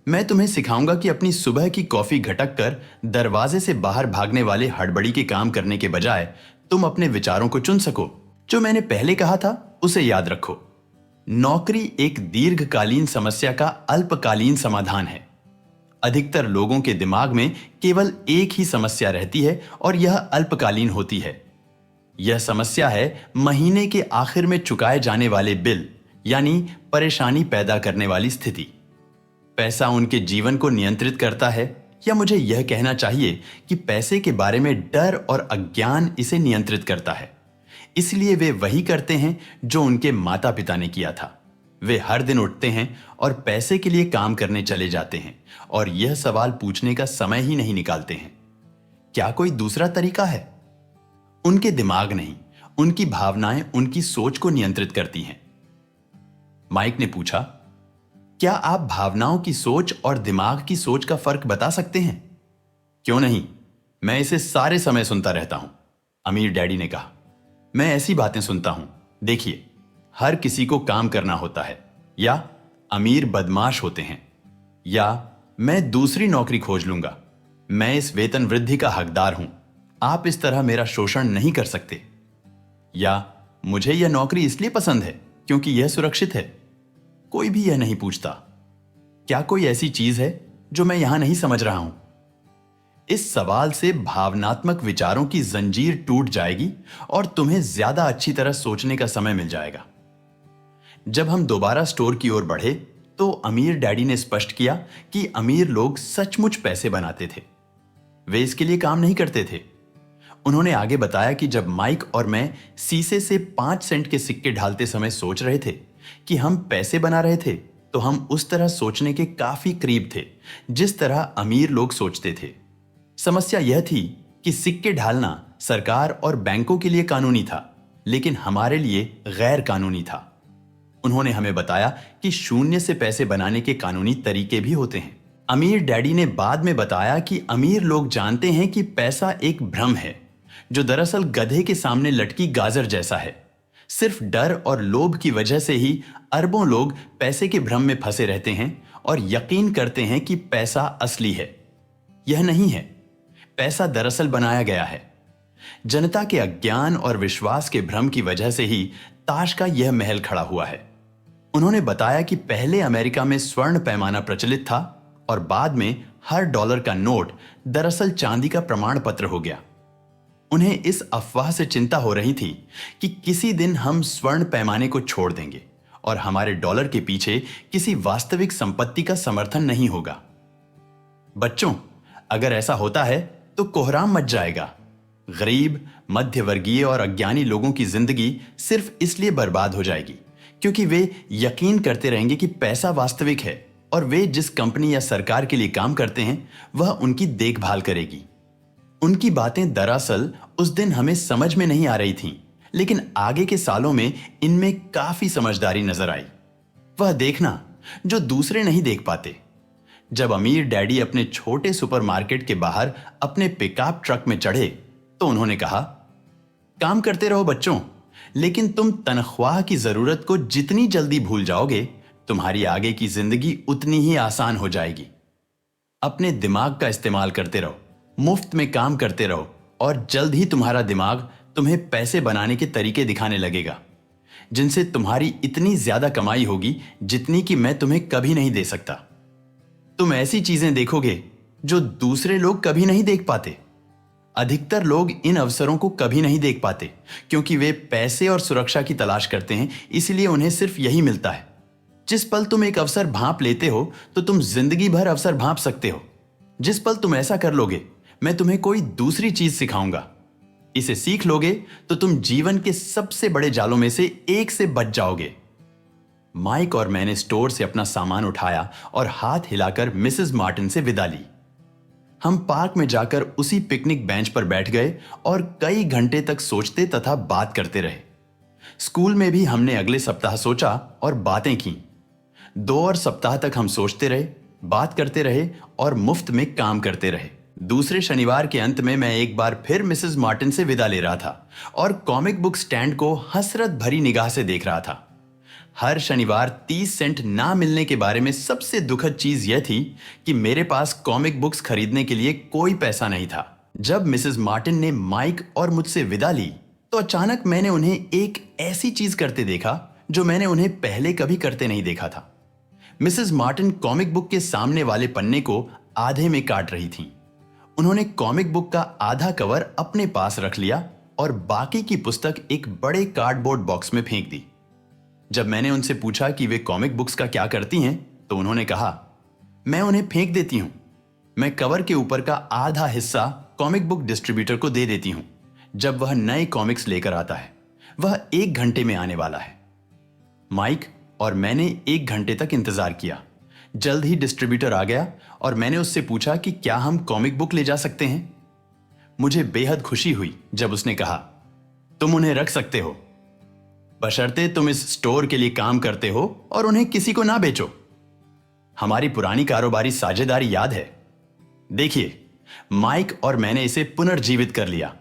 Speaker 1: मैं तुम्हें सिखाऊंगा कि अपनी सुबह की कॉफी घटक कर दरवाजे से बाहर भागने वाले हड़बड़ी के काम करने के बजाय तुम अपने विचारों को चुन सको। जो मैंने पहले कहा था उसे याद रखो। नौकरी एक दीर्घकालीन समस्या का अल्पकालीन समाधान है। अधिकतर लोगों के दिमाग में केवल एक ही समस्या रहती है और यह अल्पकालीन होती है। यह समस्या है महीने के आखिर में चुकाए जाने वाले बिल, यानी परेशानी पैदा करने वाली स्थिति। पैसा उनके जीवन को नियंत्रित करता है, या मुझे यह कहना चाहिए कि पैसे के बारे में डर और अज्ञान इसे नियंत्रित करता है। इसलिए वे वही करते हैं जो उनके माता पिता ने किया था। वे हर दिन उठते हैं और पैसे के लिए काम करने चले जाते हैं और यह सवाल पूछने का समय ही नहीं निकालते हैं, क्या कोई दूसरा तरीका है? उनके दिमाग नहीं, उनकी भावनाएं उनकी सोच को नियंत्रित करती हैं। माइक ने पूछा, क्या आप भावनाओं की सोच और दिमाग की सोच का फर्क बता सकते हैं? क्यों नहीं, मैं इसे सारे समय सुनता रहता हूं, अमीर डैडी ने कहा। मैं ऐसी बातें सुनता हूं, देखिए, हर किसी को काम करना होता है, या अमीर बदमाश होते हैं, या मैं दूसरी नौकरी खोज लूंगा, मैं इस वेतन वृद्धि का हकदार हूं, आप इस तरह मेरा शोषण नहीं कर सकते, या मुझे यह नौकरी इसलिए पसंद है क्योंकि यह सुरक्षित है। कोई भी यह नहीं पूछता। क्या कोई ऐसी चीज है जो मैं यहां नहीं समझ रहा हूं? इस सवाल से भावनात्मक विचारों की जंजीर टूट जाएगी और तुम्हें ज्यादा अच्छी तरह सोचने का समय मिल जाएगा। जब हम दोबारा स्टोर की ओर बढ़े तो अमीर डैडी ने स्पष्ट किया कि अमीर लोग सचमुच पैसे बनाते थे, वे इसके लिए काम नहीं करते थे। उन्होंने आगे बताया कि जब माइक और मैं शीशे से 5 सेंट के सिक्के ढालते समय सोच रहे थे कि हम पैसे बना रहे थे, तो हम उस तरह सोचने के काफी करीब थे जिस तरह अमीर लोग सोचते थे। समस्या यह थी कि सिक्के ढालना सरकार और बैंकों के लिए कानूनी था, लेकिन हमारे लिए गैर कानूनी था। उन्होंने हमें बताया कि शून्य से पैसे बनाने के कानूनी तरीके भी होते हैं। अमीर डैडी ने बाद में बताया कि अमीर लोग जानते हैं कि पैसा एक भ्रम है जो दरअसल गधे के सामने लटकी गाजर जैसा है। सिर्फ डर और लोभ की वजह से ही अरबों लोग पैसे के भ्रम में फंसे रहते हैं और यकीन करते हैं कि पैसा असली है। यह नहीं है, पैसा दरअसल बनाया गया है। जनता के अज्ञान और विश्वास के भ्रम की वजह से ही ताश का यह महल खड़ा हुआ है। उन्होंने बताया कि पहले अमेरिका में स्वर्ण पैमाना प्रचलित था और बाद में हर डॉलर का नोट दरअसल चांदी का प्रमाण पत्र हो गया। उन्हें इस अफवाह से चिंता हो रही थी कि किसी दिन हम स्वर्ण पैमाने को छोड़ देंगे और हमारे डॉलर के पीछे किसी वास्तविक संपत्ति का समर्थन नहीं होगा। बच्चों, अगर ऐसा होता है तो कोहराम मच जाएगा। गरीब, मध्यवर्गीय और अज्ञानी लोगों की जिंदगी सिर्फ इसलिए बर्बाद हो जाएगी क्योंकि वे यकीन करते रहेंगे कि पैसा वास्तविक है और वे जिस कंपनी या सरकार के लिए काम करते हैं वह उनकी देखभाल करेगी। उनकी बातें दरअसल उस दिन हमें समझ में नहीं आ रही थीं, लेकिन आगे के सालों में इनमें काफी समझदारी नजर आई। वह देखना जो दूसरे नहीं देख पाते। जब अमीर डैडी अपने छोटे सुपरमार्केट के बाहर अपने पिकअप ट्रक में चढ़े तो उन्होंने कहा, काम करते रहो बच्चों, लेकिन तुम तनख्वाह की जरूरत को जितनी जल्दी भूल जाओगे, तुम्हारी आगे की जिंदगी उतनी ही आसान हो जाएगी। अपने दिमाग का इस्तेमाल करते रहो, मुफ्त में काम करते रहो और जल्द ही तुम्हारा दिमाग तुम्हें पैसे बनाने के तरीके दिखाने लगेगा, जिनसे तुम्हारी इतनी ज्यादा कमाई होगी जितनी कि मैं तुम्हें कभी नहीं दे सकता। तुम ऐसी चीजें देखोगे जो दूसरे लोग कभी नहीं देख पाते। अधिकतर लोग इन अवसरों को कभी नहीं देख पाते क्योंकि वे पैसे और सुरक्षा की तलाश करते हैं, इसलिए उन्हें सिर्फ यही मिलता है। जिस पल तुम एक अवसर भांप लेते हो तो तुम जिंदगी भर अवसर भांप सकते हो। जिस पल तुम ऐसा कर लोगे, मैं तुम्हें कोई दूसरी चीज सिखाऊंगा। इसे सीख लोगे तो तुम जीवन के सबसे बड़े जालों में से एक से बच जाओगे। माइक और मैंने स्टोर से अपना सामान उठाया और हाथ हिलाकर मिसेस मार्टिन से विदा ली। हम पार्क में जाकर उसी पिकनिक बेंच पर बैठ गए और कई घंटे तक सोचते तथा बात करते रहे। स्कूल में भी हमने अगले सप्ताह सोचा और बातें की। 2 और सप्ताह तक हम सोचते रहे, बात करते रहे और मुफ्त में काम करते रहे। दूसरे शनिवार के अंत में मैं एक बार फिर मिसेस मार्टिन से विदा ले रहा था और कॉमिक बुक स्टैंड को हसरत भरी निगाह से देख रहा था। हर शनिवार 30 सेंट ना मिलने के बारे में सबसे दुखद चीज यह थी कि मेरे पास कॉमिक बुक्स खरीदने के लिए कोई पैसा नहीं था। जब मिसेस मार्टिन ने माइक और मुझसे विदा ली तो अचानक मैंने उन्हें एक ऐसी चीज करते देखा जो मैंने उन्हें पहले कभी करते नहीं देखा था। मिसेस मार्टिन कॉमिक बुक के सामने वाले पन्ने को आधे में काट रही थीं। उन्होंने कॉमिक बुक का आधा कवर अपने पास रख लिया और बाकी की पुस्तक एक बड़े कार्डबोर्ड बॉक्स में फेंक दी। जब मैंने उनसे पूछा कि वे कॉमिक बुक्स का क्या करती हैं, तो उन्होंने कहा, मैं उन्हें फेंक देती हूं। मैं कवर के ऊपर का आधा हिस्सा कॉमिक बुक डिस्ट्रीब्यूटर को दे देती हूं जब वह नए कॉमिक्स लेकर आता है। वह 1 घंटे में आने वाला है। माइक और मैंने 1 घंटे तक इंतजार किया। जल्द ही डिस्ट्रीब्यूटर आ गया और मैंने उससे पूछा कि क्या हम कॉमिक बुक ले जा सकते हैं। मुझे बेहद खुशी हुई जब उसने कहा, तुम उन्हें रख सकते हो, बशर्ते तुम इस स्टोर के लिए काम करते हो और उन्हें किसी को ना बेचो। हमारी पुरानी कारोबारी साझेदारी याद है? देखिए, माइक और मैंने इसे पुनर्जीवित कर लिया।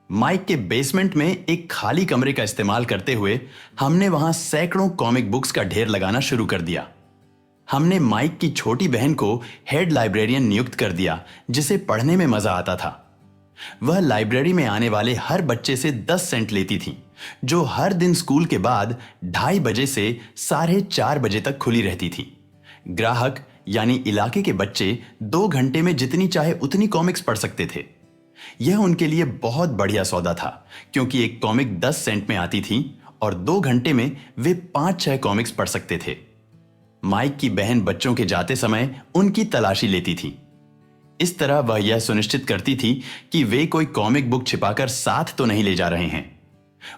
Speaker 1: माइक के बेसमेंट में एक खाली कमरे का इस्तेमाल करते हुए हमने वहां सैकड़ों कॉमिक बुक्स का ढेर लगाना शुरू कर दिया। हमने माइक की छोटी बहन को हेड लाइब्रेरियन नियुक्त कर दिया, जिसे पढ़ने में मजा आता था। वह लाइब्रेरी में आने वाले हर बच्चे से 10 सेंट लेती थी, जो हर दिन स्कूल के बाद 2:30 बजे से 4:30 बजे तक खुली रहती थी। ग्राहक यानी इलाके के बच्चे 2 घंटे में जितनी चाहे उतनी कॉमिक्स पढ़ सकते थे। यह उनके लिए बहुत बढ़िया सौदा था, क्योंकि एक कॉमिक 10 सेंट में आती थी और 2 घंटे में वे 5-6 कॉमिक्स पढ़ सकते थे। माइक की बहन बच्चों के जाते समय उनकी तलाशी लेती थी। इस तरह वह यह सुनिश्चित करती थी कि वे कोई कॉमिक बुक छिपाकर साथ तो नहीं ले जा रहे हैं।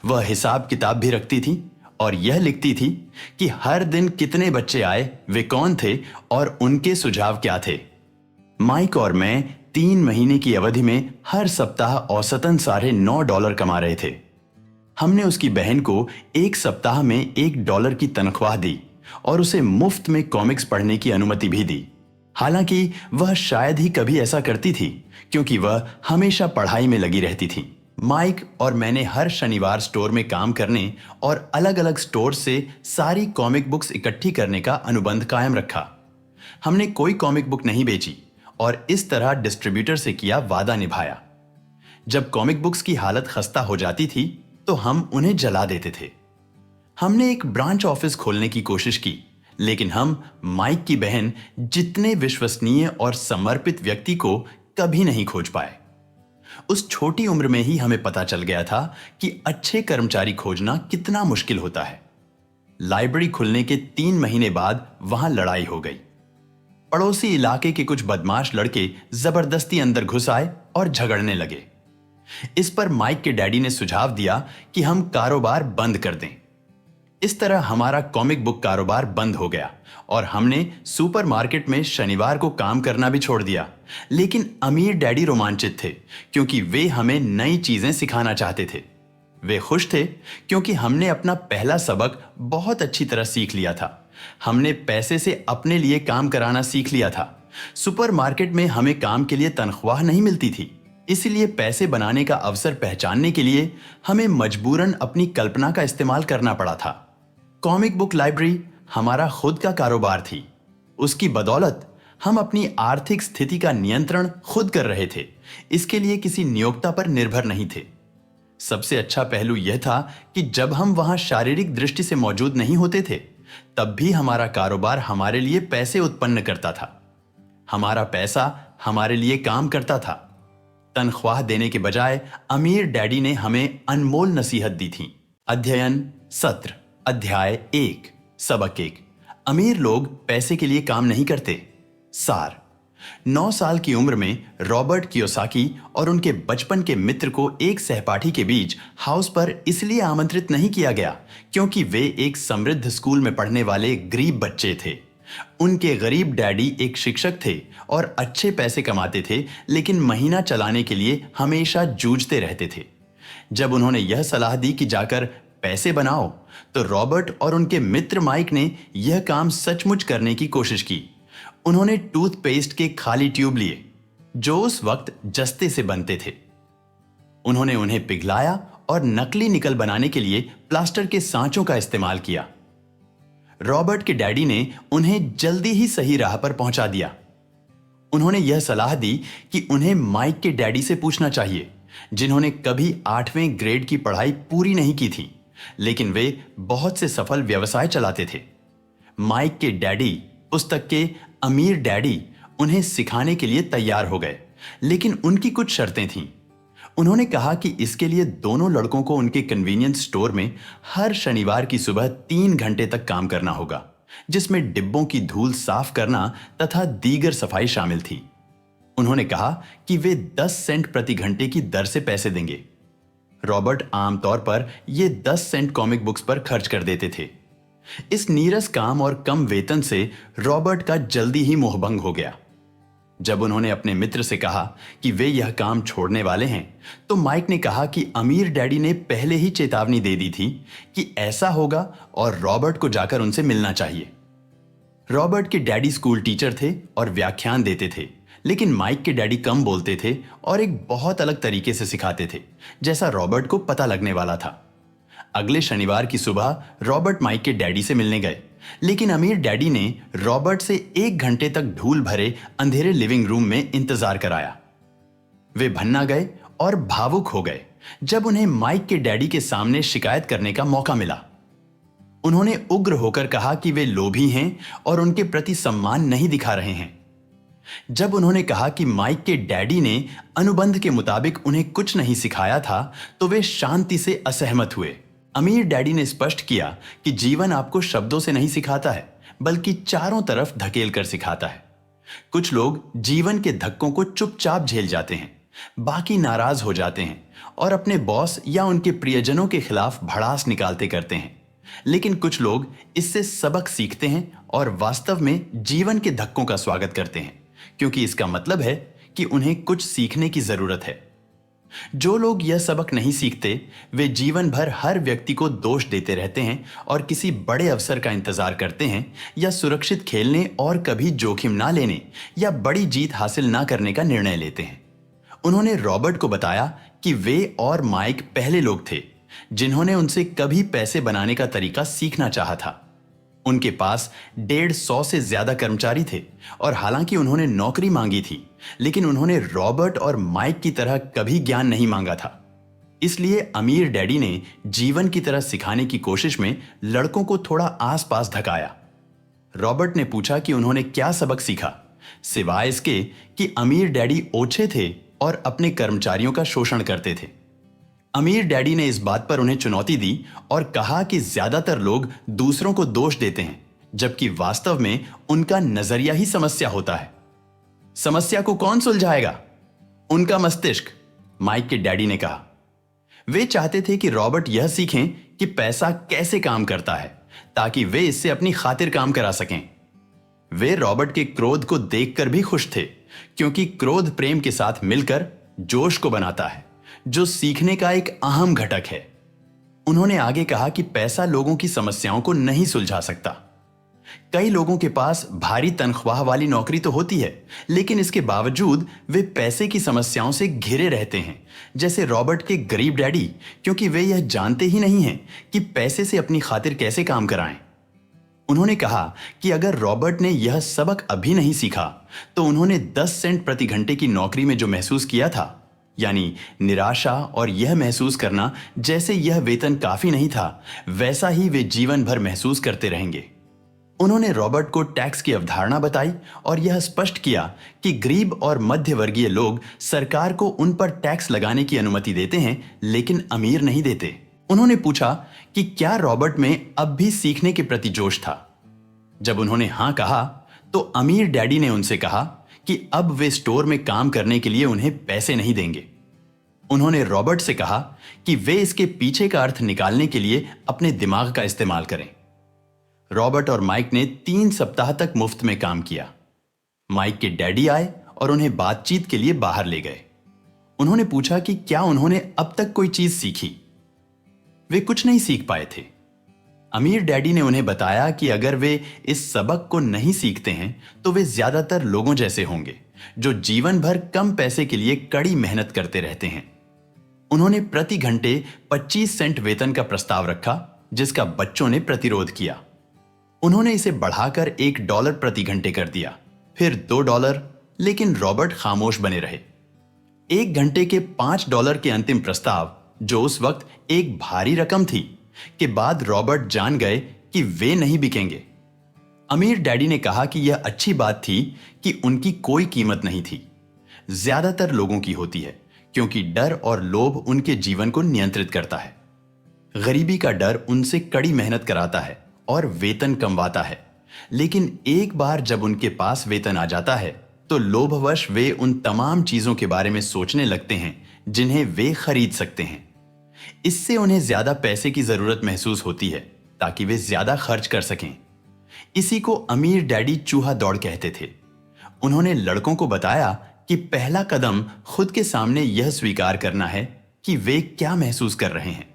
Speaker 1: वह हिसाब किताब भी रखती थी और यह लिखती थी कि हर दिन कितने बच्चे आए, वे कौन थे और उनके सुझाव क्या थे। माइक और मैं 3 महीने की अवधि में हर सप्ताह औसतन $9.5 कमा रहे थे। हमने उसकी बहन को एक सप्ताह में $1 की तनख्वाह दी और उसे मुफ्त में कॉमिक्स पढ़ने की अनुमति भी दी। हालांकि वह शायद ही कभी ऐसा करती थी, क्योंकि वह हमेशा पढ़ाई में लगी रहती थी। माइक और मैंने हर शनिवार स्टोर में काम करने और अलग अलग स्टोर से सारी कॉमिक बुक्स इकट्ठी करने का अनुबंध कायम रखा। हमने कोई कॉमिक बुक नहीं बेची और इस तरह डिस्ट्रीब्यूटर से किया वादा निभाया। जब कॉमिक बुक्स की हालत खस्ता हो जाती थी तो हम उन्हें जला देते थे। हमने एक ब्रांच ऑफिस खोलने की कोशिश की, लेकिन हम माइक की बहन जितने विश्वसनीय और समर्पित व्यक्ति को कभी नहीं खोज पाए। उस छोटी उम्र में ही हमें पता चल गया था कि अच्छे कर्मचारी खोजना कितना मुश्किल होता है। लाइब्रेरी खुलने के 3 महीने बाद वहां लड़ाई हो गई। पड़ोसी इलाके के कुछ बदमाश लड़के जबरदस्ती अंदर घुस आए और झगड़ने लगे। इस पर माइक के डैडी ने सुझाव दिया कि हम कारोबार बंद कर दें। इस तरह हमारा कॉमिक बुक कारोबार बंद हो गया और हमने सुपरमार्केट में शनिवार को काम करना भी छोड़ दिया। लेकिन अमीर डैडी रोमांचित थे, क्योंकि वे हमें नई चीजें सिखाना चाहते थे। वे खुश थे क्योंकि हमने अपना पहला सबक बहुत अच्छी तरह सीख लिया था। हमने पैसे से अपने लिए काम कराना सीख लिया था। सुपरमार्केट में हमें काम के लिए तनख्वाह नहीं मिलती थी, इसलिए पैसे बनाने का अवसर पहचानने के लिए हमें मजबूरन अपनी कल्पना का इस्तेमाल करना पड़ा था। कॉमिक बुक लाइब्रेरी हमारा खुद का कारोबार थी। उसकी बदौलत हम अपनी आर्थिक स्थिति का नियंत्रण खुद कर रहे थे, इसके लिए किसी नियोक्ता पर निर्भर नहीं थे। सबसे अच्छा पहलू यह था कि जब हम वहां शारीरिक दृष्टि से मौजूद नहीं होते थे, तब भी हमारा कारोबार हमारे लिए पैसे उत्पन्न करता था। हमारा पैसा हमारे लिए काम करता था। तनख्वाह देने के बजाय अमीर डैडी ने हमें अनमोल नसीहत दी थी। अध्ययन सत्र अध्याय 1 सबक 1। अमीर लोग पैसे के लिए काम नहीं करते। सार। 9 साल की उम्र में रॉबर्ट कियोसाकी और उनके बचपन के मित्र को एक सहपाठी के बीच हाउस पर इसलिए आमंत्रित नहीं किया गया क्योंकि वे एक समृद्ध स्कूल में पढ़ने वाले गरीब बच्चे थे। उनके गरीब डैडी एक शिक्षक थे और अच्छे पैसे कमाते थे, लेकिन महीना चलाने के लिए हमेशा जूझते रहते थे। जब उन्होंने यह सलाह दी कि जाकर पैसे बनाओ, तो रॉबर्ट और उनके मित्र माइक ने यह काम सचमुच करने की कोशिश की। उन्होंने टूथपेस्ट के खाली ट्यूब लिए जो उस वक्त जस्ते से बनते थे। उन्होंने उन्हें पिघलाया और नकली निकल बनाने के लिए प्लास्टर के सांचों का इस्तेमाल किया। रॉबर्ट के डैडी ने उन्हें जल्दी ही सही राह पर पहुंचा दिया। उन्होंने यह सलाह दी कि उन्हें माइक के डैडी से पूछना चाहिए, जिन्होंने कभी 8वें ग्रेड की पढ़ाई पूरी नहीं की थी, लेकिन वे बहुत से सफल व्यवसाय चलाते थे। माइक के डैडी, पुस्तक के अमीर डैडी, उन्हें सिखाने के लिए तैयार हो गए, लेकिन उनकी कुछ शर्तें थीं। उन्होंने कहा कि इसके लिए दोनों लड़कों को उनके कन्वीनियंस स्टोर में हर शनिवार की सुबह 3 घंटे तक काम करना होगा, जिसमें डिब्बों की धूल साफ करना तथा दीगर सफाई शामिल थी। उन्होंने कहा कि वे 10 सेंट प्रति घंटे की दर से पैसे देंगे। रॉबर्ट आमतौर पर ये 10 सेंट कॉमिक बुक्स पर खर्च कर देते थे। इस नीरस काम और कम वेतन से रॉबर्ट का जल्दी ही मोहभंग हो गया। जब उन्होंने अपने मित्र से कहा कि वे यह काम छोड़ने वाले हैं, तो माइक ने कहा कि अमीर डैडी ने पहले ही चेतावनी दे दी थी कि ऐसा होगा और रॉबर्ट को जाकर उनसे मिलना चाहिए। रॉबर्ट के डैडी स्कूल टीचर थे और व्याख्यान देते थे, लेकिन माइक के डैडी कम बोलते थे और एक बहुत अलग तरीके से सिखाते थे, जैसा रॉबर्ट को पता लगने वाला था। अगले शनिवार की सुबह रॉबर्ट माइक के डैडी से मिलने गए, लेकिन अमीर डैडी ने रॉबर्ट से 1 घंटे तक धूल भरे अंधेरे लिविंग रूम में इंतजार कराया। वे भन्ना गए और भावुक हो गए जब उन्हें माइक के डैडी के सामने शिकायत करने का मौका मिला। उन्होंने उग्र होकर कहा कि वे लोभी हैं और उनके प्रति सम्मान नहीं दिखा रहे हैं। जब उन्होंने कहा कि माइक के डैडी ने अनुबंध के मुताबिक उन्हें कुछ नहीं सिखाया था, तो वे शांति से असहमत हुए। अमीर डैडी ने स्पष्ट किया कि जीवन आपको शब्दों से नहीं सिखाता है, बल्कि चारों तरफ धकेल कर सिखाता है। कुछ लोग जीवन के धक्कों को चुपचाप झेल जाते हैं, बाकी नाराज हो जाते हैं और अपने बॉस या उनके प्रियजनों के खिलाफ भड़ास निकालते करते हैं। लेकिन कुछ लोग इससे सबक सीखते हैं और वास्तव में जीवन के धक्कों का स्वागत करते हैं, क्योंकि इसका मतलब है कि उन्हें कुछ सीखने की जरूरत है। जो लोग यह सबक नहीं सीखते, वे जीवन भर हर व्यक्ति को दोष देते रहते हैं और किसी बड़े अवसर का इंतजार करते हैं या सुरक्षित खेलने और कभी जोखिम ना लेने या बड़ी जीत हासिल ना करने का निर्णय लेते हैं। उन्होंने रॉबर्ट को बताया कि वे और माइक पहले लोग थे जिन्होंने उनसे कभी पैसे बनाने का तरीका सीखना चाहा था। उनके पास 150 से ज्यादा कर्मचारी थे और हालांकि उन्होंने नौकरी मांगी थी, लेकिन उन्होंने रॉबर्ट और माइक की तरह कभी ज्ञान नहीं मांगा था। इसलिए अमीर डैडी ने जीवन की तरह सिखाने की कोशिश में लड़कों को थोड़ा आसपास धकाया। रॉबर्ट ने पूछा कि उन्होंने क्या सबक सीखा, सिवाय इसके कि अमीर डैडी ओछे थे और अपने कर्मचारियों का शोषण करते थे। अमीर डैडी ने इस बात पर उन्हें चुनौती दी और कहा कि ज्यादातर लोग दूसरों को दोष देते हैं, जबकि वास्तव में उनका नजरिया ही समस्या होता है। समस्या को कौन सुलझाएगा? उनका मस्तिष्क, माइक के डैडी ने कहा। वे चाहते थे कि रॉबर्ट यह सीखें कि पैसा कैसे काम करता है, ताकि वे इससे अपनी खातिर काम करा सकें। वे रॉबर्ट के क्रोध को देखकर भी खुश थे, क्योंकि क्रोध प्रेम के साथ मिलकर जोश को बनाता है, जो सीखने का एक अहम घटक है। उन्होंने आगे कहा कि पैसा लोगों की समस्याओं को नहीं सुलझा सकता। कई लोगों के पास भारी तनख्वाह वाली नौकरी तो होती है, लेकिन इसके बावजूद वे पैसे की समस्याओं से घिरे रहते हैं, जैसे रॉबर्ट के गरीब डैडी, क्योंकि वे यह जानते ही नहीं हैं कि पैसे से अपनी खातिर कैसे काम कराएं। उन्होंने कहा कि अगर रॉबर्ट ने यह सबक अभी नहीं सीखा, तो उन्होंने 10 सेंट प्रति घंटे की नौकरी में जो महसूस किया था, यानी निराशा और यह महसूस करना जैसे यह वेतन काफी नहीं था, वैसा ही वे जीवन भर महसूस करते रहेंगे। उन्होंने रॉबर्ट को टैक्स की अवधारणा बताई और यह स्पष्ट किया कि गरीब और मध्य वर्गीय लोग सरकार को उन पर टैक्स लगाने की अनुमति देते हैं, लेकिन अमीर नहीं देते। उन्होंने पूछा कि क्या रॉबर्ट में अब भी सीखने के प्रति जोश था। जब उन्होंने हां कहा, तो अमीर डैडी ने उनसे कहा कि अब वे स्टोर में काम करने के लिए उन्हें पैसे नहीं देंगे। उन्होंने रॉबर्ट से कहा कि वे इसके पीछे का अर्थ निकालने के लिए अपने दिमाग का इस्तेमाल करें। रॉबर्ट और माइक ने 3 सप्ताह तक मुफ्त में काम किया। माइक के डैडी आए और उन्हें बातचीत के लिए बाहर ले गए। उन्होंने पूछा कि क्या उन्होंने अब तक कोई चीज सीखी। वे कुछ नहीं सीख पाए थे। अमीर डैडी ने उन्हें बताया कि अगर वे इस सबक को नहीं सीखते हैं, तो वे ज्यादातर लोगों जैसे होंगे जो जीवन भर कम पैसे के लिए कड़ी मेहनत करते रहते हैं। उन्होंने प्रति घंटे 25 सेंट वेतन का प्रस्ताव रखा, जिसका बच्चों ने प्रतिरोध किया। उन्होंने इसे बढ़ाकर $1 प्रति घंटे कर दिया, फिर $2, लेकिन रॉबर्ट खामोश बने रहे। 1 घंटे के $5 के अंतिम प्रस्ताव, जो उस वक्त एक भारी रकम थी, के बाद रॉबर्ट जान गए कि वे नहीं बिकेंगे। अमीर डैडी ने कहा कि यह अच्छी बात थी कि उनकी कोई कीमत नहीं थी। ज्यादातर लोगों की होती है, क्योंकि डर और लोभ उनके जीवन को नियंत्रित करता है। गरीबी का डर उनसे कड़ी मेहनत कराता है और वेतन कमवाता है, लेकिन एक बार जब उनके पास वेतन आ जाता है, तो लोभवश वे उन तमाम चीजों के बारे में सोचने लगते हैं जिन्हें वे खरीद सकते हैं। इससे उन्हें ज्यादा पैसे की जरूरत महसूस होती है, ताकि वे ज्यादा खर्च कर सकें। इसी को अमीर डैडी चूहा दौड़ कहते थे। उन्होंने लड़कों को बताया कि पहला कदम खुद के सामने यह स्वीकार करना है कि वे क्या महसूस कर रहे हैं।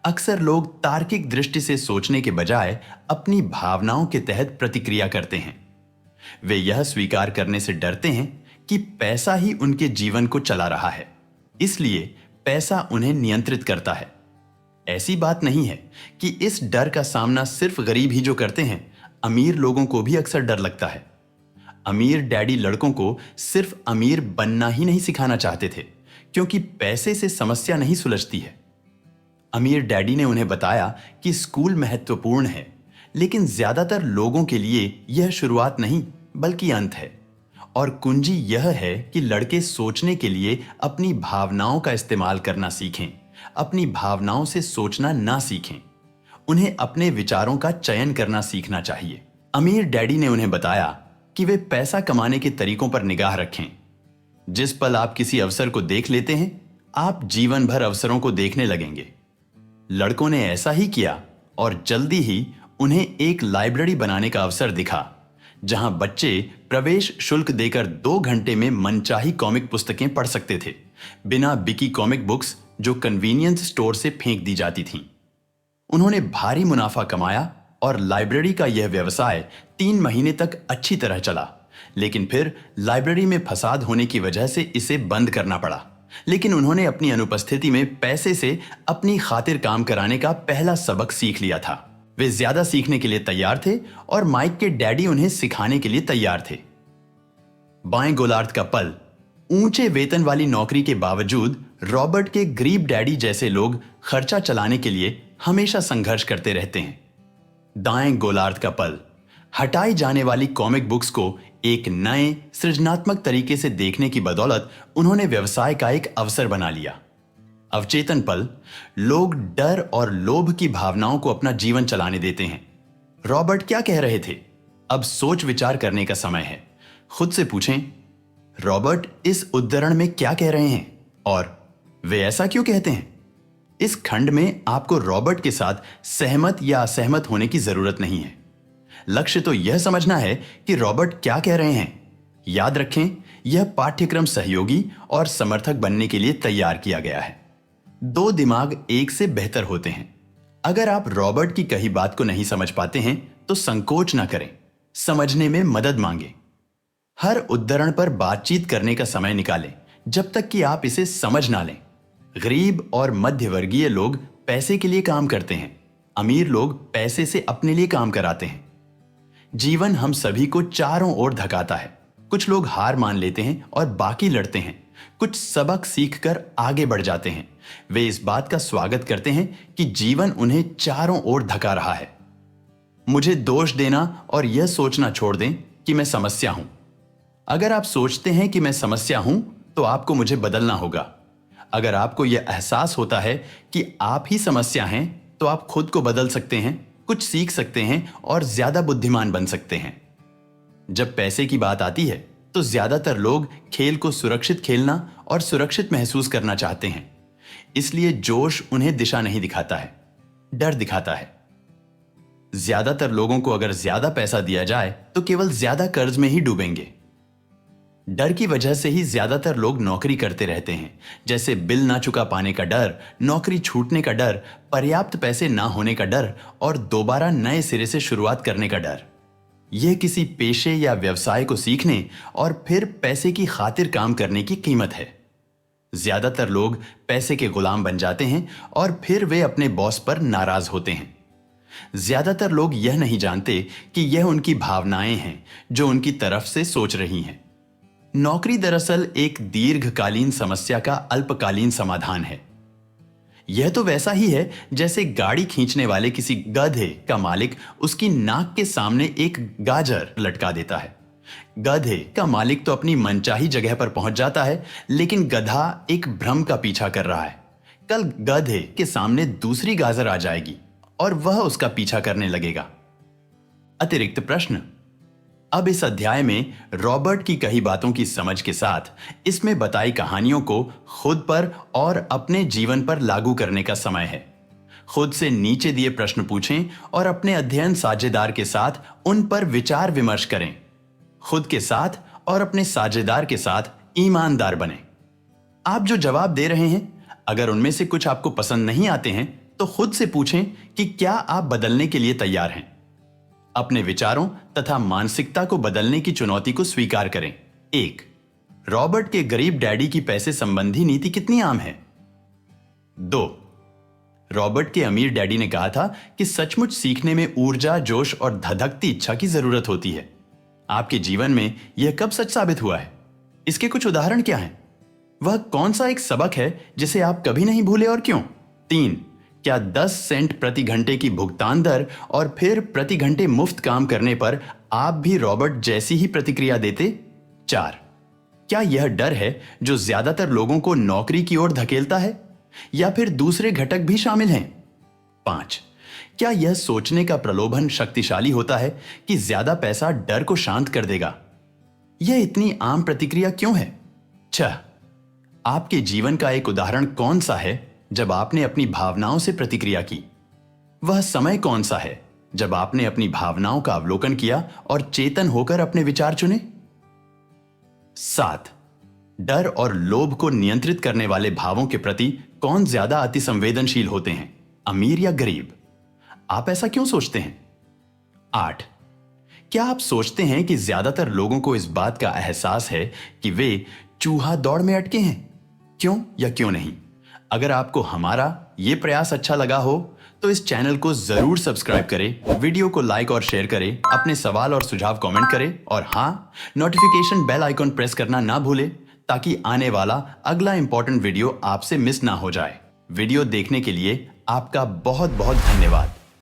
Speaker 1: अक्सर लोग तार्किक दृष्टि से सोचने के बजाय अपनी भावनाओं के तहत प्रतिक्रिया करते हैं। वे यह स्वीकार करने से डरते हैं कि पैसा ही उनके जीवन को चला रहा है, इसलिए पैसा उन्हें नियंत्रित करता है। ऐसी बात नहीं है कि इस डर का सामना सिर्फ गरीब ही जो करते हैं, अमीर लोगों को भी अक्सर डर लगता है। अमीर डैडी लड़कों को सिर्फ अमीर बनना ही नहीं सिखाना चाहते थे, क्योंकि पैसे से समस्या नहीं सुलझती है। अमीर डैडी ने उन्हें बताया कि स्कूल महत्वपूर्ण है, लेकिन ज्यादातर लोगों के लिए यह शुरुआत नहीं बल्कि अंत है। और कुंजी यह है कि लड़के सोचने के लिए अपनी भावनाओं का इस्तेमाल करना सीखें, अपनी भावनाओं से सोचना ना सीखें। उन्हें अपने विचारों का चयन करना सीखना चाहिए। अमीर डैडी ने उन्हें बताया कि वे पैसा कमाने के तरीकों पर निगाह रखें। जिस पल आप किसी अवसर को देख लेते हैं, आप जीवन भर अवसरों को देखने लगेंगे। लड़कों ने ऐसा ही किया और जल्दी ही उन्हें एक लाइब्रेरी बनाने का अवसर दिखा, जहां बच्चे प्रवेश शुल्क देकर 2 घंटे में मनचाही कॉमिक पुस्तकें पढ़ सकते थे, बिना बिकी कॉमिक बुक्स जो कन्वीनियंस स्टोर से फेंक दी जाती थीं। उन्होंने भारी मुनाफा कमाया और लाइब्रेरी का यह व्यवसाय 3 महीने तक अच्छी तरह चला, लेकिन फिर लाइब्रेरी में फसाद होने की वजह से इसे बंद करना पड़ा। लेकिन उन्होंने अपनी अनुपस्थिति में पैसे से अपनी खातिर काम कराने का पहला सबक सीख लिया था। वे ज्यादा सीखने के लिए तैयार थे और माइक के डैडी उन्हें सिखाने के लिए तैयार थे। बाएं गोलार्ध का पल। ऊंचे वेतन वाली नौकरी के बावजूद रॉबर्ट के गरीब डैडी जैसे लोग खर्चा चलाने के लिए हमेशा संघर्ष करते रहते हैं। दाएं गोलार्ध का पल। हटाई जाने वाली कॉमिक बुक्स को एक नए सृजनात्मक तरीके से देखने की बदौलत उन्होंने व्यवसाय का एक अवसर बना लिया। अवचेतन पल। लोग डर और लोभ की भावनाओं को अपना जीवन चलाने देते हैं। रॉबर्ट क्या कह रहे थे? अब सोच विचार करने का समय है। खुद से पूछें, रॉबर्ट इस उद्धरण में क्या कह रहे हैं और वे ऐसा क्यों कहते हैं? इस खंड में आपको रॉबर्ट के साथ सहमत या असहमत होने की जरूरत नहीं है। लक्ष्य तो यह समझना है कि रॉबर्ट क्या कह रहे हैं। याद रखें, यह पाठ्यक्रम सहयोगी और समर्थक बनने के लिए तैयार किया गया है। 2 दिमाग एक से बेहतर होते हैं। अगर आप रॉबर्ट की कही बात को नहीं समझ पाते हैं तो संकोच ना करें, समझने में मदद मांगें। हर उद्धरण पर बातचीत करने का समय निकालें जब तक कि आप इसे समझ ना लें। गरीब और मध्यवर्गीय लोग पैसे के लिए काम करते हैं, अमीर लोग पैसे से अपने लिए काम कराते हैं। जीवन हम सभी को चारों ओर धकाता है। कुछ लोग हार मान लेते हैं और बाकी लड़ते हैं। कुछ सबक सीखकर आगे बढ़ जाते हैं। वे इस बात का स्वागत करते हैं कि जीवन उन्हें चारों ओर धका रहा है। मुझे दोष देना और यह सोचना छोड़ दें कि मैं समस्या हूं। अगर आप सोचते हैं कि मैं समस्या हूं तो आपको मुझे बदलना होगा। अगर आपको यह एहसास होता है कि आप ही समस्या हैं तो आप खुद को बदल सकते हैं, कुछ सीख सकते हैं और ज्यादा बुद्धिमान बन सकते हैं। जब पैसे की बात आती है तो ज्यादातर लोग खेल को सुरक्षित खेलना और सुरक्षित महसूस करना चाहते हैं। इसलिए जोश उन्हें दिशा नहीं दिखाता है, डर दिखाता है। ज्यादातर लोगों को अगर ज्यादा पैसा दिया जाए तो केवल ज्यादा कर्ज में ही डूबेंगे। डर की वजह से ही ज्यादातर लोग नौकरी करते रहते हैं, जैसे बिल ना चुका पाने का डर, नौकरी छूटने का डर, पर्याप्त पैसे ना होने का डर और दोबारा नए सिरे से शुरुआत करने का डर। यह किसी पेशे या व्यवसाय को सीखने और फिर पैसे की खातिर काम करने की कीमत है। ज्यादातर लोग पैसे के गुलाम बन जाते हैं और फिर वे अपने बॉस पर नाराज होते हैं। ज्यादातर लोग यह नहीं जानते कि यह उनकी भावनाएं हैं जो उनकी तरफ से सोच रही हैं। नौकरी दरअसल एक दीर्घकालीन समस्या का अल्पकालीन समाधान है। यह तो वैसा ही है जैसे गाड़ी खींचने वाले किसी गधे का मालिक उसकी नाक के सामने एक गाजर लटका देता है। गधे का मालिक तो अपनी मनचाही जगह पर पहुंच जाता है, लेकिन गधा एक भ्रम का पीछा कर रहा है। कल गधे के सामने दूसरी गाजर आ जाएगी और वह उसका पीछा करने लगेगा। अतिरिक्त प्रश्न। अब इस अध्याय में रॉबर्ट की कही बातों की समझ के साथ इसमें बताई कहानियों को खुद पर और अपने जीवन पर लागू करने का समय है। खुद से नीचे दिए प्रश्न पूछें और अपने अध्ययन साझेदार के साथ उन पर विचार विमर्श करें। खुद के साथ और अपने साझेदार के साथ ईमानदार बनें। आप जो जवाब दे रहे हैं, अगर उनमें से कुछ आपको पसंद नहीं आते हैं तो खुद से पूछें कि क्या आप बदलने के लिए तैयार हैं। अपने विचारों तथा मानसिकता को बदलने की चुनौती को स्वीकार करें। 1. रॉबर्ट के गरीब डैडी की पैसे संबंधी नीति कितनी आम है? 2. रॉबर्ट के अमीर डैडी ने कहा था कि सचमुच सीखने में ऊर्जा, जोश और धधकती इच्छा की जरूरत होती है। आपके जीवन में यह कब सच साबित हुआ है? इसके कुछ उदाहरण क्या हैं? वह कौन सा एक सबक है जिसे आप कभी नहीं भूले और क्यों? 3. क्या 10 सेंट प्रति घंटे की भुगतान दर और फिर प्रति घंटे मुफ्त काम करने पर आप भी रॉबर्ट जैसी ही प्रतिक्रिया देते? 4. क्या यह डर है जो ज्यादातर लोगों को नौकरी की ओर धकेलता है? या फिर दूसरे घटक भी शामिल हैं? 5. क्या यह सोचने का प्रलोभन शक्तिशाली होता है कि ज्यादा पैसा डर को शांत कर देगा? यह इतनी आम प्रतिक्रिया क्यों है? 6. आपके जीवन का एक उदाहरण कौन सा है जब आपने अपनी भावनाओं से प्रतिक्रिया की? वह समय कौन सा है जब आपने अपनी भावनाओं का अवलोकन किया और चेतन होकर अपने विचार चुने? 7. डर और लोभ को नियंत्रित करने वाले भावों के प्रति कौन ज्यादा अतिसंवेदनशील होते हैं, अमीर या गरीब? आप ऐसा क्यों सोचते हैं? 8. क्या आप सोचते हैं कि ज्यादातर लोगों को इस बात का एहसास है कि वे चूहा दौड़ में अटके हैं? क्यों या क्यों नहीं? अगर आपको हमारा यह प्रयास अच्छा लगा हो तो इस चैनल को जरूर सब्सक्राइब करें, वीडियो को लाइक और शेयर करें, अपने सवाल और सुझाव कमेंट करें और हाँ, नोटिफिकेशन बेल आइकॉन प्रेस करना ना भूलें ताकि आने वाला अगला इंपॉर्टेंट वीडियो आपसे मिस ना हो जाए। वीडियो देखने के लिए आपका बहुत बहुत धन्यवाद।